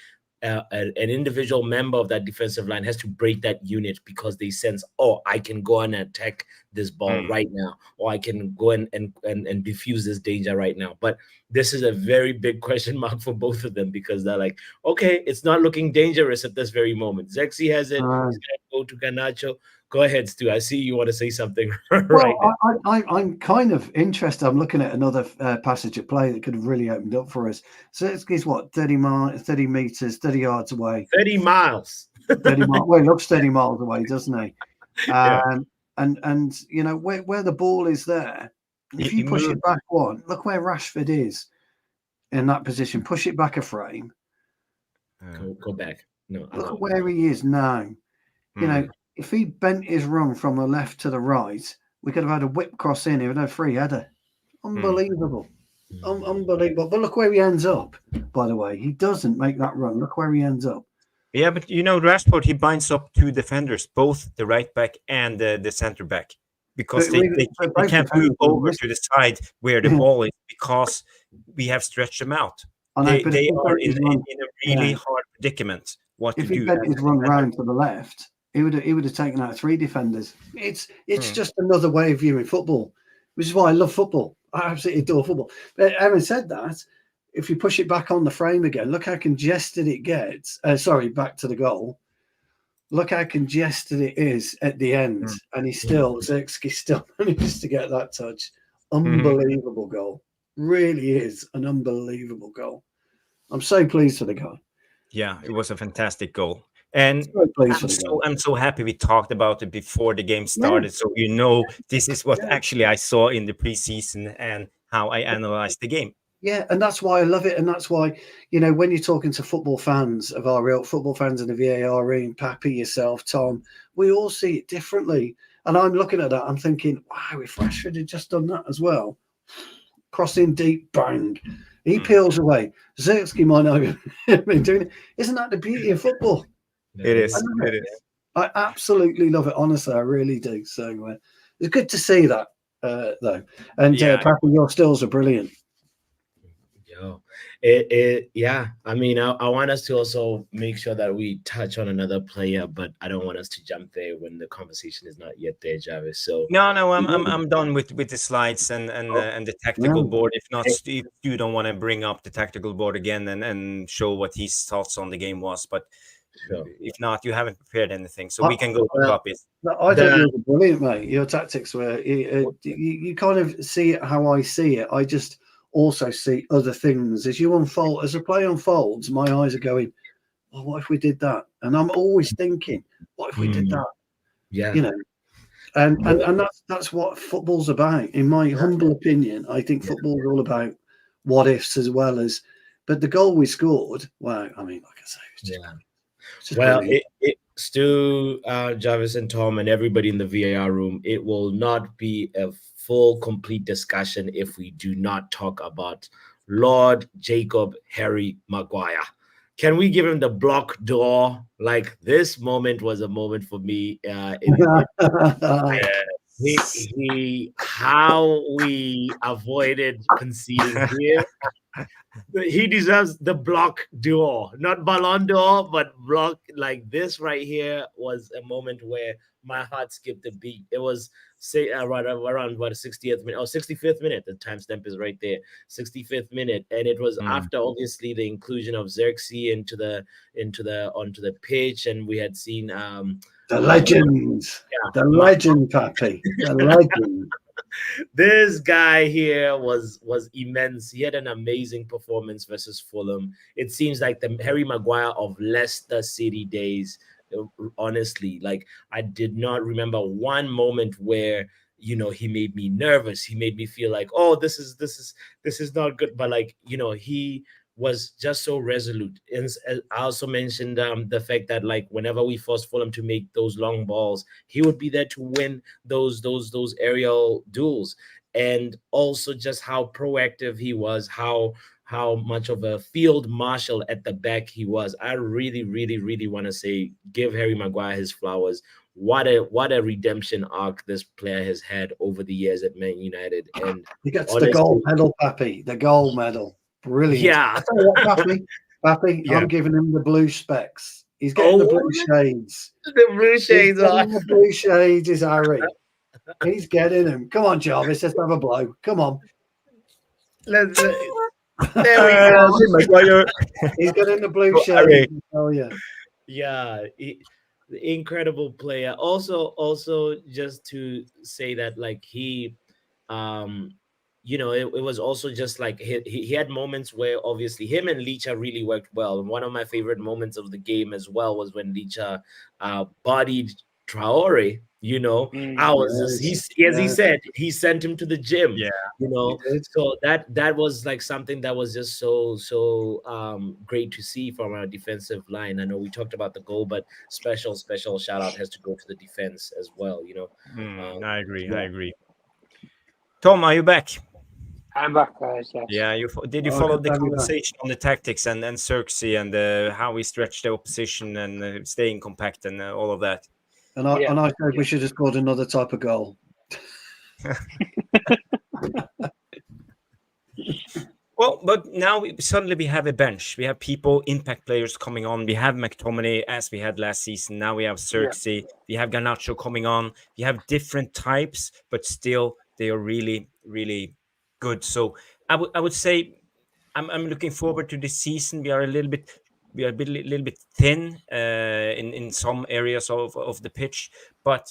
an individual member of that defensive line has to break that unit because they sense, I can go and attack this ball right now, or I can go and diffuse this danger right now. But this is a very big question mark for both of them because they're like, okay, it's not looking dangerous at this very moment. Xerxes has it. He's going to go to Garnacho. Go ahead, Stu. I see you want to say something right now. I'm kind of interested. I'm looking at another passage of play that could have really opened up for us. So it's what, 30 meters, 30 yards away. 30 miles. 30 miles. Well, he looks 30 miles away, doesn't he? And where the ball is there, if you push it back one, look where Rashford is in that position. Push it back a frame. Go back. No. Look at where he is now. If he bent his run from the left to the right, we could have had a whip cross in. He would have a free header. Unbelievable. Unbelievable. But look where he ends up, by the way. He doesn't make that run. Look where he ends up. Yeah, but Rashford, he binds up two defenders, both the right back and the center back, because they can't move over to the side where the ball is because we have stretched them out. They are in a really hard predicament. If he bent his run round to the left, he would have taken out three defenders. It's just another way of viewing football, which is why I love football. I absolutely adore football. But having said that, if you push it back on the frame again, look how congested it gets. Back to the goal. Look how congested it is at the end. And Xerxes still manages to get that touch. Unbelievable goal. Really is an unbelievable goal. I'm so pleased for the guy. Yeah, it was a fantastic goal. And I'm so happy we talked about it before the game started. So this is what actually I saw in the preseason and how I analyzed the game. Yeah, and that's why I love it. And that's why, when you're talking to football fans of our real football fans in the VAR room, Pappy, yourself, Tom, we all see it differently. And I'm looking at that, I'm thinking, wow, if Rashford had just done that as well, crossing deep, bang, he peels away. Xerxes might not have been doing it. Isn't that the beauty of football? It is. It is. I absolutely love it. Honestly, I really do. So it's good to see that, though. And Pappy, your stills are brilliant. I mean, I want us to also make sure that we touch on another player, but I don't want us to jump there when the conversation is not yet there, Jarvis. So no, I'm done with the slides and the tactical board. If not, Steve, you don't want to bring up the tactical board again and show what his thoughts on the game was. But Sure. if not, you haven't prepared anything. So we can go to copies. No, I thought you were brilliant, mate. Your tactics were you kind of see it how I see it. I just also see other things as you unfold. As the play unfolds, my eyes are going, "Oh, what if we did that?" And I'm always thinking, "What if we did that?" Yeah, You know, and that's what football's about, in my humble opinion. I think football's all about what ifs as well as. But the goal we scored, wow! I mean, like I say, it's just well, brilliant. Stu, Jarvis, and Tom, and everybody in the VAR room, it will not be a full, complete discussion if we do not talk about Lord Jacob Harry Maguire. Can we give him the block door? Like, this moment was a moment for me. How we avoided conceding here. He deserves the block d'or, not Ballon d'Or, but block. Like, this right here was a moment where my heart skipped a beat. It was around what, 60th minute or 65th minute. The timestamp is right there, 65th minute, and it was after obviously the inclusion of Xerxes onto the pitch, and we had seen the legend, the legend, Pappy, the legend. This guy here was immense. He had an amazing performance versus Fulham. It seems like the Harry Maguire of Leicester City days. Honestly, like, I did not remember one moment where, you know, he made me nervous. He made me feel like, oh, this is not good. But, like, you know, he was just so resolute. And I also mentioned the fact that, like, whenever we forced Fulham to make those long balls, he would be there to win those aerial duels. And also just how proactive he was, how much of a field marshal at the back he was. I really, really, really want to say, give Harry Maguire his flowers. What a redemption arc this player has had over the years at Man United. And he gets the gold medal, Pappy, the gold medal. Brilliant. Yeah. I tell you what, Pappy, I'm giving him the blue specs. He's getting the blue shades. The blue shades are. The blue shades is Harry. He's getting them. Come on, Jarvis. Let's have a blow. Come on. There we go. He's getting the blue shades. Oh yeah. Yeah. Incredible player. Also, just to say that, like, he, you know, it was also just like he had moments where obviously him and Licha really worked well. And one of my favorite moments of the game as well was when Licha bodied Traore. You know, he said, he sent him to the gym. Yeah, you know, so that was like something that was just so great to see from our defensive line. I know we talked about the goal, but special shout out has to go to the defense as well. You know, I agree. Tom, are you back? I'm back, guys. Yes. Yeah, did you follow the conversation on the tactics and Xerxes and how we stretch the opposition and staying compact and all of that? And I said we should have scored another type of goal. Well, but now we have a bench. We have people, impact players coming on. We have McTominay as we had last season. Now we have Xerxes. We have Garnacho coming on. We have different types, but still they are really, really good. So I would say I'm looking forward to this season. We are a little bit thin in some areas of the pitch, but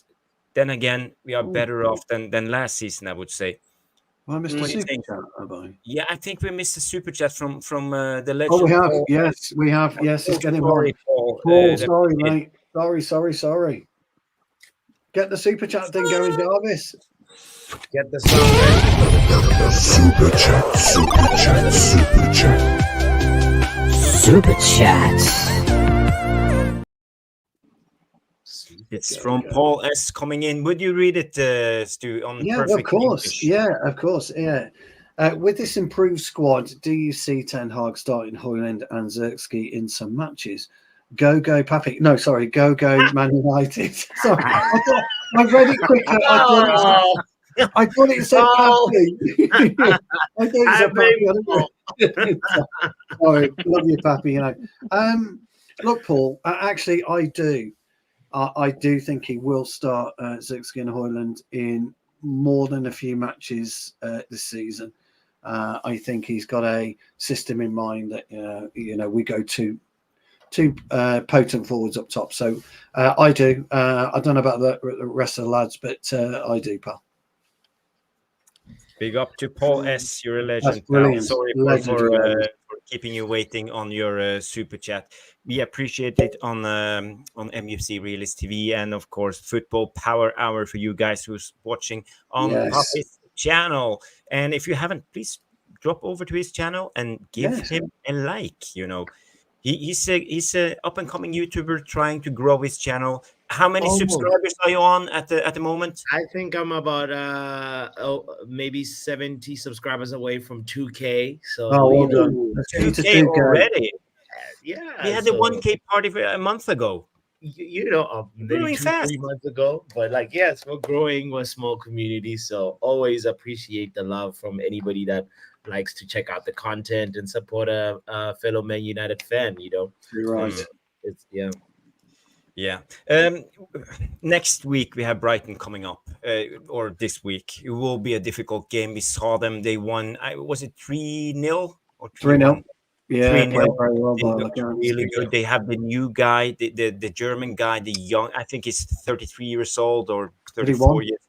then again we are better off than last season, I would say. Well, I missed a super chat, have I? Yeah, I think we missed a super chat from the legend. Oh, we have. Paul. Yes, we have. Yes, it's getting on. Paul, sorry, mate. Sorry. Get the super chat thing going, Jarvis. Get the sound. Super chat. It's from Paul S. coming in. Would you read it, Stu? Of course. English? Yeah, of course. Yeah. With this improved squad, do you see Ten Hag starting Højlund and Xerxes in some matches? Go, Pappy. No, sorry. Go, Man United. Sorry. I read it quicker. I thought it said Pappy. I thought it said Pappy. Sorry. Love you, Pappy. You know. Look, Paul, actually, I do. I do think he will start Xerxes and Højlund in more than a few matches this season. I think he's got a system in mind that we go potent forwards up top. So I do. I don't know about the rest of the lads, but I do, pal. Big up to Paul S. You're a legend. That's brilliant. Sorry for keeping you waiting on your super chat. We appreciate it on MUFC Realist TV, and of course Football Power Hour for you guys who's watching on his channel. And if you haven't, please drop over to his channel and give him a like. You know, he's a up and coming YouTuber trying to grow his channel. How many subscribers are you on at the moment? I think I'm about maybe 70 subscribers away from 2K. So well done. 2K already. Yeah, we had the 1K party a month ago. You know, maybe 2-3 months ago. But like, yes, we're growing. We're a small community, so always appreciate the love from anybody that likes to check out the content and support a fellow Man United fan. You know, you're right. It's Yeah. Next week we have Brighton coming up, or this week. It will be a difficult game. We saw them. They won. Was it 3-0 or 3-0? Yeah, 3-0. very well. Really good. They have the new guy, the German guy, the young. I think he's 33 years old or 34 31. years.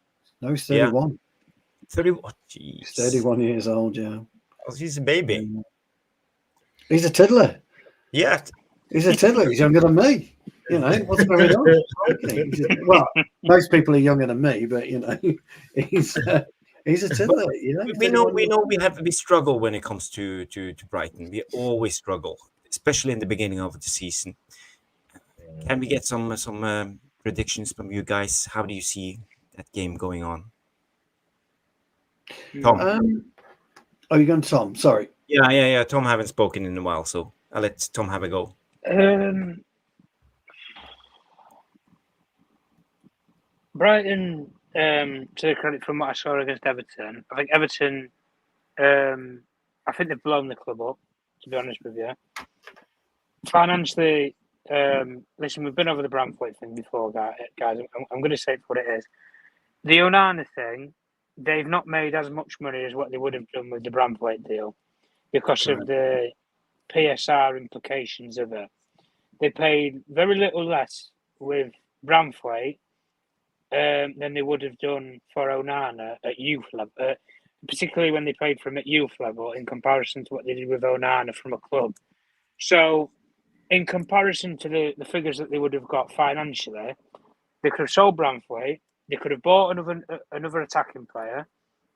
No, he's 31. Yeah. 31. He's 31 years old. Yeah. Oh, he's a baby. He's a tiddler. Yeah. He's a tiddler. He's younger than me. You know, what's going on? Well, most people are younger than me, but you know, he's a tiddler. You know, we know we struggle when it comes to Brighton. We always struggle, especially in the beginning of the season. Can we get some predictions from you guys? How do you see that game going on? Tom, are you going to Tom? Sorry. Yeah. Tom haven't spoken in a while, so I'll let Tom have a go. Brighton, to the credit from what I saw against Everton, I think Everton, I think they've blown the club up, to be honest with you. Financially, listen, we've been over the Bramthwaite thing before, guys. I'm going to say it for what it is. The Onana thing, they've not made as much money as what they would have done with the Bramthwaite deal because of the PSR implications of it. They paid very little less with Bramthwaite than they would have done for Onana at youth level, particularly when they paid for him at youth level in comparison to what they did with Onana from a club. So, in comparison to the figures that they would have got financially, they could have sold Bramthwaite, they could have bought another attacking player,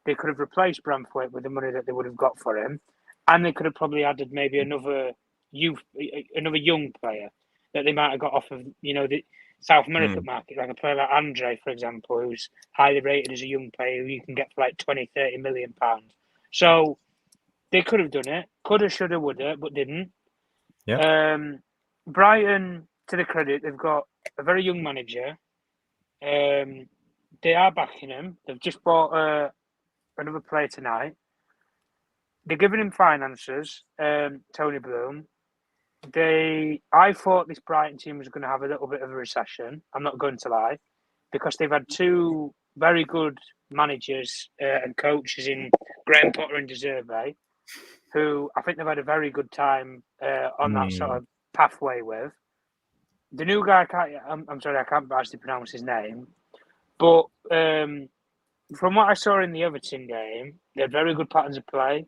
they could have replaced Bramthwaite with the money that they would have got for him, and they could have probably added maybe another young player that they might have got off of, you know, the South American market, like a player like Andre, for example, who's highly rated as a young player who you can get for like 20-30 million pounds. So they could have done it, coulda, shoulda, woulda, but didn't. Yeah. Brighton, to the credit, they've got a very young manager. They are backing him. They've just bought another player tonight. They're giving him finances, Tony Bloom. I thought this Brighton team was going to have a little bit of a recession. I'm not going to lie, because they've had two very good managers and coaches in Graham Potter and De Zerbi, who I think they've had a very good time on that sort of pathway with. The new guy, I'm sorry, I can't actually pronounce his name, but from what I saw in the Everton game, they had very good patterns of play.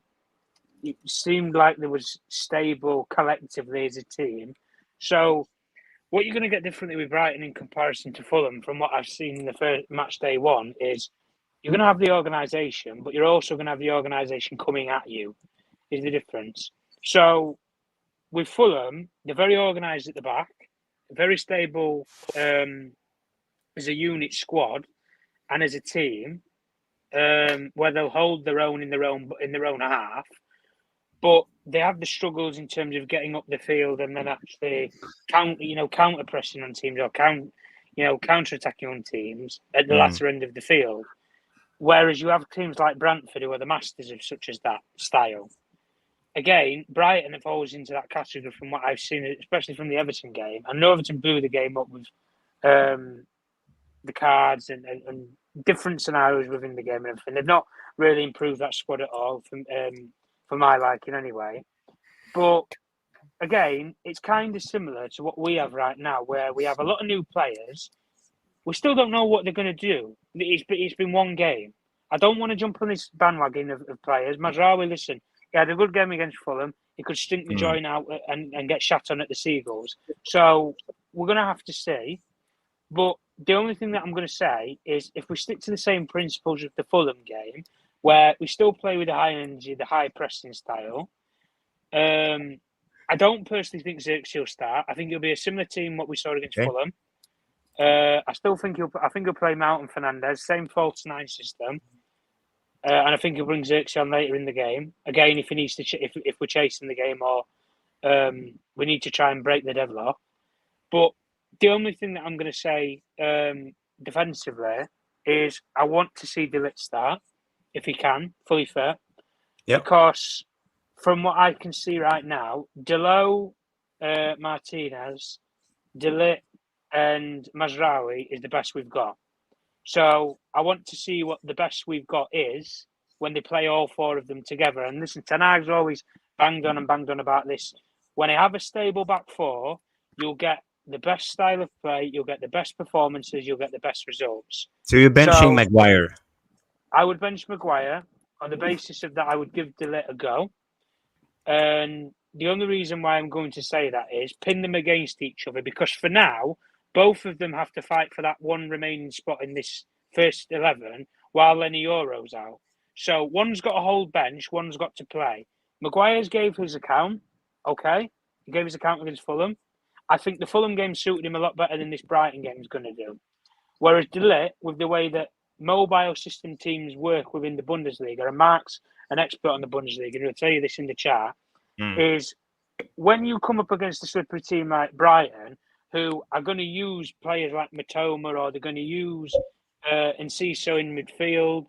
It seemed like there was stable collectively as a team. So what you're going to get differently with Brighton in comparison to Fulham, from what I've seen in the first match day one, is you're going to have the organisation, but you're also going to have the organisation coming at you, is the difference. So with Fulham, they're very organised at the back, very stable as a unit squad and as a team, where they'll hold their own in their own half. But they have the struggles in terms of getting up the field and then actually counter pressing on teams or counter attacking on teams at the latter end of the field. Whereas you have teams like Brentford who are the masters of such as that style. Again, Brighton have always into that category from what I've seen, especially from the Everton game. I know Everton blew the game up with the cards and different scenarios within the game and everything. They've not really improved that squad at all for my liking anyway. But again, it's kind of similar to what we have right now, where we have a lot of new players. We still don't know what they're going to do. It's been one game. I don't want to jump on this bandwagon of players. Mazraoui, listen, he had a good game against Fulham. He could stink the joint out and get shot on at the Seagulls. So we're going to have to see. But the only thing that I'm going to say is if we stick to the same principles of the Fulham game, where we still play with the high energy, the high pressing style, I don't personally think Xerxes will start. I think it'll be a similar team what we saw against Fulham. I still think he'll play Mount and Fernandez, same false nine system, and I think he'll bring Xerxes on later in the game. Again, if he needs to, if we're chasing the game or we need to try and break the deadlock. But the only thing that I'm going to say defensively is I want to see De Ligt start if he can, fully fit. Yep. Because from what I can see right now, Delo, Martinez, De Ligt, and Mazraoui is the best we've got. So I want to see what the best we've got is when they play all four of them together. And listen, Ten Hag's always banged on about this. When I have a stable back four, you'll get the best style of play, you'll get the best performances, you'll get the best results. So you're benching Maguire? I would bench Maguire. On the basis of that, I would give De Ligt a go. And the only reason why I'm going to say that is pin them against each other, because for now, both of them have to fight for that one remaining spot in this first 11 while Lenny Euro's out. So one's got to hold bench, one's got to play. Maguire's gave his account, okay? He gave his account against Fulham. I think the Fulham game suited him a lot better than this Brighton game is going to do. Whereas De Ligt, with the way that mobile system teams work within the Bundesliga, and Mark's an expert on the Bundesliga, and he'll tell you this in the chat, is when you come up against a slippery team like Brighton, who are going to use players like McTominay, or they're going to use Enciso in midfield.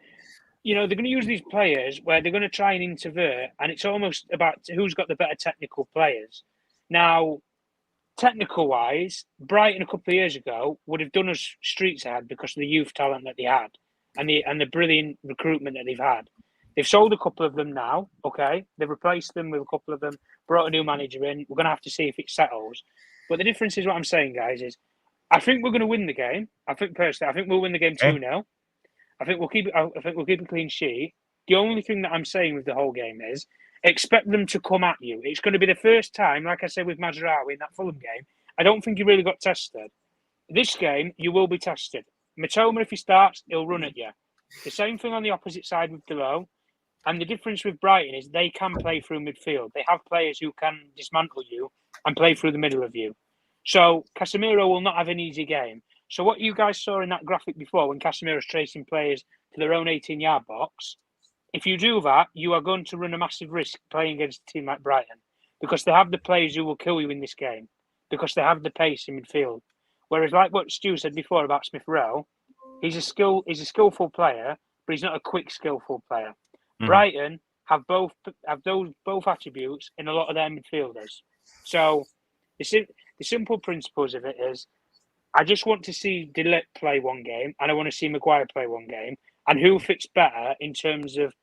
You know, they're going to use these players where they're going to try and intervert, and it's almost about who's got the better technical players. Now, technical-wise, Brighton a couple of years ago would have done us streets ahead because of the youth talent that they had and the brilliant recruitment that they've had. They've sold a couple of them now, okay? They've replaced them with a couple of them, brought a new manager in. We're going to have to see if it settles. But the difference is what I'm saying, guys, is I think we're going to win the game. I think we'll win the game 2-0. I think we'll keep a clean sheet. The only thing that I'm saying with the whole game is expect them to come at you. It's going to be the first time, like I said with Mazraoui in that Fulham game, I don't think he really got tested. This game, you will be tested. Matoma, if he starts, he'll run at you. The same thing on the opposite side with Delo. And the difference with Brighton is they can play through midfield. They have players who can dismantle you and play through the middle of you. So Casemiro will not have an easy game. So what you guys saw in that graphic before when Casemiro's tracing players to their own 18-yard box, if you do that, you are going to run a massive risk playing against a team like Brighton because they have the players who will kill you in this game because they have the pace in midfield. Whereas like what Stu said before about Smith Rowe, he's a skillful player, but he's not a quick, skillful player. Brighton have both attributes in a lot of their midfielders. So the simple principles of it is I just want to see De Ligt play one game and I want to see Maguire play one game and who fits better in terms of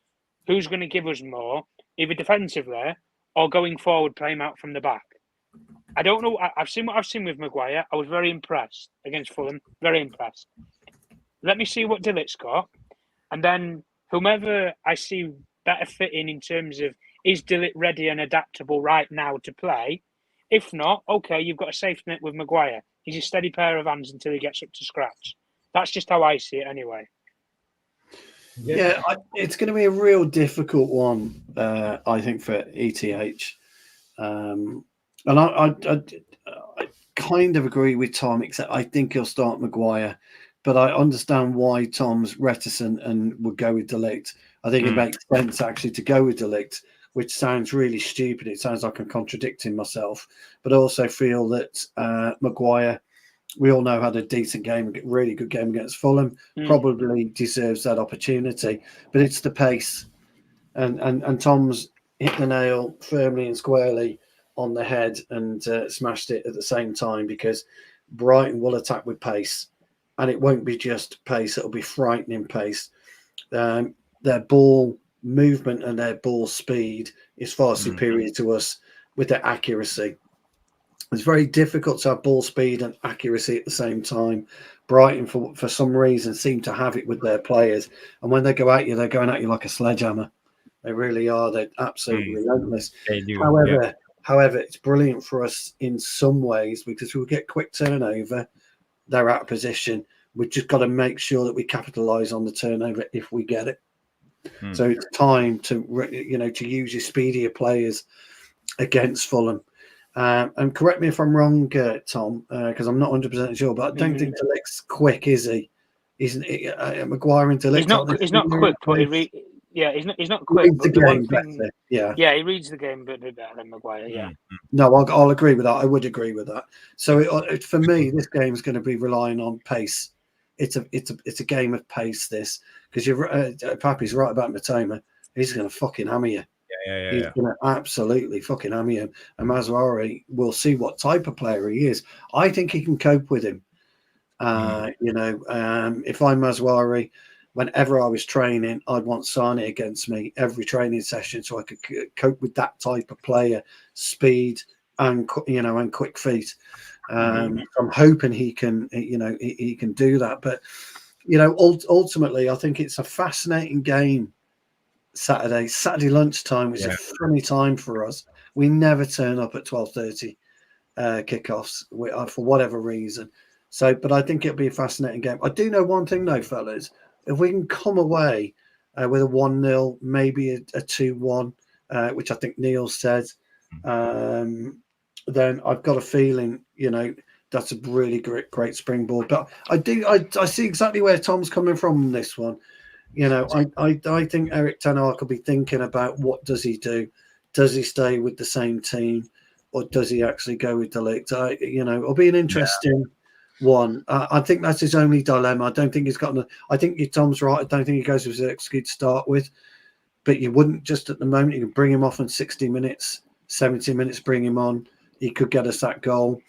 who's going to give us more, either defensively or going forward, play him out from the back. I don't know. I've seen what I've seen with Maguire. I was very impressed against Fulham. Very impressed. Let me see what De Ligt's got. And then whomever I see better fitting in terms of is De Ligt ready and adaptable right now to play? If not, okay, you've got a safety net with Maguire. He's a steady pair of hands until he gets up to scratch. That's just how I see it anyway. Yeah, it's going to be a real difficult one, I think, for ETH. And I kind of agree with Tom, except I think he'll start Maguire. But I understand why Tom's reticent and would go with De Ligt. I think it makes sense, actually, to go with De Ligt, which sounds really stupid. It sounds like I'm contradicting myself. But I also feel that Maguire, we all know, had a decent game, really good game against Fulham, probably deserves that opportunity. But it's the pace. And Tom's hit the nail firmly and squarely on the head and smashed it at the same time because Brighton will attack with pace. And it won't be just pace, it'll be frightening pace. Their ball movement and their ball speed is far superior to us. with their accuracy. It's very difficult to have ball speed and accuracy at the same time. Brighton, for some reason, seem to have it with their players. And when they go at you, they're going at you like a sledgehammer. They really are. They're absolutely relentless. They do. However, it's brilliant for us in some ways because we get quick turnover. They're out of position. We've just got to make sure that we capitalise on the turnover if we get it. So it's time to use your speedier players against Fulham. And correct me if I'm wrong, Tom, because I'm not 100% sure, but I don't think De Ligt's quick, is he? Maguire and De Ligt. He's not quick, but he's not quick. But the one thing, yeah, he reads the game better than Maguire. Yeah. No, I'll agree with that. I would agree with that. So for me, this game is going to be relying on pace. It's a game of pace. This because Pappy's right about Matoma. He's going to fucking hammer you. He's going to absolutely fucking hammer him. And Mazraoui, we'll see what type of player he is. I think he can cope with him. If I'm Mazraoui, whenever I was training, I'd want Sane against me every training session so I could cope with that type of player, speed and quick feet. I'm hoping he can do that. But ultimately, I think it's a fascinating game. Saturday lunchtime was a funny time for us. We never turn up at 12:30 kickoffs for whatever reason. So, but I think it'll be a fascinating game. I do know one thing though, fellas. If we can come away with a 1-0, maybe a 2-1, which I think Neil said, then I've got a feeling, that's a really great springboard. But I see exactly where Tom's coming from in this one. I think Erik ten Hag will be thinking about what does he do? Does he stay with the same team, or does he actually go with De Ligt? It'll be an interesting one. I think that's his only dilemma. I don't think he's got. I think Tom's right. I don't think he goes with Zirkzee to start with, but you wouldn't just at the moment. You can bring him off in 60 minutes, 70 minutes. Bring him on. He could get us that goal.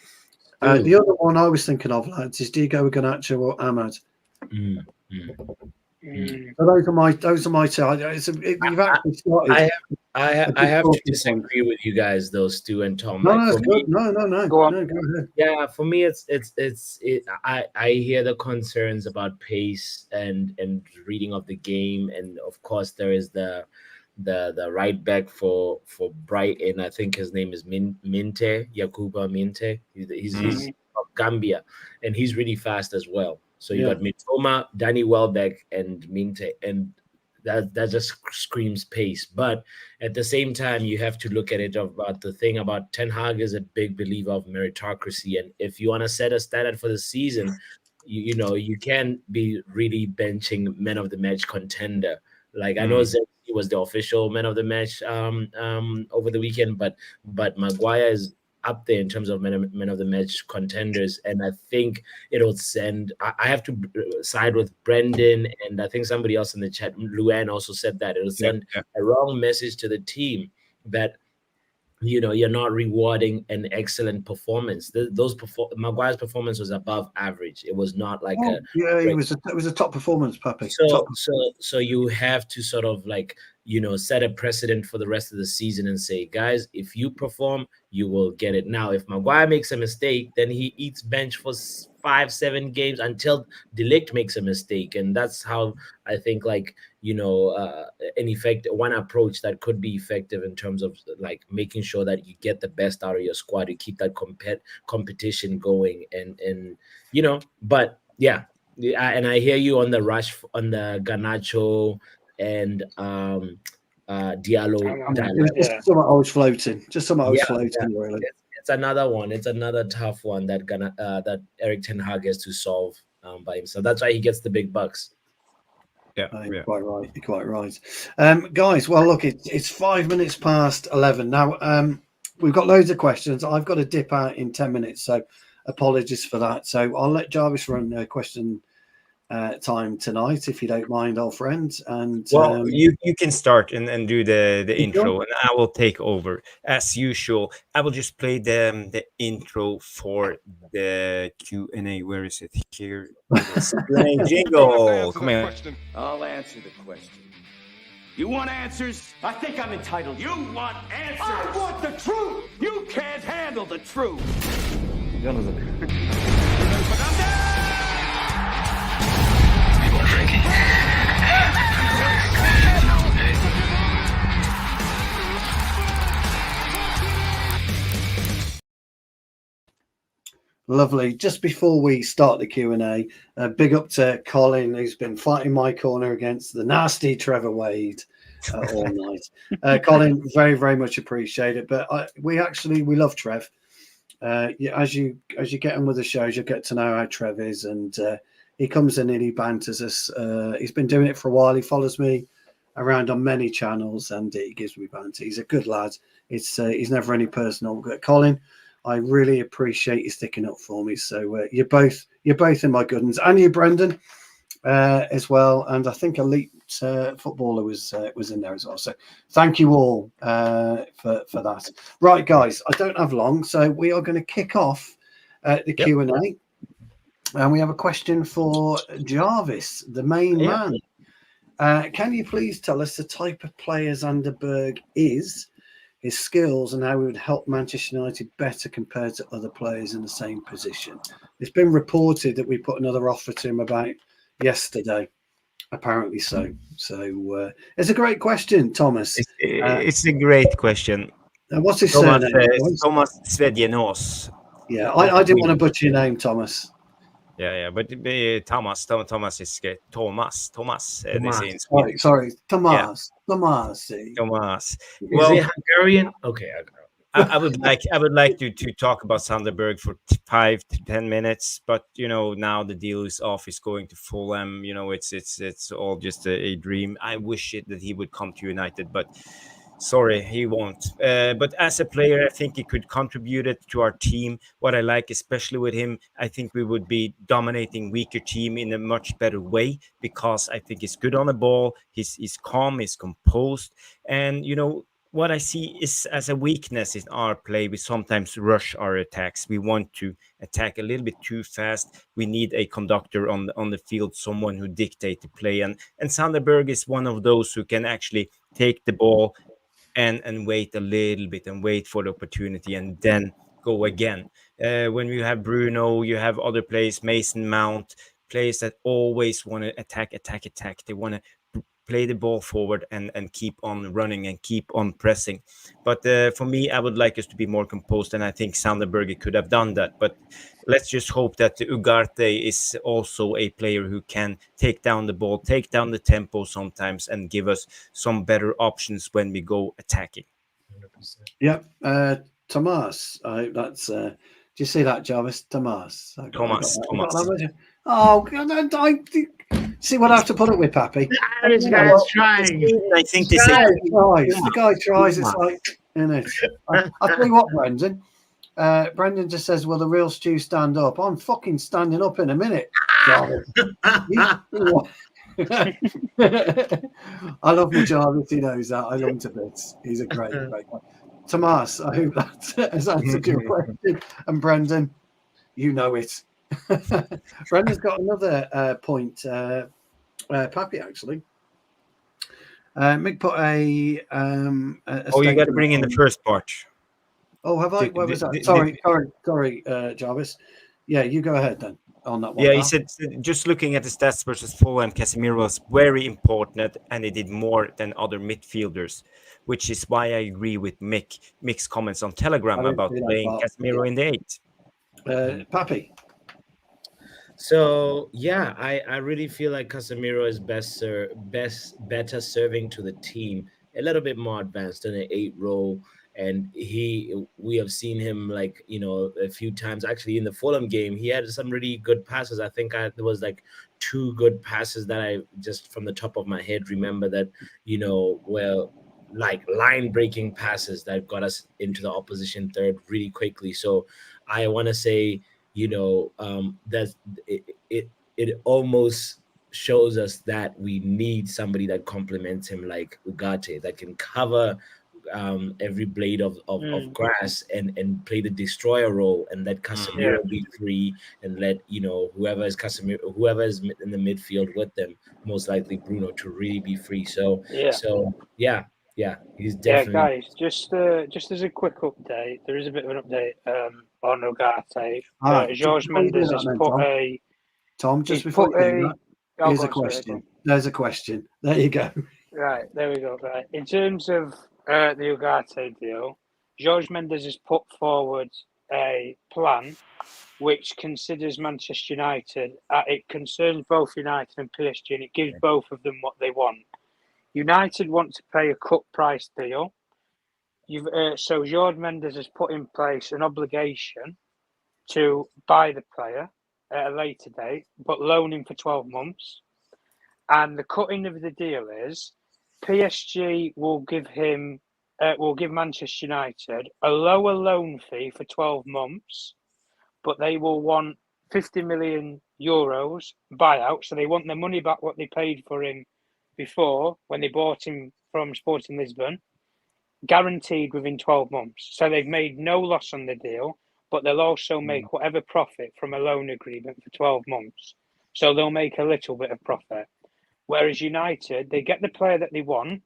The other one I was thinking of, lads, is do you go with Garnacho or Ahmad? So those are my two. You've actually started. I have to disagree with you guys, those two and Tom. No, that's good. No. Go on. No, go ahead. Yeah, for me, I hear the concerns about pace and reading of the game, and of course there is the right back for Brighton. I think his name is Minte, Yakuba Minte. He's of Gambia, and he's really fast as well. So you got Mitoma, Danny Welbeck, and Minte, and that just screams pace. But at the same time, you have to look at it about the thing about Ten Hag is a big believer of meritocracy, and if you want to set a standard for the season, you can't be really benching man of the match contender. Like I know Zirkzee was the official man of the match over the weekend, but Maguire is up there in terms of men of the match contenders, and I think it'll send. I have to side with Brendan, and I think somebody else in the chat, Luann, also said that it'll send a wrong message to the team that you're not rewarding an excellent performance. Maguire's performance was above average. It was not like it was a top performance, Pappy. So you have to sort of set a precedent for the rest of the season and say, guys, if you perform, you will get it. Now, if Maguire makes a mistake, then he eats bench for 5-7 games until De Ligt makes a mistake. And that's how I think one approach that could be effective in terms of making sure that you get the best out of your squad to keep that competition going. And and I hear you on the rush on the Garnacho and Diallo. Just something I was floating. Really. It's another one. It's another tough one that Erik ten Hag has to solve by himself. That's why he gets the big bucks. You're quite right. You're quite right. Guys, well, look, it's 5 minutes past 11 now. We've got loads of questions. I've got to dip out in 10 minutes, so apologies for that. So I'll let Jarvis run question time tonight, if you don't mind, old friend. And you can start and do the intro, and I will take over as usual. I will just play the intro for the Q&A. Where is it here? Q&A jingle. Come here. I'll answer the question. You want answers? I think I'm entitled. You want answers? I want the truth! You can't handle the truth! Lovely. Just before we start the Q&A, big up to Colin, who's been fighting my corner against the nasty Trevor Wade all night. Colin, very, very much appreciated. But we love Trev. As you get on with the shows, you'll get to know how Trev is, and he comes in and he banters us. He's been doing it for a while. He follows me around on many channels, and he gives me banter. He's a good lad. He's never any personal. But Colin, I really appreciate you sticking up for me. So you're both in my good ones, and you, Brendan, as well. And I think Elite Footballer was in there as well. So thank you all for that. Right, guys, I don't have long, so we are going to kick off the Q&A, and we have a question for Jarvis, the main man. Can you please tell us the type of player Sander Berge is, his skills, and how he would help Manchester United better compared to other players in the same position? It's been reported that we put another offer to him about yesterday, apparently so. So it's a great question, Thomas. It's a great question. What's his surname? Thomas Svedjenos. Yeah, I didn't want to butcher your name, Thomas. Yeah, but Thomas is Thomas. Sorry, Thomas. Yeah. Thomas. Well, is he Hungarian? Okay. I would like to talk about Sander Berge for 5 to 10 minutes, but now the deal is off. He's going to Fulham. It's all just a dream. I wish that he would come to United, but sorry, he won't. But as a player, I think he could contribute it to our team. What I like, especially with him, I think we would be dominating weaker team in a much better way, because I think he's good on the ball. He's calm, he's composed, and what I see is as a weakness in our play, we sometimes rush our attacks. We want to attack a little bit too fast. We need a conductor on the field, someone who dictates the play, and Sander Berge is one of those who can actually take the ball and wait a little bit and wait for the opportunity and then go again. When you have Bruno, you have other players, Mason Mount, players that always want to attack. They want to play the ball forward and keep on running and keep on pressing. But for me, I would like us to be more composed, and I think Sander Berge could have done that. But let's just hope that Ugarte is also a player who can take down the ball, take down the tempo sometimes, and give us some better options when we go attacking. 100%. Yep. Tomas, that's... do you see that, Jarvis? Tomas. Thomas. Oh, see what I have to put up with, Pappy. This guy's trying. I think the guy tries. It's like, isn't it? I'll tell you what, Brendan. Brendan just says, will the real Stu stand up? I'm fucking standing up in a minute. Jarvis. I love my Jarvis. He knows that. I love him to bits. He's a great guy. Tomas, I hope that has answered your question. And Brendan, you know it. Brendan's got another point. Pappy, actually. Mick put a you got to bring in the first part. Oh, have I? Where was that? Sorry, Jarvis. Yeah, you go ahead then on that one. Yeah, he said just looking at the stats versus Fulham, Casemiro was very important, and he did more than other midfielders, which is why I agree with Mick's comments on Telegram about playing Casemiro in the 8. Pappy. So yeah, I really feel like Casemiro is better serving to the team, a little bit more advanced in an 8 role. And we have seen him a few times actually in the Fulham game. He had some really good passes. I think there was 2 good passes that I just from the top of my head remember that, line breaking passes that got us into the opposition third really quickly. So I want to say, that it almost shows us that we need somebody that complements him like Ugarte, that can cover every blade of grass and play the destroyer role and let Casemiro be free, and let whoever is in the midfield with them, most likely Bruno, to really be free. So he's definitely. Guys, just as a quick update, there is a bit of an update on Ugarte. Jorge Mendes has put Tom, just before you do that, here's a question. There's a question. There you go. Right, there we go. Right, in terms of the Ugarte deal, Jorge Mendes has put forward a plan which considers Manchester United. It concerns both United and PSG, and it gives both of them what they want. United want to pay a cut price deal. So Jorge Mendes has put in place an obligation to buy the player at a later date, but loan him for 12 months. And the cutting of the deal is PSG will give Manchester United a lower loan fee for 12 months, but they will want 50 million euros buyout. So they want their money back, what they paid for him before when they bought him from Sporting Lisbon, guaranteed within 12 months. So they've made no loss on the deal, but they'll also make whatever profit from a loan agreement for 12 months. So they'll make a little bit of profit. Whereas United, they get the player that they want,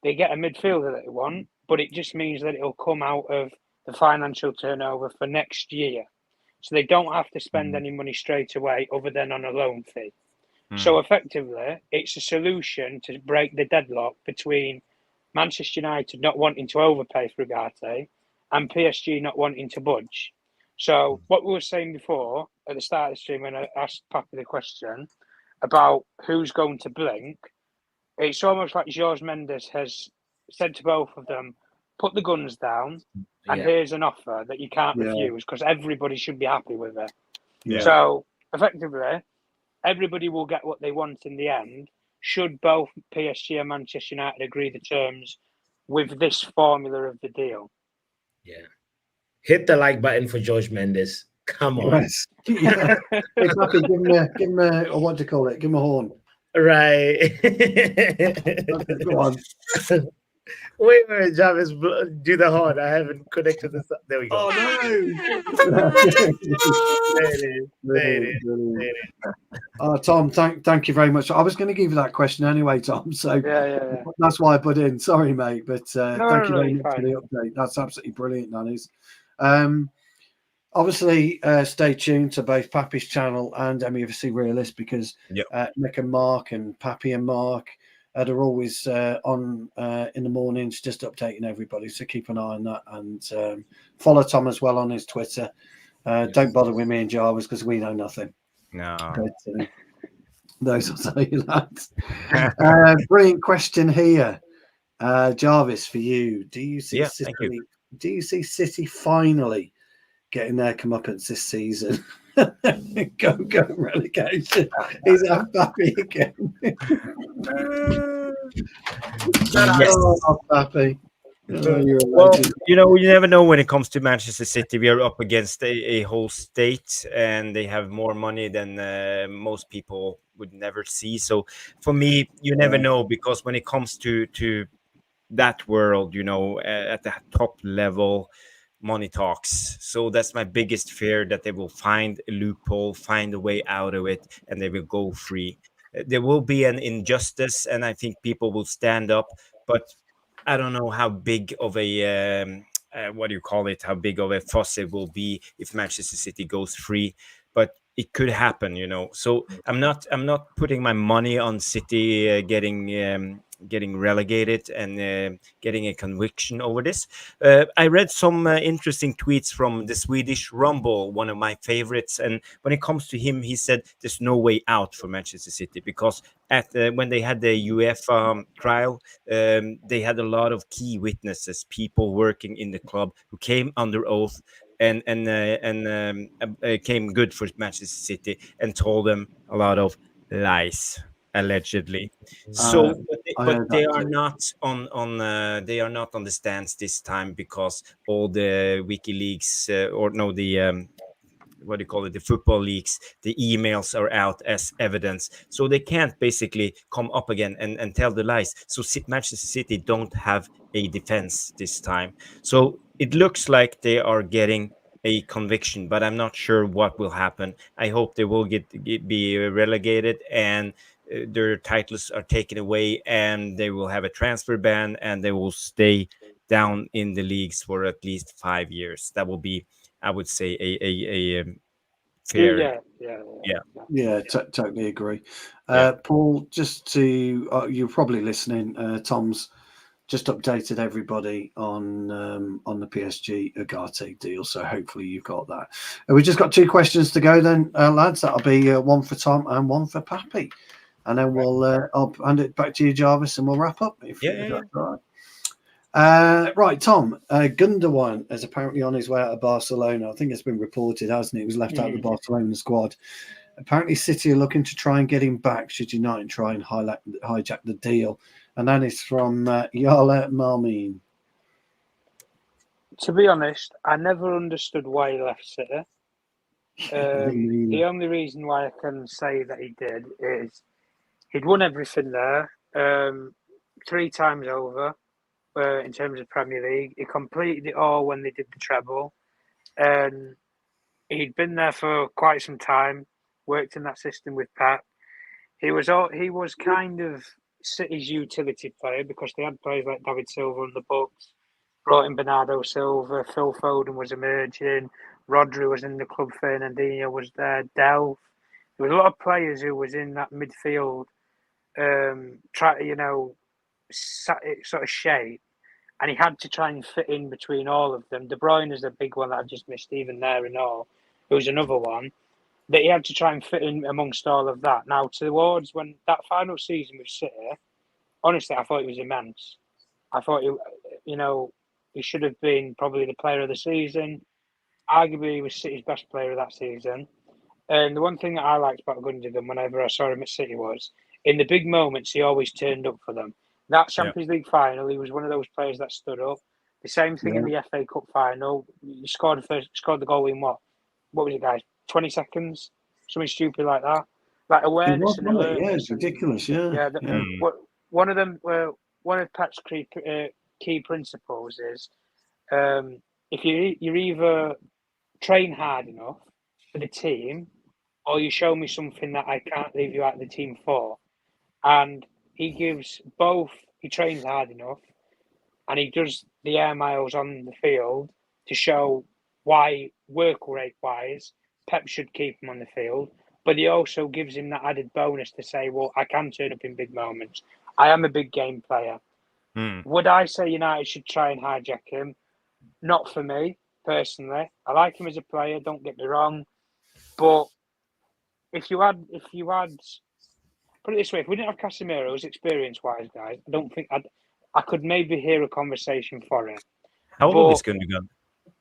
they get a midfielder that they want, but it just means that it'll come out of the financial turnover for next year. So they don't have to spend any money straight away other than on a loan fee. So effectively, it's a solution to break the deadlock between Manchester United not wanting to overpay for Ugarte and PSG not wanting to budge. So what we were saying before at the start of the stream when I asked Pappy the question about who's going to blink, it's almost like Jorge Mendes has said to both of them, put the guns down and here's an offer that you can't refuse because everybody should be happy with it. Yeah. So effectively, everybody will get what they want in the end, should both PSG and Manchester United agree the terms with this formula of the deal. Yeah. Hit the like button for Jorge Mendes. Come on. Yes. Yeah. Exactly. Give him a, what do you call it? Give him a horn. Right. Go on. Wait, Jarvis, do the horn. I haven't connected this up. There we go. Oh, no. There it is. Tom, thank you very much. I was going to give you that question anyway, Tom. So yeah. That's why I put in. Sorry, mate, but thank you very much for the update. That's absolutely brilliant, Nannies. Obviously, stay tuned to both Pappy's channel and MUFC Realist because Nick and Mark and Pappy and Mark are always on in the mornings, just updating everybody. So keep an eye on that and follow Tom as well on his Twitter. Don't bother with me and Jarvis because we know nothing. No. But, those will tell you that. Brilliant question here, Jarvis, for you. Do you see City? Do you see City finally getting their comeuppance this season? go relegation. He's happy again. Yes. Oh, happy. Well, you never know when it comes to Manchester City. We are up against a whole state, and they have more money than most people would never see. So for me, you never know, because when it comes to that world, at the top level, money talks. So that's my biggest fear, that they will find a loophole, find a way out of it, and they will go free. There will be an injustice, and I think people will stand up, but I don't know how big of a how big of a fuss it will be if Manchester City goes free, but it could happen, So I'm not putting my money on City getting relegated and getting a conviction over this. I read some interesting tweets from the Swedish Rumble, one of my favorites, and when it comes to him, he said there's no way out for Manchester City because when they had the UEFA trial, they had a lot of key witnesses, people working in the club who came under oath and came good for Manchester City and told them a lot of lies, allegedly. So but they are not on the stands this time, because all the WikiLeaks what do you call it, the football leaks, the emails are out as evidence, so they can't basically come up again and tell the lies. So Manchester City don't have a defense this time, so it looks like they are getting a conviction, but I'm not sure what will happen. I hope they will be relegated, and their titles are taken away, and they will have a transfer ban, and they will stay down in the leagues for at least 5 years. That will be, I would say, a fair. Yeah, totally agree. Paul, just to you're probably listening. Tom's just updated everybody on the PSG Ugarte deal, so hopefully you've got that. We've just got 2 questions to go then, lads. That'll be one for Tom and one for Pappy, and then I'll hand it back to you, Jarvis, and we'll wrap up. If that's all right. Right, Tom. Gundogan is apparently on his way out of Barcelona. I think it's been reported, hasn't it? He was left out of the Barcelona squad. Apparently, City are looking to try and get him back should United try and hijack the deal. And that is from Yala Marmin. To be honest, I never understood why he left City. The only reason why I can say that he did is he'd won everything there 3 times over in terms of Premier League. He completed it all when they did the treble. And he'd been there for quite some time, worked in that system with Pep. He was kind of City's utility player because they had players like David Silva on the books, brought in Bernardo Silva, Phil Foden was emerging, Rodri was in the club, Fernandinho was there, Delph. There was a lot of players who was in that midfield, sort of shape, and he had to try and fit in between all of them. De Bruyne is a big one that I've just missed even there and all. There was another one that he had to try and fit in amongst all of that. Now, towards when that final season with City, honestly, I thought he was immense. I thought, he should have been probably the player of the season. Arguably, he was City's best player of that season. And the one thing that I liked about Gundogan whenever I saw him at City was, in the big moments, he always turned up for them. That Champions League final, he was one of those players that stood up. The same thing in the FA Cup final. He scored the goal in what was it, guys? 20 seconds, something stupid like that. Like awareness and alertness. Yeah, it's ridiculous. One of Pep's key principles is if you either train hard enough for the team, or you show me something that I can't leave you out of the team for. And he gives both. He trains hard enough, and he does the air miles on the field to show why work rate wise Pep should keep him on the field, but he also gives him that added bonus to say, well, I can turn up in big moments. I am a big game player. Would I say United should try and hijack him? Not for me, personally. I like him as a player, don't get me wrong. But if you had put it this way, if we didn't have Casemiro's experience-wise, guys, I don't think I could maybe hear a conversation for him. How old is Gundogan?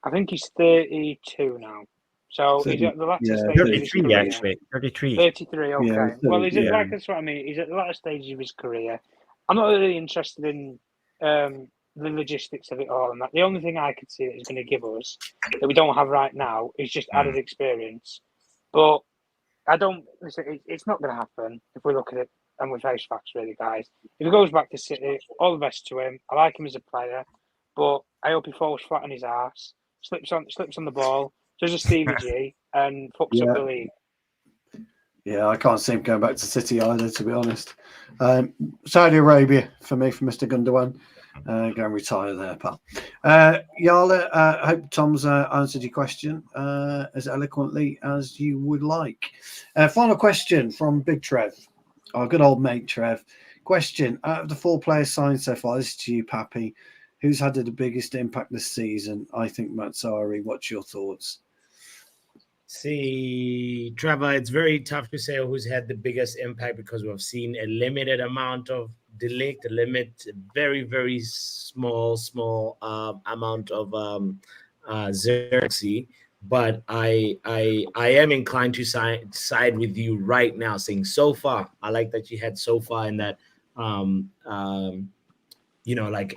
I think he's 32 now. So he's at the latter stage 33, of his career. actually. 33. 33, okay. Well, that's what I mean. He's at the latter stage of his career. I'm not really interested in the logistics of it all and that. The only thing I could see that he's going to give us that we don't have right now is just added experience. But it's not going to happen if we look at it and we face facts, really, guys. If he goes back to City, all the best to him. I like him as a player, but I hope he falls flat on his ass, slips on the ball, does a Stevie G, and fucks up the league. Yeah, I can't see him going back to City either, to be honest. Saudi Arabia for me, for Mr. Gundogan. Go and retire there, pal. Yala, I hope Tom's answered your question as eloquently as you would like. Final question from Big Trev, our good old mate Trev. Question: out of the 4 players signed so far, this is to you, Pappy, who's had the biggest impact this season? I think Matsari. What's your thoughts? See, Trevor, it's very tough to say who's had the biggest impact because we've seen a limited amount of very, very small amount of Xerxes. But I am inclined to side with you right now, saying so far. I like that you had so far in that like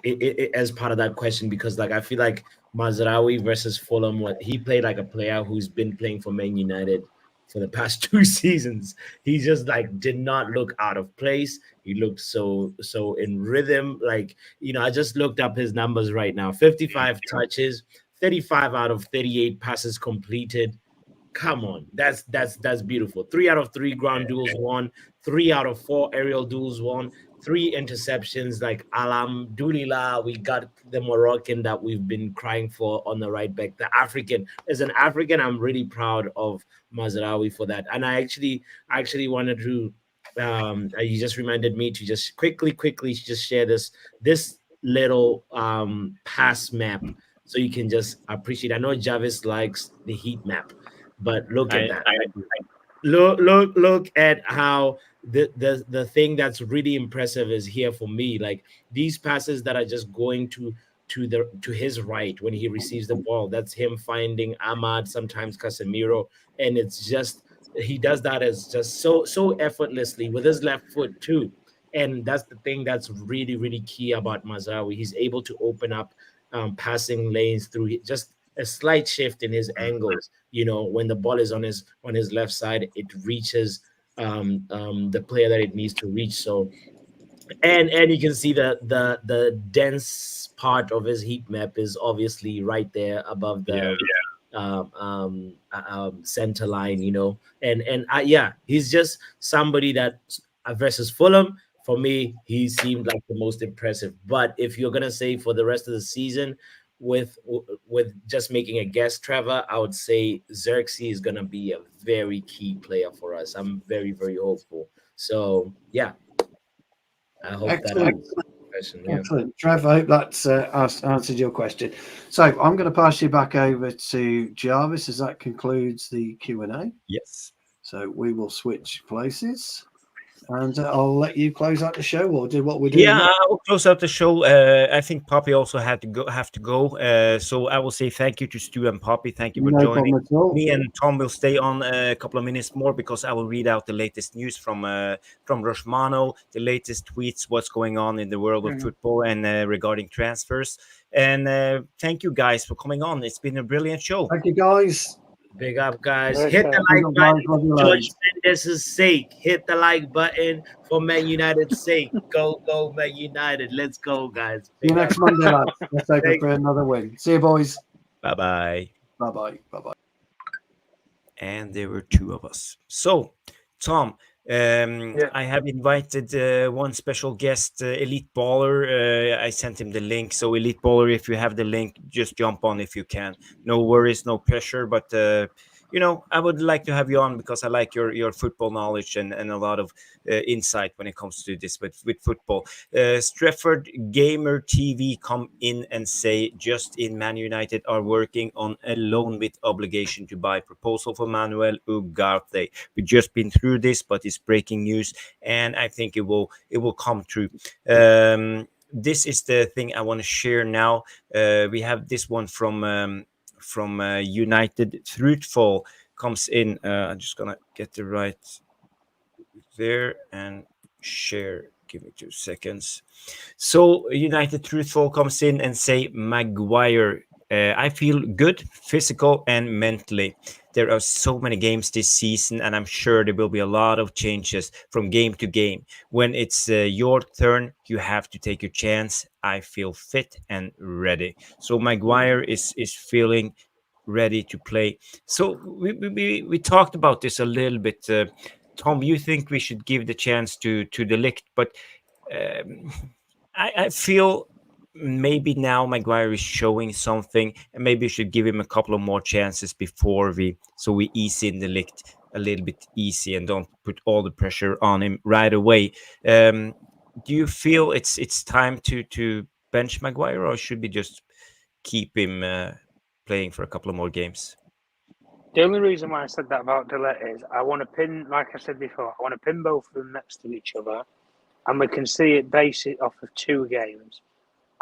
as part of that question, because like I feel like Mazraoui versus Fulham, what he played like a player who's been playing for Man United for the past 2 seasons. He just like did not look out of place. He looked so in rhythm. Like, I just looked up his numbers right now. 55 touches, 35 out of 38 passes completed. Come on, that's beautiful. 3 out of 3 ground duels won, 3 out of 4 aerial duels won, 3 interceptions. Like, alhamdulillah, we got the Moroccan that we've been crying for on the right back. The African, as an African, I'm really proud of Mazraoui for that. And I actually wanted to you just reminded me to just quickly just share this little pass map so you can just appreciate. I know Jarvis likes the heat map, but look at that. Look at how the thing that's really impressive is here for me. Like, these passes that are just going to his right when he receives the ball. That's him finding Ahmad, sometimes Casemiro, and it's just he does that as just so effortlessly with his left foot too. And that's the thing that's really, really key about Mazraoui. He's able to open up passing lanes through just a slight shift in his angles. When the ball is on his left side, it reaches the player that it needs to reach. So, and you can see the dense part of his heat map is obviously right there above the center line. And he's just somebody that versus Fulham. For me, he seemed like the most impressive. But if you're gonna say for the rest of the season, with just making a guess, Trevor, I would say Xerxes is gonna be a very key player for us. I'm very, very hopeful. So yeah, I hope Excellent. that question. Yeah. Excellent, Trev. I hope that's answered your question. So I'm going to pass you back over to Jarvis as that concludes the Q&A. Yes. So we will switch places. And I'll let you close out the show, or do what we're doing. Yeah, I'll close out the show. I think Poppy also have to go. So I will say thank you to Stu and Poppy. Thank you for joining. Me and Tom will stay on a couple of minutes more because I will read out the latest news from Roshmano, the latest tweets, what's going on in the world of football and regarding transfers. And thank you guys for coming on. It's been a brilliant show. Thank you, guys. Big up, guys. Hit the like button for George Mendes' sake. Hit the like button for Man United's sake. Go, Man United. Let's go, guys. See you next Monday, lads. Let's take it for another win. See you, boys. Bye-bye. Bye-bye. Bye-bye. And there were 2 of us. So, Tom, I have invited one special guest, Elite Baller. I sent him the link. So, Elite Baller, if you have the link, just jump on if you can. No worries, no pressure. But, I would like to have you on because I like your football knowledge and a lot of insight when it comes to this with football. Stretford Gamer TV come in and say just in Man United are working on a loan with obligation to buy proposal for Manuel Ugarte. We've just been through this, but it's breaking news, and I think it will come true. This is the thing I want to share now. We have this one from United. Truthful comes in. I'm just gonna get the right there and share. Give me 2 seconds. So United Truthful comes in and say Maguire. I feel good, physical and mentally. There are so many games this season, and I'm sure there will be a lot of changes from game to game. When it's your turn, you have to take your chance. I feel fit and ready. So Maguire is feeling ready to play. So we talked about this a little bit. Tom, you think we should give the chance to De Ligt, but I feel maybe now Maguire is showing something, and maybe we should give him a couple of more chances before we ease in De Ligt a little bit easy and don't put all the pressure on him right away. Do you feel it's time to bench Maguire, or should we just keep him playing for a couple of more games? The only reason why I said that about De Ligt is I want to pin, like I said before, I want to pin both of them next to each other, and we can see it base it off of 2 games.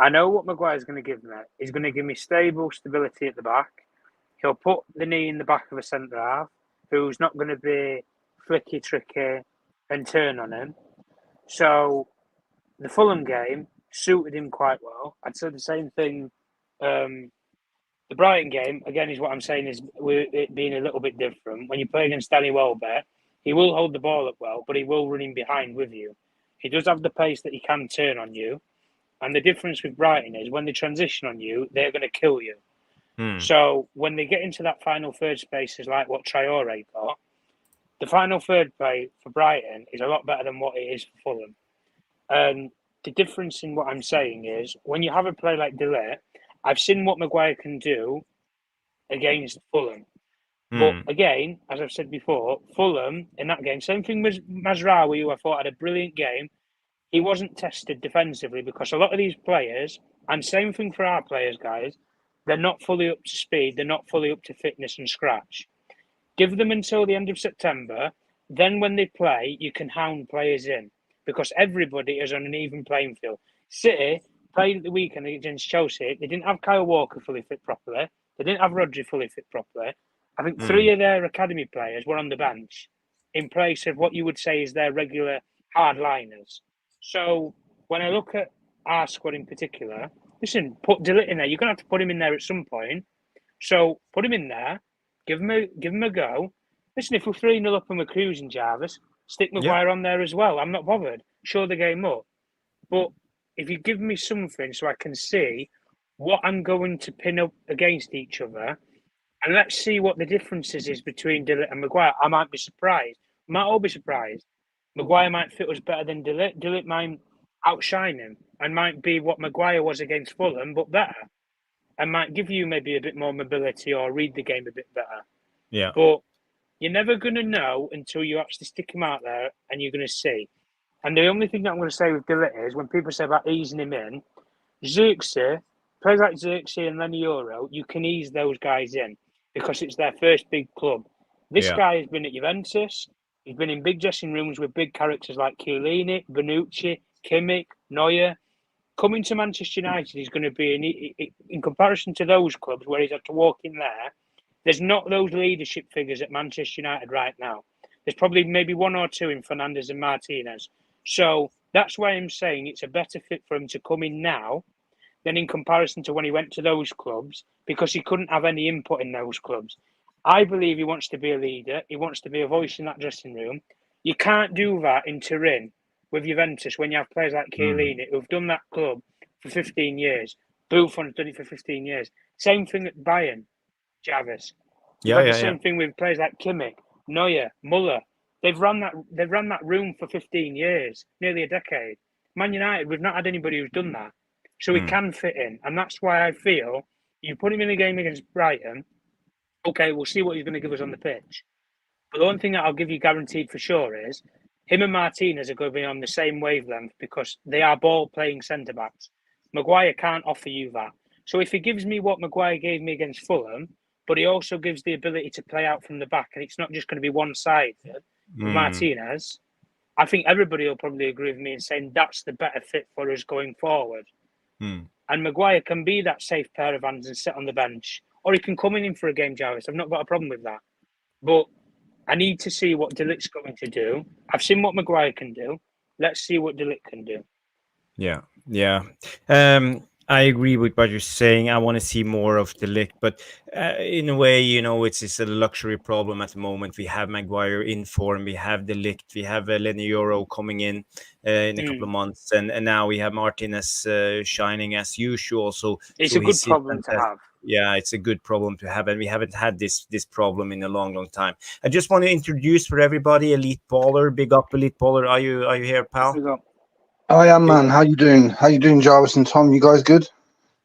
I know what Maguire's going to give me. He's going to give me stability at the back. He'll put the knee in the back of a centre half who's not going to be flicky, tricky and turn on him. So the Fulham game, suited him quite well. I'd say the same thing. The Brighton game, again, is what I'm saying is it being a little bit different. When you play against Danny Welbeck, he will hold the ball up well, but he will run in behind with you. He does have the pace that he can turn on you. And the difference with Brighton is when they transition on you, they're going to kill you. So when they get into that final third space, is like what Traore got, the final third play for Brighton is a lot better than what it is for Fulham. And the difference in what I'm saying is when you have a play like De Ligt, I've seen what Maguire can do against Fulham. But again, as I've said before, Fulham in that game, same thing with Mazraoui, who I thought had a brilliant game. He wasn't tested defensively because a lot of these players, and same thing for our players, guys, they're not fully up to speed. They're not fully up to fitness and scratch. Give them until the end of September. Then when they play, you can hound players in because everybody is on an even playing field. City played the weekend against Chelsea. They didn't have Kyle Walker fully fit properly. They didn't have Rodri fully fit properly. I think 3 of their academy players were on the bench in place of what you would say is their regular hardliners. So when I look at our squad in particular, listen, put De Ligt in there. You're going to have to put him in there at some point. So put him in there. Give him a go. Listen, if we're 3-0 up and we're cruising, Jarvis, stick Maguire on there as well. I'm not bothered. Show the game up. But if you give me something so I can see what I'm going to pin up against each other, and let's see what the differences is between De Ligt and Maguire, I might be surprised. Might all be surprised. Maguire might fit us better than De Ligt. De Ligt might outshine him and might be what Maguire was against Fulham, but better. And might give you maybe a bit more mobility or read the game a bit better. Yeah. But you're never going to know until you actually stick him out there and you're going to see. And the only thing that I'm going to say with De Ligt is when people say about easing him in, Xerxes, players like Xerxes and Lenny Euro, you can ease those guys in because it's their first big club. This guy has been at Juventus. He's been in big dressing rooms with big characters like Chiellini, Bonucci, Kimmich, Neuer. Coming to Manchester United, he's going to be, in comparison to those clubs where he's had to walk in there, there's not those leadership figures at Manchester United right now. There's probably maybe one or two in Fernandes and Martinez. So that's why I'm saying it's a better fit for him to come in now than in comparison to when he went to those clubs because he couldn't have any input in those clubs. I believe he wants to be a leader. He wants to be a voice in that dressing room. You can't do that in Turin with Juventus when you have players like Chiellini who've done that club for 15 years. Buffon's done it for 15 years. Same thing at Bayern, Jarvis. Same thing with players like Kimmich, Neuer, Muller. They've run that room for 15 years, nearly a decade. Man United, we've not had anybody who's done that. So he can fit in. And that's why I feel you put him in a game against Brighton, okay, we'll see what he's going to give us on the pitch. But the one thing that I'll give you guaranteed for sure is him and Martinez are going to be on the same wavelength because they are ball-playing centre-backs. Maguire can't offer you that. So if he gives me what Maguire gave me against Fulham, but he also gives the ability to play out from the back, and it's not just going to be one-sided with Martinez, I think everybody will probably agree with me in saying that's the better fit for us going forward. And Maguire can be that safe pair of hands and sit on the bench, or he can come in for a game, Jarvis. I've not got a problem with that. But I need to see what De Ligt's going to do. I've seen what Maguire can do. Let's see what De Ligt can do. Yeah. I agree with what you're saying. I want to see more of De Ligt, but in a way, it's a luxury problem at the moment. We have Maguire in form, we have De Ligt, we have Lenny Euro coming in a couple of months, and now we have Martinez shining as usual. So it's a good problem to have. Yeah, it's a good problem to have, and we haven't had this problem in a long time. I just want to introduce for everybody Elite Baller. Big up, Elite Baller. Are you here, pal? I am, man. How you doing? How you doing, Jarvis and Tom? You guys good?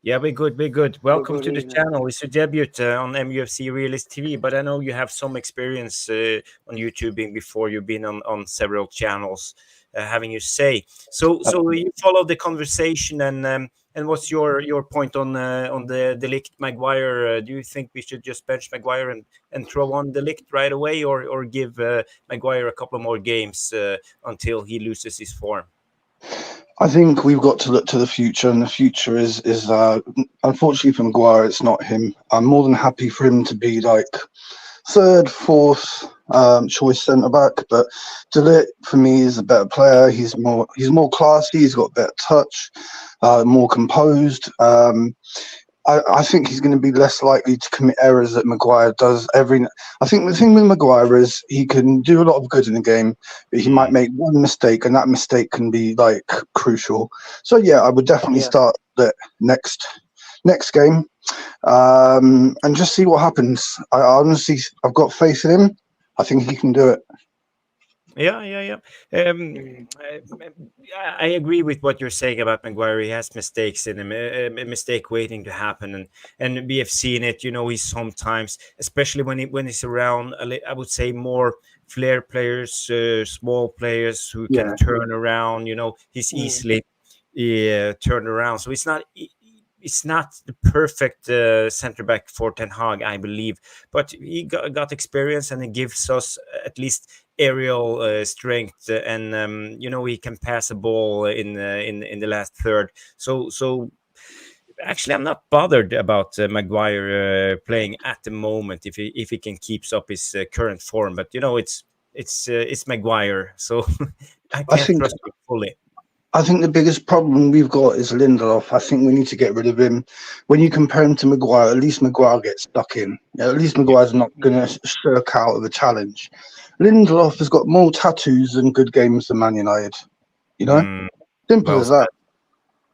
Yeah, we're good. Welcome to the channel. It's a debut on Mufc Realist TV, but I know you have some experience on YouTubing before. You've been on several channels, having your say. So you follow the conversation, and what's your point on the De Ligt Maguire? Do you think we should just bench Maguire and throw on De Ligt right away, or give Maguire a couple more games until he loses his form? I think we've got to look to the future, and the future is unfortunately for Maguire, it's not him. I'm more than happy for him to be like third, fourth, choice centre back, but De Ligt for me is a better player. He's more classy. He's got better touch, more composed. I think he's going to be less likely to commit errors that Maguire does. I think the thing with Maguire is he can do a lot of good in the game, but he might make one mistake, and that mistake can be like crucial. So yeah, I would definitely start the next game, and just see what happens. I've got faith in him. I think he can do it. Yeah. I agree with what you're saying about Maguire. He has mistakes in him, a mistake waiting to happen, and we have seen it. He's sometimes, especially when he's around, I would say more flair players, small players who can turn around. He's easily turned around. So it's not the perfect center back for Ten Hag, I believe, but he got experience, and it gives us at least aerial strength, and he can pass a ball in the last third. So actually, I'm not bothered about Maguire playing at the moment if he can keeps up his current form. But it's Maguire, so I can't trust him fully. I think the biggest problem we've got is Lindelof. I think we need to get rid of him. When you compare him to Maguire, at least Maguire gets stuck in. At least Maguire's not going to shirk out of the challenge. Lindelof has got more tattoos and good games than Man United. Simple as that.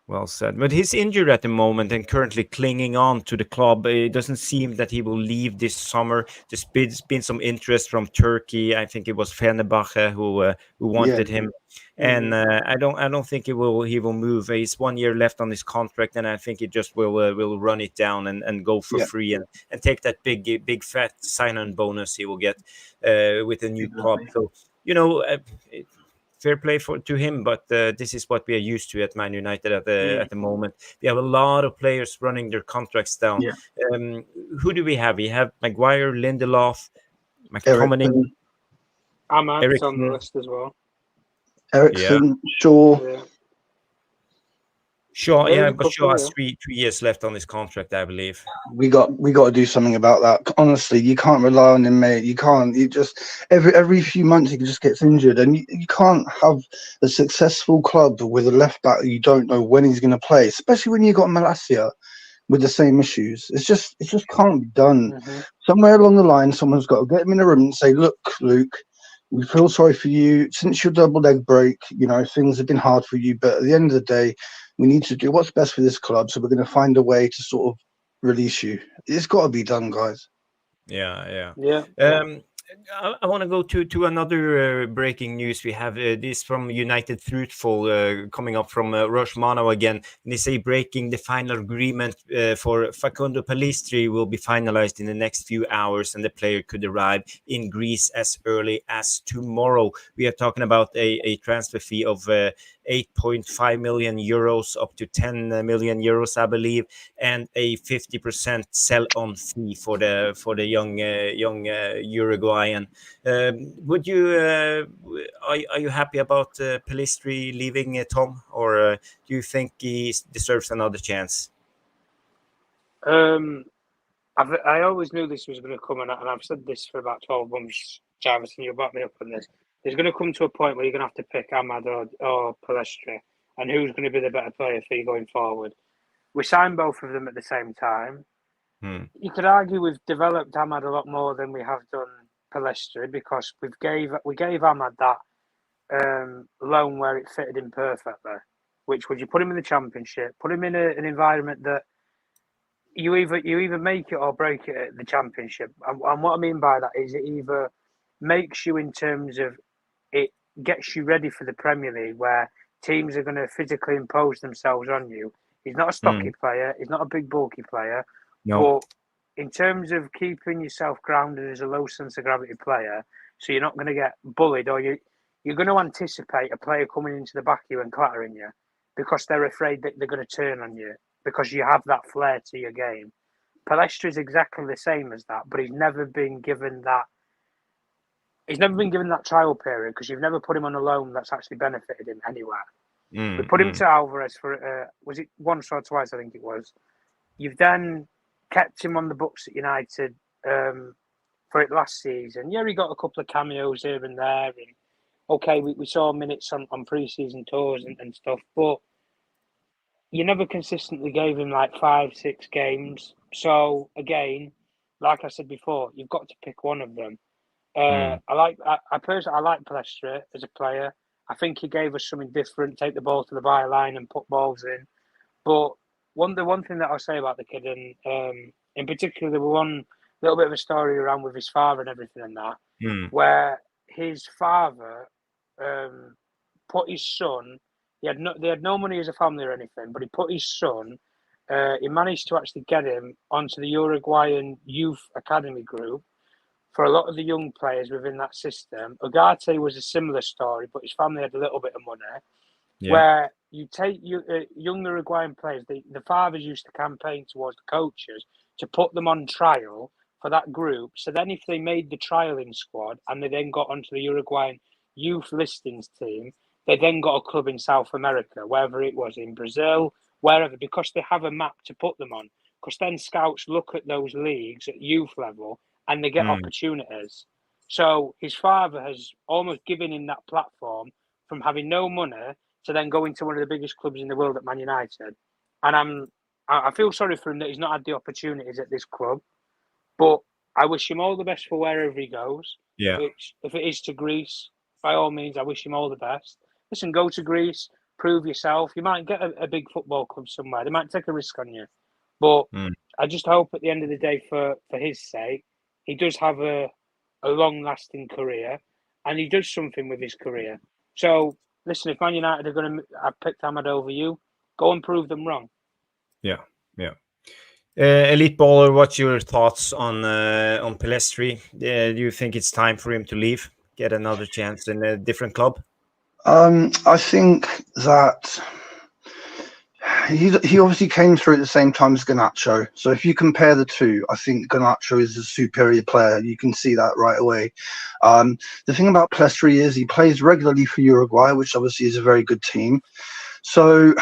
Well said. But he's injured at the moment and currently clinging on to the club. It doesn't seem that he will leave this summer. There's been some interest from Turkey. I think it was Fenerbahce who wanted him. And I don't think he will move. He's 1 year left on his contract, and I think he just will run it down and go for free and take that big fat sign-on bonus he will get with a new club. So fair play to him, but this is what we are used to at Man United at the moment. We have a lot of players running their contracts down. Who do we have? We have Maguire, Lindelof, McTominay. Ahmad's on the list as well. Ericsson, Shaw. Shaw, but Shaw has 3 years left on his contract, I believe. We got to do something about that. Honestly, you can't rely on him, mate. You can't. You just every few months he just gets injured, and you can't have a successful club with a left back you don't know when he's going to play, especially when you got Malacia with the same issues. It just can't be done. Somewhere along the line, someone's got to get him in a room and say, "Look, Luke, we feel sorry for you. Since your double leg break, things have been hard for you, but at the end of the day, we need to do what's best for this club. So we're going to find a way to sort of release you." It's got to be done, guys. Yeah. I want to go to another breaking news. We have this from United Truthful coming up from Roshmano again. And they say breaking the final agreement for Facundo Pellistri will be finalized in the next few hours, and the player could arrive in Greece as early as tomorrow. We are talking about a transfer fee of 8.5 million euros up to 10 million euros, I believe, and a 50% sell-on fee for the young Uruguayan. Would you are you happy about Pellistri leaving, Tom, or do you think he deserves another chance? I always knew this was going to come, and I've said this for about 12 months, Jarvis, and you'll back me up on this. There's going to come to a point where you're going to have to pick Ahmad or Pellistri, and who's going to be the better player for you going forward. We signed both of them at the same time. You could argue we've developed Ahmad a lot more than we have done Pellistri, because we gave Ahmad that loan where it fitted him perfectly, which would you put him in the Championship, put him in an environment that you either make it or break it at the Championship. And what I mean by that is it either makes you, in terms of it gets you ready for the Premier League, where teams are going to physically impose themselves on you. He's not a stocky player. He's not a big, bulky player. No. But in terms of keeping yourself grounded as a low sense of gravity player, so you're not going to get bullied, or you're going to anticipate a player coming into the back of you and clattering you because they're afraid that they're going to turn on you because you have that flair to your game. Pellistri is exactly the same as that, but he's never been given that. He's never been given that trial period because you've never put him on a loan that's actually benefited him anywhere. We put him to Alvarez for, was it once or twice, I think it was. You've then kept him on the books at United for it last season. Yeah, he got a couple of cameos here and there, and okay, we saw minutes on pre-season tours and stuff, but you never consistently gave him like 5-6 games. So again, like I said before, you've got to pick one of them. I personally like Palestra as a player. I think he gave us something different, take the ball to the byline and put balls in. But the one thing that I'll say about the kid, and in particular, there was one little bit of a story around with his father and everything and that, where his father put his son. They had no money as a family or anything, but he put his son. He managed to actually get him onto the Uruguayan youth academy group for a lot of the young players within that system. Ugarte was a similar story, but his family had a little bit of money. Yeah. Where you take young Uruguayan players, the fathers used to campaign towards the coaches to put them on trial for that group. So then if they made the trialing squad and they then got onto the Uruguayan youth listings team, they then got a club in South America, wherever it was, in Brazil, wherever, because they have a map to put them on. Because then scouts look at those leagues at youth level and they get opportunities. So his father has almost given him that platform from having no money to then going to one of the biggest clubs in the world at Man United. And I feel sorry for him that he's not had the opportunities at this club, but I wish him all the best for wherever he goes. Yeah. Which, if it is to Greece, by all means, I wish him all the best. Listen, go to Greece, prove yourself. You might get a big football club somewhere. They might take a risk on you. But I just hope at the end of the day, for his sake, he does have a long-lasting career and he does something with his career. So, listen, if Man United are going to have picked Ahmad over you, go and prove them wrong. Yeah. Elite Baller, what's your thoughts on Palestri? Do you think it's time for him to leave, get another chance in a different club? I think that he obviously came through at the same time as Garnacho. So if you compare the two, I think Garnacho is a superior player. You can see that right away. The thing about Palestri is he plays regularly for Uruguay, which obviously is a very good team. So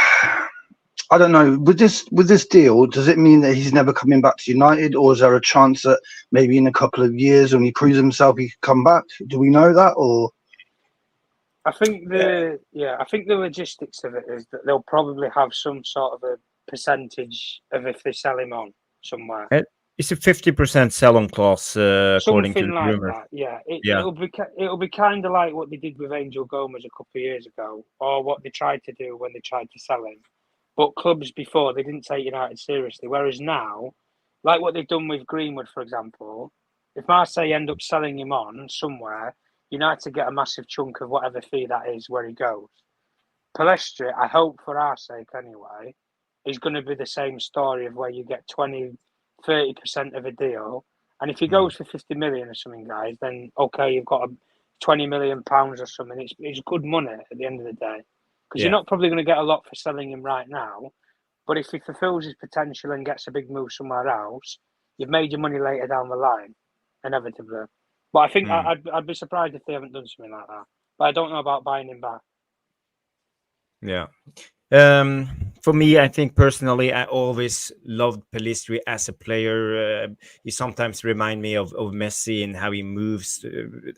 I don't know. With this deal, does it mean that he's never coming back to United, or is there a chance that maybe in a couple of years when he proves himself he could come back? Do we know that, or? I think the logistics of it is that they'll probably have some sort of a percentage of if they sell him on somewhere. It's a 50% sell-on clause, according to the like rumor. That. Yeah, it'll be kind of like what they did with Angel Gomez a couple of years ago, or what they tried to do when they tried to sell him. But clubs before, they didn't take United seriously. Whereas now, like what they've done with Greenwood, for example, if Marseille end up selling him on somewhere, United get a massive chunk of whatever fee that is where he goes. Palestri, I hope for our sake anyway, is going to be the same story of where you get 20-30% of a deal. And if he goes for 50 million or something, guys, then okay, you've got £20 million or something. It's good money at the end of the day. Because you're not probably going to get a lot for selling him right now. But if he fulfills his potential and gets a big move somewhere else, you've made your money later down the line, inevitably. But I think I'd be surprised if they haven't done something like that. But I don't know about buying him back. Yeah. For me, I think personally, I always loved Palestri as a player. He sometimes remind me of Messi and how he moves.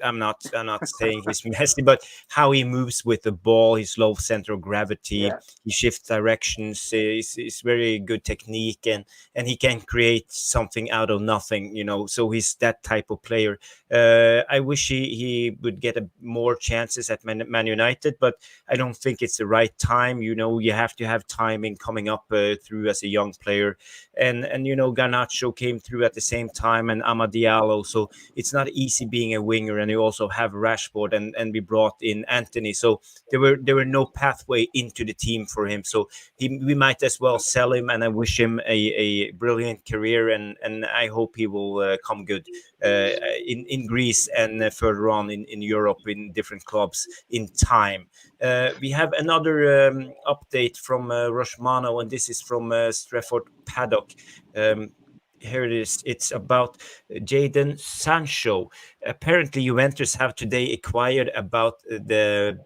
I'm not saying he's Messi, but how he moves with the ball, his low center of gravity, he shifts directions. It's very good technique, and he can create something out of nothing. So he's that type of player. I wish he would get more chances at Man United, but I don't think it's the right time. You have to have timing coming up through as a young player, and Garnacho came through at the same time, and Amad Diallo. So it's not easy being a winger, and you also have Rashford, and we brought in Anthony. So there were no pathway into the team for him. So we might as well sell him, and I wish him a brilliant career, and I hope he will come good in Greece and further on in Europe in different clubs in time. We have another update from Roshmano, and this is from Strefford Paddock. Here it is. It's about Jadon Sancho. Apparently, Juventus have today acquired about the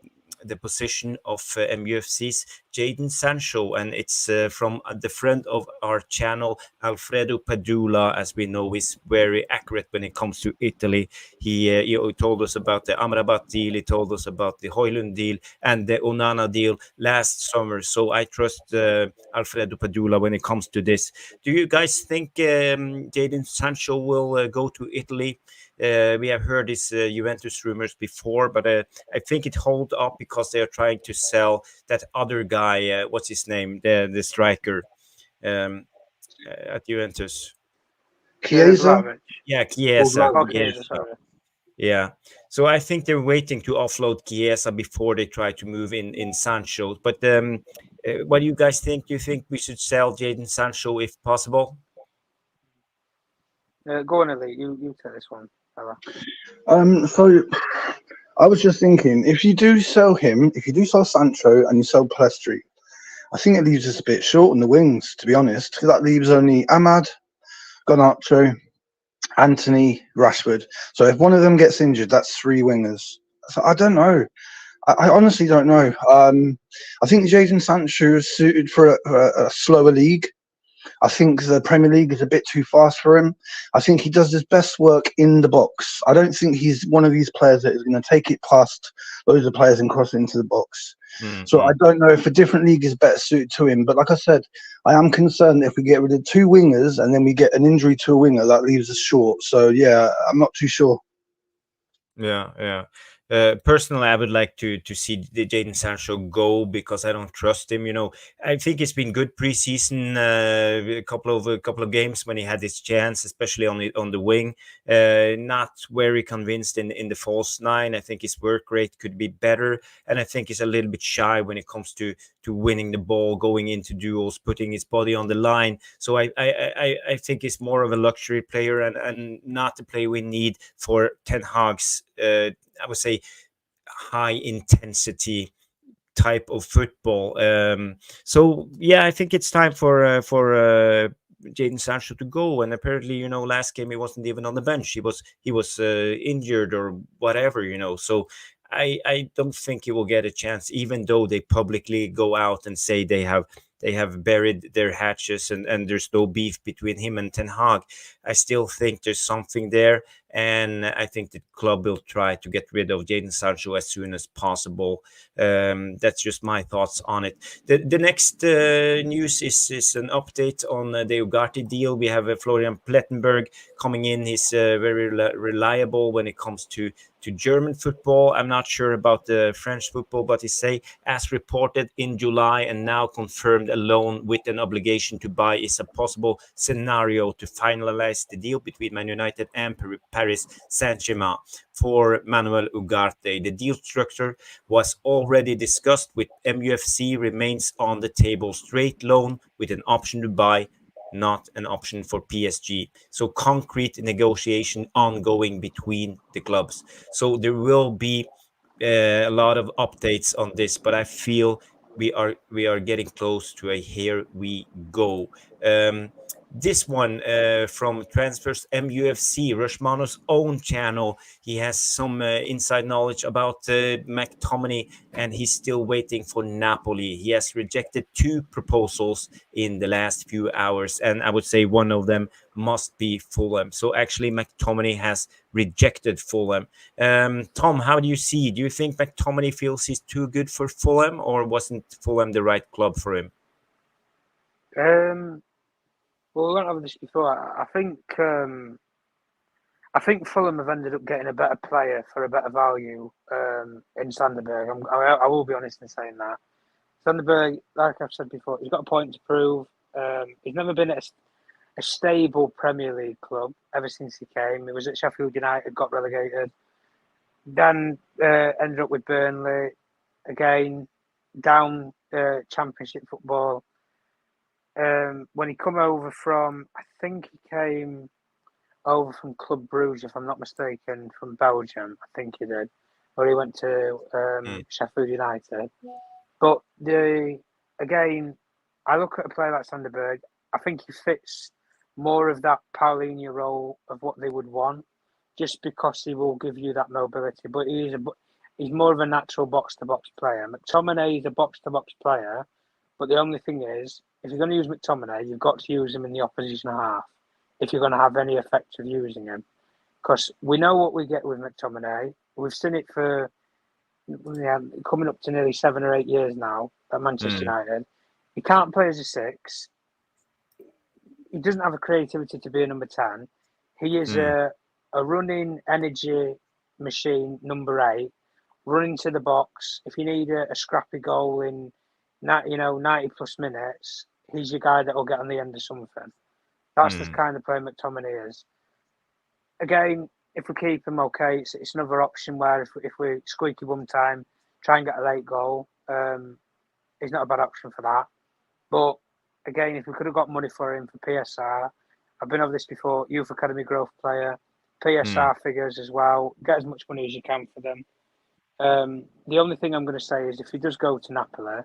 position of MUFC's Jadon Sancho, and it's from the friend of our channel, Alfredo Padula. As we know, is very accurate when it comes to Italy. He told us about the Amrabat deal, he told us about the Højlund deal and the Onana deal last summer. So I trust Alfredo Padula when it comes to this. Do you guys think Jadon Sancho will go to Italy? We have heard these Juventus rumors before, but I think it holds up because they are trying to sell that other guy. What's his name? The striker at Juventus. Chiesa? Yeah, Chiesa. Chiesa, sorry. Yeah. So I think they're waiting to offload Chiesa before they try to move in Sancho. But what do you guys think? Do you think we should sell Jadon Sancho if possible? Go on, Elite. You take this one, fella. So I was just thinking, if you do sell him, if you do sell Sancho and you sell Palestri, I think it leaves us a bit short on the wings, to be honest. That leaves only Ahmad, Garnacho, Anthony, Rashford. So if one of them gets injured, that's 3 wingers. So I don't know. I honestly don't know. I think Jadon Sancho is suited for a slower league. I think the Premier League is a bit too fast for him. I think he does his best work in the box. I don't think he's one of these players that is going to take it past loads of players and cross it into the box. Mm-hmm. So I don't know if a different league is better suited to him. But like I said, I am concerned if we get rid of 2 wingers and then we get an injury to a winger, that leaves us short. So yeah, I'm not too sure. Yeah. Personally, I would like to see the Jadon Sancho go because I don't trust him. I think it's been good preseason, a couple of games when he had his chance, especially on the wing. Not very convinced in the false 9. I think his work rate could be better, and I think he's a little bit shy when it comes to winning the ball, going into duels, putting his body on the line. So I think he's more of a luxury player and not the player we need for Ten Hag's I would say high intensity type of football. So yeah, I think it's time for Jadon Sancho to go. And apparently, last game he wasn't even on the bench. He was injured or whatever. So I don't think he will get a chance, even though they publicly go out and say they have buried their hatches and there's no beef between him and Ten Hag. I still think there's something there, and I think the club will try to get rid of Jadon Sancho as soon as possible. That's just my thoughts on it. The next news is an update on the Ugarte deal. We have Florian Plettenberg coming in. He's very reliable when it comes to German football. I'm not sure about the French football, but he say, as reported in July and now confirmed, a loan with an obligation to buy is a possible scenario to finalize the deal between Man United and Paris Saint-Germain for Manuel Ugarte. The deal structure was already discussed with MUFC, remains on the table. Straight loan with an option to buy, not an option for PSG. So concrete negotiation ongoing between the clubs. So there will be a lot of updates on this, but I feel we are getting close to a here we go. This one from Transfers MUFC, Rushmano's own channel. He has some inside knowledge about McTominay, and he's still waiting for Napoli. He has rejected 2 proposals in the last few hours, and I would say one of them must be Fulham. So actually, McTominay has rejected Fulham. Tom, how do you see? Do you think McTominay feels he's too good for Fulham, or wasn't Fulham the right club for him? Well, we went over this before. I think Fulham have ended up getting a better player for a better value in Sanderberg. I will be honest in saying that. Sanderberg, like I've said before, he's got a point to prove. He's never been at a stable Premier League club ever since he came. He was at Sheffield United, got relegated. Then ended up with Burnley, again, down Championship football. When he come over from, I think he came over from Club Brugge, if I'm not mistaken, from Belgium. I think he did, or he went to Sheffield United. But again, I look at a player like Sanderberg. I think he fits more of that Paulinho role of what they would want, just because he will give you that mobility. But he's more of a natural box-to-box player. McTominay is a box-to-box player, But the only thing is, if you're going to use McTominay, you've got to use him in the opposition half if you're going to have any effect of using him. Because we know what we get with McTominay. We've seen it for coming up to nearly 7 or 8 years now at Manchester United. He can't play as a 6. He doesn't have a creativity to be a number 10. He is a running energy machine, number 8, running to the box. If you need a scrappy goal in 90 plus minutes, he's your guy that will get on the end of something. That's the kind of player McTominay is. Again, if we keep him, okay, it's another option where if we squeaky one time, try and get a late goal, he's not a bad option for that. But again, if we could have got money for him for PSR, I've been over this before, youth academy growth player, PSR figures as well, get as much money as you can for them. The only thing I'm going to say is if he does go to Napoli,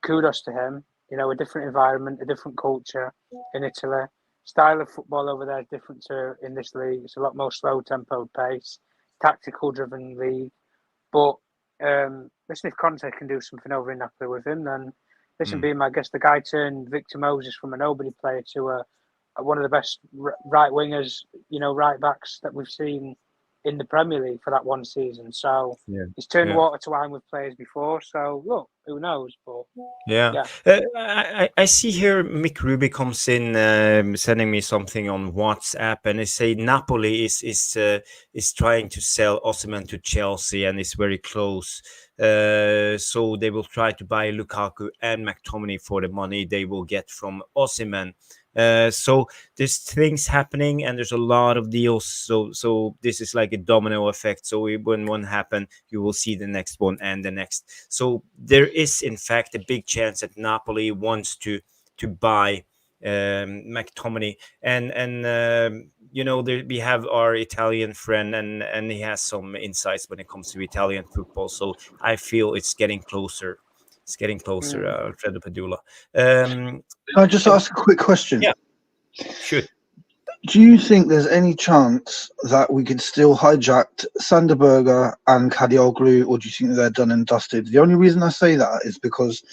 kudos to him. A different environment, a different culture in Italy. Style of football over there is different to in this league. It's a lot more slow tempo pace, tactical driven league. But listen, if Conte can do something over in Napoli with him, then listen, being my guest, the guy turned Victor Moses from a nobody player to one of the best right wingers, right backs that we've seen in the Premier League for that one season. So he's turned water to wine with players before. So look, who knows? But I see here Mick Ruby comes in sending me something on WhatsApp, and they say Napoli is trying to sell Osimhen to Chelsea and is very close. So they will try to buy Lukaku and McTominay for the money they will get from Osimhen. So there's things happening and there's a lot of deals. So this is like a domino effect. So when one happen, you will see the next one and the next. So there is in fact a big chance that Napoli wants to buy McTominay, and we have our Italian friend, and he has some insights when it comes to Italian football. So I feel it's getting closer. It's getting closer, Alfredo Padula. Can I just ask a quick question? Yeah, sure. Do you think there's any chance that we could still hijack Sanderberger and Kadioglu, or do you think they're done and dusted? The only reason I say that is because,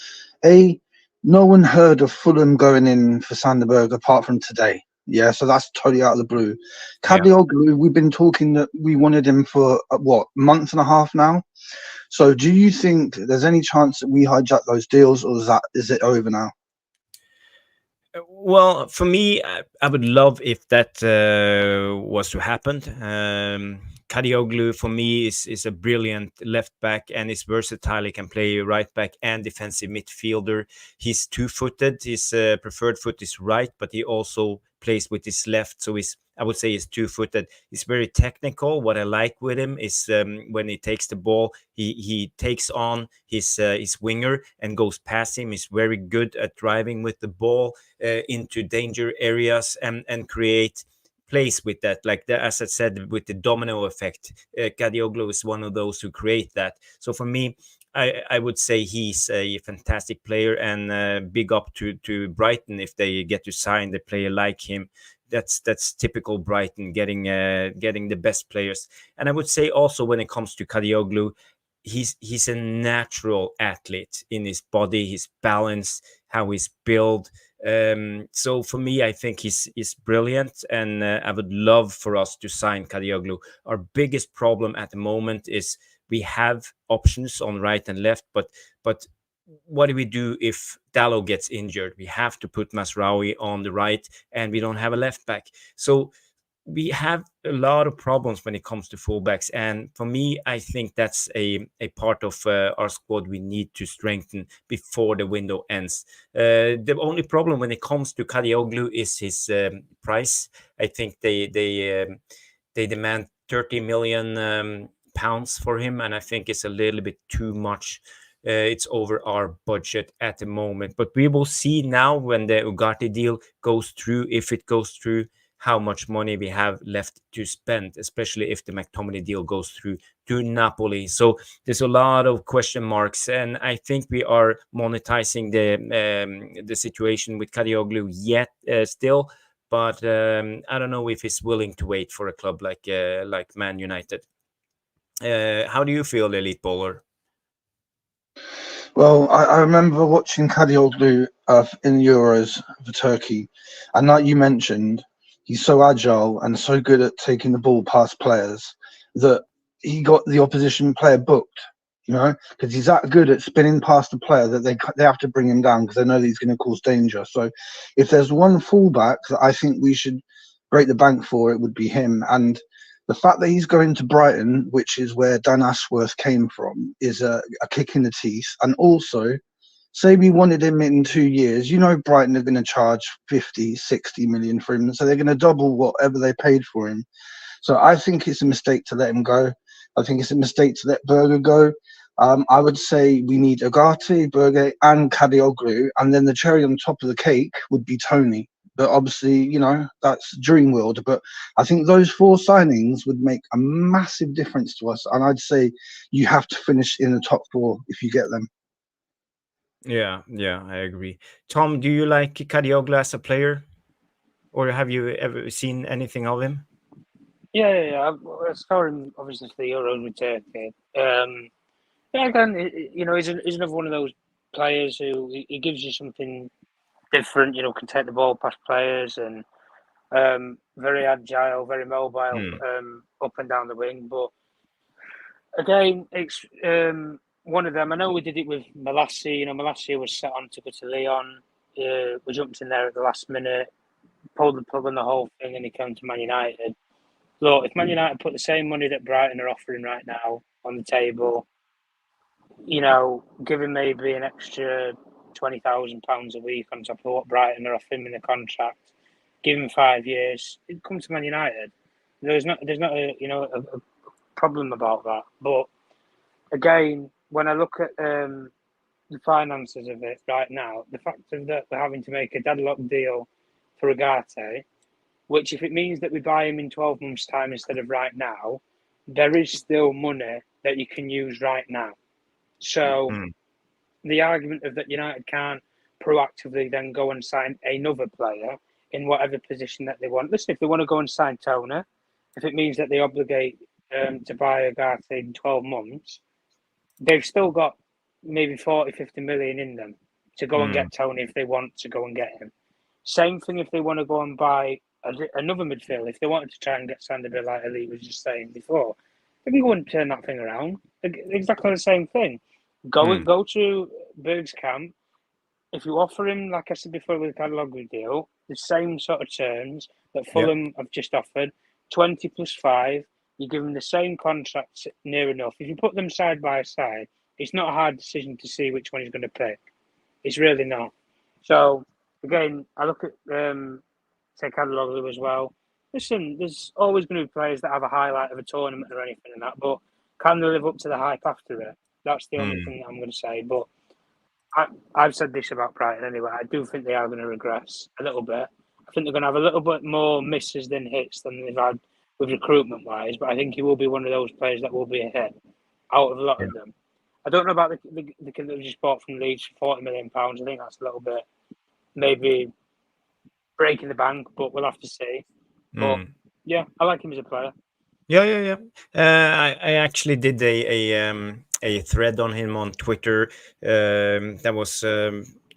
no one heard of Fulham going in for Sanderberger apart from today. Yeah, so that's totally out of the blue. Kadioglu, we've been talking that we wanted him for, month and a half now? So do you think there's any chance that we hijack those deals, or is it over now? Well, for me, I would love if that was to happen. Kadioglu, for me, is a brilliant left back and is versatile. He can play right back and defensive midfielder. He's two-footed. His preferred foot is right, but he also plays with his left. So I would say he's two-footed. He's very technical. What I like with him is when he takes the ball, he takes on his winger and goes past him. He's very good at driving with the ball into danger areas and create plays with that. Like as I said, with the domino effect, Kadioglu is one of those who create that. So for me, I would say he's a fantastic player, and big up to Brighton if they get to sign the player like him. That's typical Brighton, getting the best players. And I would say also when it comes to Kadioglu, he's a natural athlete in his body, his balance, how he's built. So for me, I think he's brilliant, and I would love for us to sign Kadioglu. Our biggest problem at the moment is we have options on right and left, but what do we do if Dalot gets injured? We have to put Masraoui on the right, and we don't have a left back. So we have a lot of problems when it comes to fullbacks, and for me, I think that's a part of our squad we need to strengthen before the window ends. The only problem when it comes to Kadioglu is his price. I think they demand 30 million pounds for him, and I think it's a little bit too much. It's over our budget at the moment, but we will see now when the Ugarte deal goes through, if it goes through, how much money we have left to spend, especially if the McTominay deal goes through to Napoli. So there's a lot of question marks, and I think we are monetizing the situation with Kadioglu yet still, but I don't know if he's willing to wait for a club like Man United. How do you feel, Elite Bowler? Well, I remember watching Kadioglu in Euros for Turkey, and like you mentioned, he's so agile and so good at taking the ball past players that he got the opposition player booked. You know, because he's that good at spinning past the player that they have to bring him down because they know that he's going to cause danger. So, if there's one fullback that I think we should break the bank for, it would be him. And the fact that he's going to Brighton, which is where Dan Ashworth came from, is a kick in the teeth. And also, say we wanted him in 2 years, you know Brighton are going to charge 50, 60 million for him. So they're going to double whatever they paid for him. So I think it's a mistake to let him go. I think it's a mistake to let Berger go. I would say we need Ugarte, Berger, and Kadioglu. And then the cherry on top of the cake would be Tony. But obviously, you know, that's dream world. But I think those 4 signings would make a massive difference to us. And I'd say you have to finish in the top 4 if you get them. Yeah, I agree. Tom, do you like Kadioglu as a player? Or have you ever seen anything of him? Yeah. I saw him obviously for the Euros with Turkey. Yeah, again, you know, he's another one of those players who he gives you something different. You know, can take the ball past players and very agile, very mobile, up and down the wing. But again, it's one of them. I know we did it with Malassi. You know, Malassi was set on to go to Lyon. We jumped in there at the last minute, pulled the plug on the whole thing, and he came to Man United. Look, if Man United put the same money that Brighton are offering right now on the table, you know, give him maybe an extra £20,000 a week on top of what Brighton are offering in the contract, give him 5 years, he'd come to Man United. There's not a problem about that. But again, when I look at the finances of it right now, the fact that we're having to make a deadlock deal for Ugarte, which if it means that we buy him in 12 months' time instead of right now, there is still money that you can use right now. So the argument of that United can't proactively then go and sign another player in whatever position that they want. Listen, if they want to go and sign Tony, if it means that they obligate to buy Ugarte in 12 months, they've still got maybe 40, 50 million in them to go and get Tony if they want to go and get him. Same thing if they want to go and buy another midfield. If they wanted to try and get Sander Bill, like Ali was just saying before, they can go and turn that thing around. Exactly the same thing. Go to Berg's camp. If you offer him, like I said before with the Kadioglu deal, the same sort of terms that Fulham have just offered, 20 plus 5, you give him the same contract near enough. If you put them side by side, it's not a hard decision to see which one he's going to pick. It's really not. So, again, I look at, say, Kadioglu as well. Listen, there's always going to be players that have a highlight of a tournament or anything like that, but can they live up to the hype after it? That's the only thing that I'm going to say. But I've said this about Brighton anyway. I do think they are going to regress a little bit. I think they're going to have a little bit more misses than hits than they've had with recruitment-wise. But I think he will be one of those players that will be a hit out of a lot of them. I don't know about the kid that we just bought from Leeds for £40 million. I think that's a little bit maybe breaking the bank, but we'll have to see. But yeah, I like him as a player. Yeah. I actually did a thread on him on Twitter. That was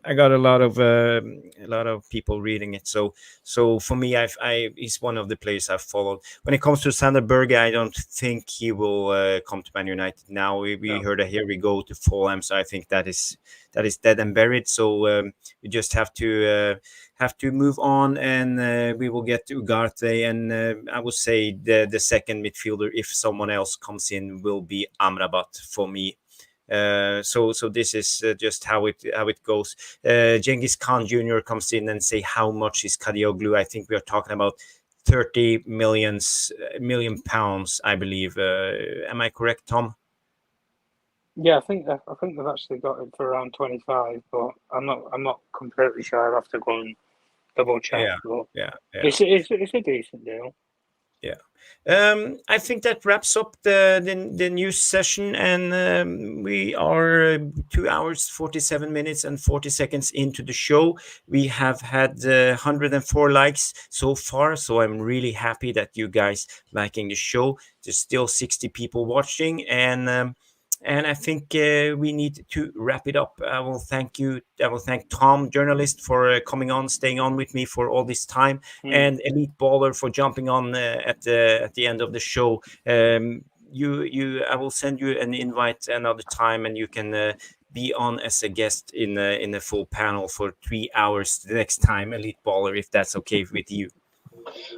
I got a lot of people reading it. So for me, he's one of the players I've followed. When it comes to Sander Berge, I don't think he will come to Man United now. We heard that here we go to Fullham, so I think that is dead and buried. So we just have to move on, and we will get to Ugarte, and I would say the second midfielder, if someone else comes in, will be Amrabat for me. So this is just how it goes. Genghis Khan Jr. comes in and say how much is Kadioglu. I think we are talking about 30 million pounds, I believe. Am I correct, Tom? Yeah, I think they've actually got it for around 25, but I'm not completely sure. I'll have to go and double check. Yeah. It's a decent deal. Yeah. I think that wraps up the news session, and we are 2 hours 47 minutes and 40 seconds into the show. We have had 104 likes so far, so I'm really happy that you guys liking the show. There's still 60 people watching, and And I think we need to wrap it up. I will thank you. I will thank Tom, journalist, for coming on, staying on with me for all this time, and Elite Baller for jumping on at the end of the show. I will send you an invite another time, and you can be on as a guest in a full panel for 3 hours the next time, Elite Baller, if that's okay with you.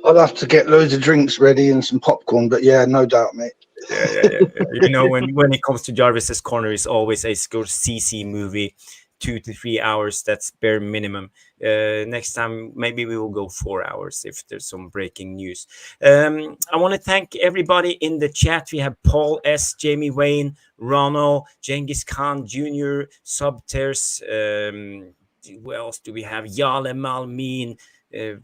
I'll have to get loads of drinks ready and some popcorn, but yeah, no doubt, mate. Yeah. You know, when it comes to Jarvis's Corner, it's always a Scorsese movie, 2 to 3 hours. That's bare minimum. Next time, maybe we will go 4 hours if there's some breaking news. I want to thank everybody in the chat. We have Paul S., Jamie Wayne, Ronald, Genghis Khan Jr., Subters. Who else do we have? Yale Malmin,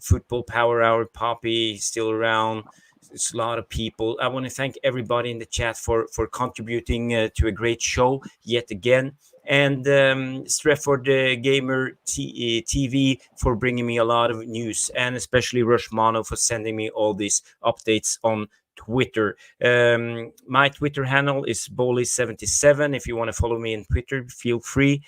Football Power Hour, Poppy, still around. It's a lot of people. I want to thank everybody in the chat for contributing to a great show yet again. And Strefford Gamer TV for bringing me a lot of news, and especially Rushmano for sending me all these updates on Twitter. My Twitter handle is Bowley77. If you want to follow me on Twitter, feel free.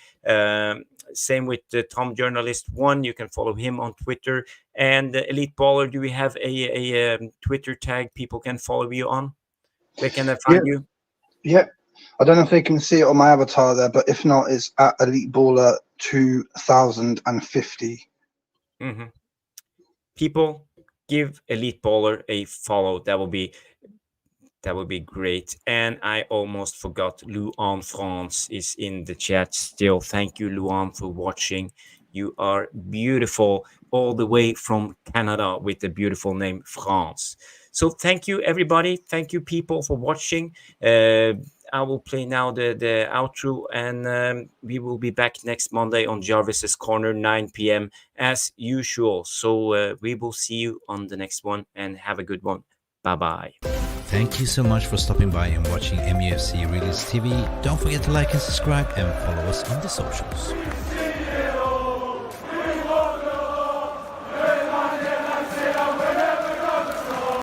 Same with Tom Journalist 1. You can follow him on Twitter. And Elite Baller, do we have a Twitter tag people can follow you on? Where can they find you? Yeah. I don't know if they can see it on my avatar there, but if not, it's at Elite Baller 2050. People, give Elite Baller a follow. That will be great. And I almost forgot, Luan France is in the chat still. Thank you, Luan, for watching. You are beautiful all the way from Canada with the beautiful name France. So thank you, everybody. Thank you, people, for watching. I will play now the outro, and we will be back next Monday on Jarvis's Corner, 9 p.m. as usual. So we will see you on the next one, and have a good one. Bye-bye. Thank you so much for stopping by and watching MUFC Realist TV. Don't forget to like and subscribe and follow us on the socials.